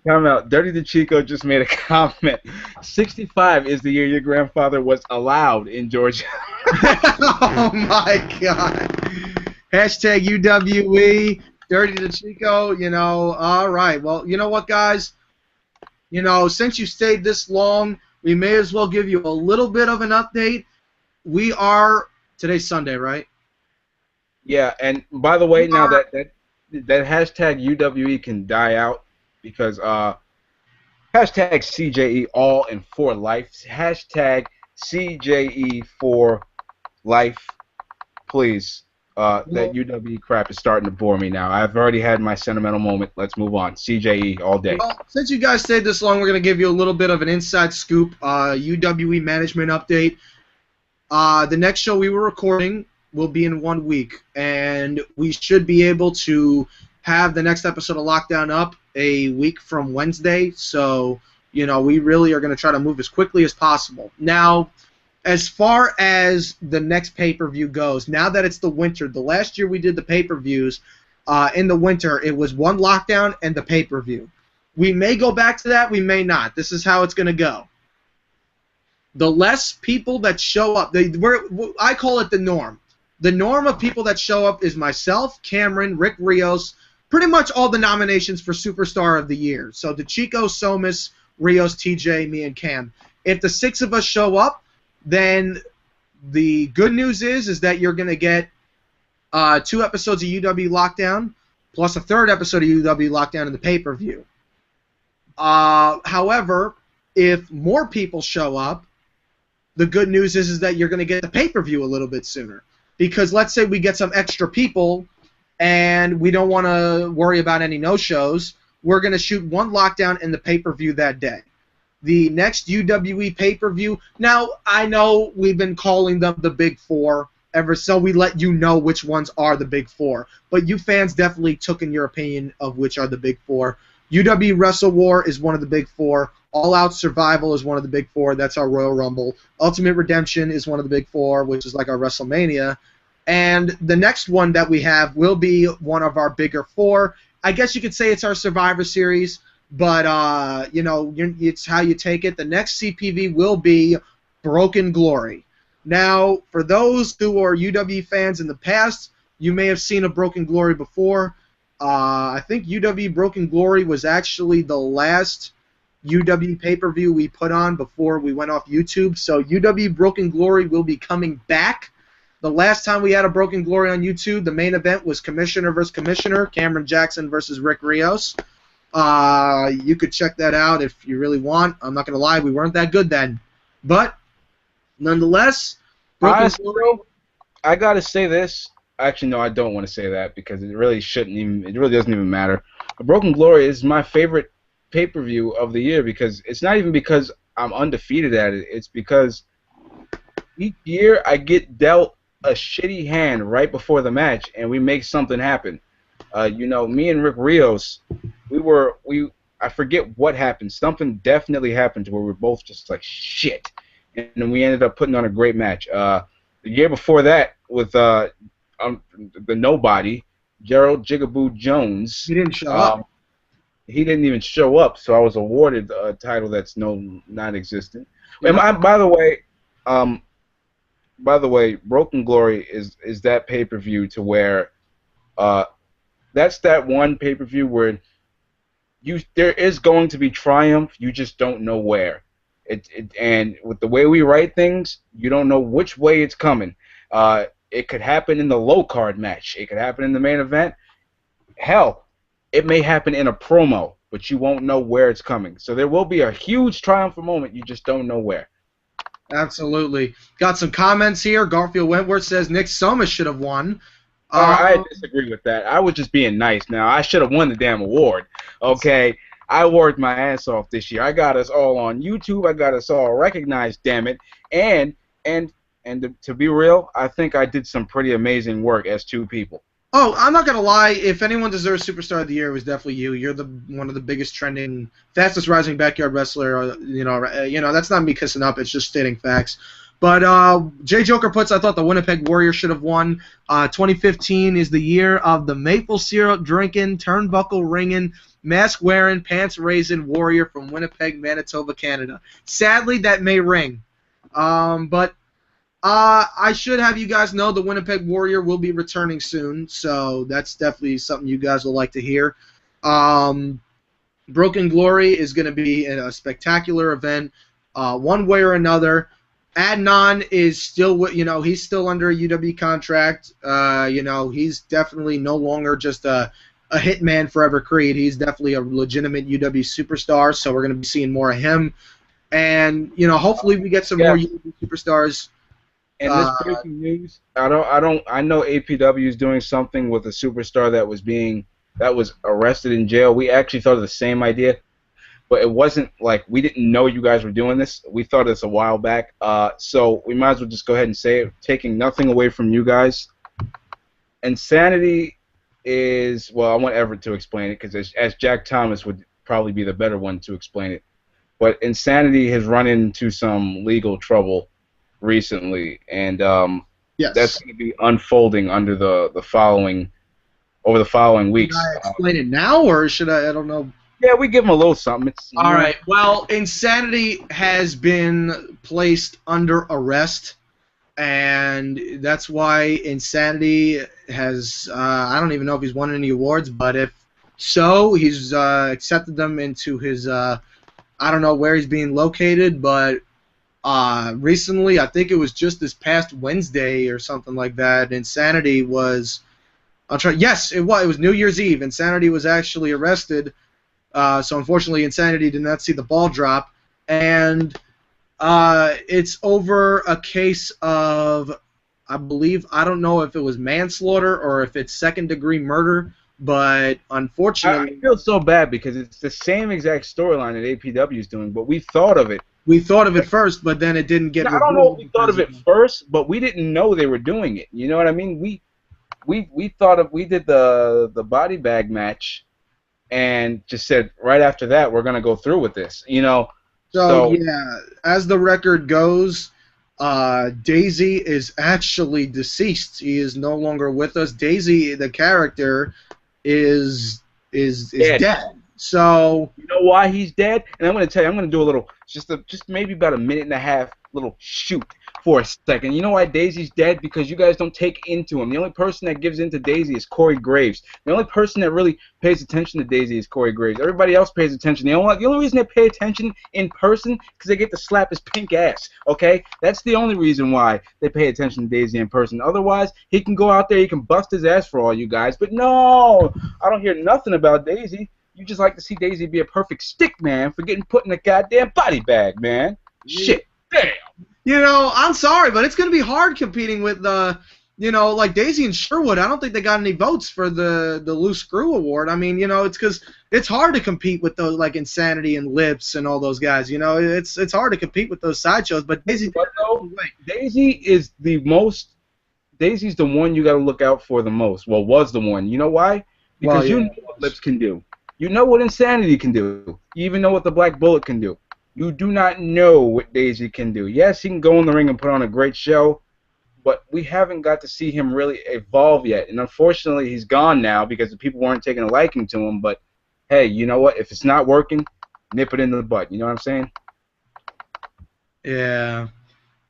Time out. Dirty DeChico just made a comment. 65 is the year your grandfather was allowed in Georgia. Oh, my God. Hashtag UWE, Dirty DeChico, all right. Well, you know what, guys? Since you stayed this long, we may as well give you a little bit of an update. Today's Sunday, right? Yeah, and by the way, now that hashtag UWE can die out because hashtag CJE all and for life. Hashtag CJE for life. Please. That UWE crap is starting to bore me now. I've already had my sentimental moment. Let's move on. CJE all day. Well, since you guys stayed this long, we're going to give you a little bit of an inside scoop, UWE management update. The next show we were recording will be in 1 week, and we should be able to have the next episode of Lockdown up a week from Wednesday. So, we really are going to try to move as quickly as possible. Now, as far as the next pay-per-view goes, now that it's the winter, the last year we did the pay-per-views in the winter, it was one Lockdown and the pay-per-view. We may go back to that, we may not. This is how it's going to go. The less people that show up, I call it the norm. The norm of people that show up is myself, Cameron, Rick Rios, pretty much all the nominations for Superstar of the Year. So DeChico, Somas, Rios, TJ, me, and Cam. If the 6 of us show up, then the good news is that you're going to get 2 episodes of UW Lockdown plus a 3rd episode of UW Lockdown in the pay-per-view. However, if more people show up, the good news is that you're going to get the pay-per-view a little bit sooner. Because let's say we get some extra people and we don't want to worry about any no-shows, we're going to shoot 1 Lockdown in the pay-per-view that day. The next UWE pay-per-view, now I know we've been calling them the Big 4 ever so we let you know which ones are the Big 4. But you fans definitely took in your opinion of which are the Big 4. UWE Wrestle War is one of the Big 4. All Out Survival is one of the Big 4. That's our Royal Rumble. Ultimate Redemption is one of the Big 4, which is like our WrestleMania. And the next one that we have will be one of our bigger 4. I guess you could say it's our Survivor Series, but, it's how you take it. The next CPV will be Broken Glory. Now, for those who are UW fans in the past, you may have seen a Broken Glory before. I think UW Broken Glory was actually the last UW pay-per-view we put on before we went off YouTube. So UW Broken Glory will be coming back. The last time we had a Broken Glory on YouTube, the main event was Commissioner versus Commissioner, Cameron Jackson versus Rick Rios. You could check that out if you really want. I'm not going to lie, we weren't that good then. But, nonetheless, Broken Glory... I got to say this. Actually, no, I don't want to say that because it really shouldn't even... It really doesn't even matter. But Broken Glory is my favorite pay-per-view of the year because it's not even because I'm undefeated at it. It's because each year I get dealt a shitty hand right before the match and we make something happen. Me and Rick Rios, I forget what happened. Something definitely happened to where we were both just like shit, and then we ended up putting on a great match. The year before that with the nobody Gerald Jigaboo Jones. He didn't show up. He didn't even show up, so I was awarded a title that's non-existent. Yeah. And by the way, Broken Glory is that pay-per-view to where that's that one pay-per-view where there is going to be triumph, you just don't know where. And with the way we write things, you don't know which way it's coming. It could happen in the low card match. It could happen in the main event. Hell, it may happen in a promo, but you won't know where it's coming. So there will be a huge triumphant moment. You just don't know where. Absolutely. Got some comments here. Garfield Wentworth says Nick Somas should have won. I disagree with that. I was just being nice. Now I should have won the damn award. Okay, I worked my ass off this year. I got us all on YouTube. I got us all recognized. Damn it! And to be real, I think I did some pretty amazing work as two people. Oh, I'm not gonna lie. If anyone deserves Superstar of the Year, it was definitely you. You're one of the biggest trending, fastest rising backyard wrestler. You know that's not me kissing up. It's just stating facts. But Jay Joker puts, I thought the Winnipeg Warrior should have won. 2015 is the year of the maple syrup drinking, turnbuckle ringing, mask wearing, pants raising Warrior from Winnipeg, Manitoba, Canada. Sadly, that may ring. But I should have you guys know the Winnipeg Warrior will be returning soon, so that's definitely something you guys will like to hear. Broken Glory is going to be a spectacular event, one way or another. Adnan is still, he's still under a UWE contract. He's definitely no longer just a hitman forever Creed. He's definitely a legitimate UWE superstar, so we're going to be seeing more of him. And, hopefully we get some more UWE superstars. And this breaking news, I know APW is doing something with a superstar that was arrested in jail. We actually thought of the same idea, but it wasn't like we didn't know you guys were doing this. We thought of this a while back, so we might as well just go ahead and say it, taking nothing away from you guys. Insanity is, well, I want Everett to explain it because as Jack Thomas would probably be the better one to explain it. But Insanity has run into some legal trouble recently, and yes, that's going to be unfolding under the following weeks. Should I explain it now, or should I don't know. Yeah, we give them a little something. All right. Well, Insanity has been placed under arrest, and that's why Insanity has, I don't even know if he's won any awards, but if so, he's accepted them into his, I don't know where he's being located, but recently, I think it was just this past Wednesday or something like that, Insanity was, yes, it was New Year's Eve. Insanity was actually arrested. So unfortunately, Insanity did not see the ball drop, and it's over a case of, I believe, I don't know if it was manslaughter or if it's second-degree murder, but unfortunately, I feel so bad because it's the same exact storyline that APW is doing, but we thought of it. We thought of it first, but then it didn't get. I don't know if we thought of it first, but we didn't know they were doing it. You know what I mean? We did the body bag match. And just said right after that we're gonna go through with this, So yeah, as the record goes, Daisy is actually deceased. He is no longer with us. Daisy, the character, is dead. So you know why he's dead? And I'm gonna tell you, I'm gonna do a little, just maybe about a minute and a half little shoot for a second. You know why Daisy's dead? Because you guys don't take into him. The only person that gives into Daisy is Corey Graves. The only person that really pays attention to Daisy is Corey Graves. Everybody else pays attention. The only reason they pay attention in person is because they get to slap his pink ass. Okay? That's the only reason why they pay attention to Daisy in person. Otherwise, he can go out there, he can bust his ass for all you guys. But no, I don't hear nothing about Daisy. You just like to see Daisy be a perfect stick man for getting put in a goddamn body bag, man. Shit. Damn. I'm sorry, but it's going to be hard competing with like Daisy and Sherwood. I don't think they got any votes for the Loose Screw Award. I mean, it's because it's hard to compete with those like Insanity and Lips and all those guys. It's hard to compete with those sideshows. But Daisy, Daisy's the one you got to look out for the most. Well, was the one. You know why? Because you know what Lips can do. You know what Insanity can do. You even know what the Black Bullet can do. You do not know what Daisy can do. Yes, he can go in the ring and put on a great show, but we haven't got to see him really evolve yet. And unfortunately, he's gone now because the people weren't taking a liking to him. But hey, you know what? If it's not working, nip it in the butt. You know what I'm saying? Yeah,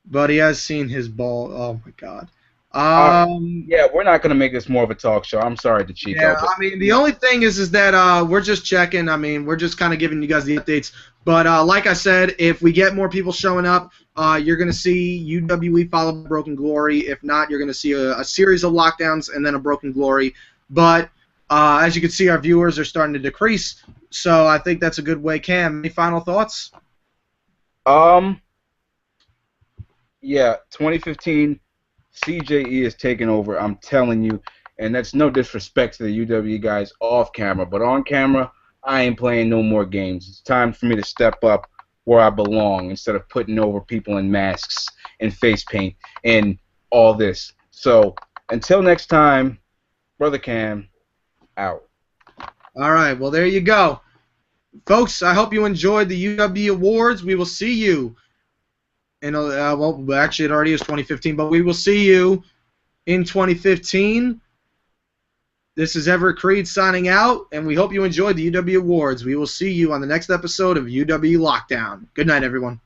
but he has seen his ball. Oh my God. Yeah, we're not gonna make this more of a talk show. I'm sorry to Chico. Yeah, But I mean, the only thing is that we're just checking. I mean, we're just kind of giving you guys the updates. But like I said, if we get more people showing up, you're going to see UWE followed by Broken Glory. If not, you're going to see a series of lockdowns and then a Broken Glory. But as you can see, our viewers are starting to decrease. So I think that's a good way. Cam, any final thoughts? Yeah, 2015, CJE is taking over. I'm telling you, and that's no disrespect to the UWE guys off camera, but on camera, I ain't playing no more games. It's time for me to step up where I belong instead of putting over people in masks and face paint and all this. So until next time, Brother Cam, out. All right, well, there you go. Folks, I hope you enjoyed the UWE Awards. We will see you in, well, actually, it already is 2015, but we will see you in 2015. This is Everett Creed signing out, and we hope you enjoyed the UWE Awards. We will see you on the next episode of UWE Lockdown. Good night, everyone.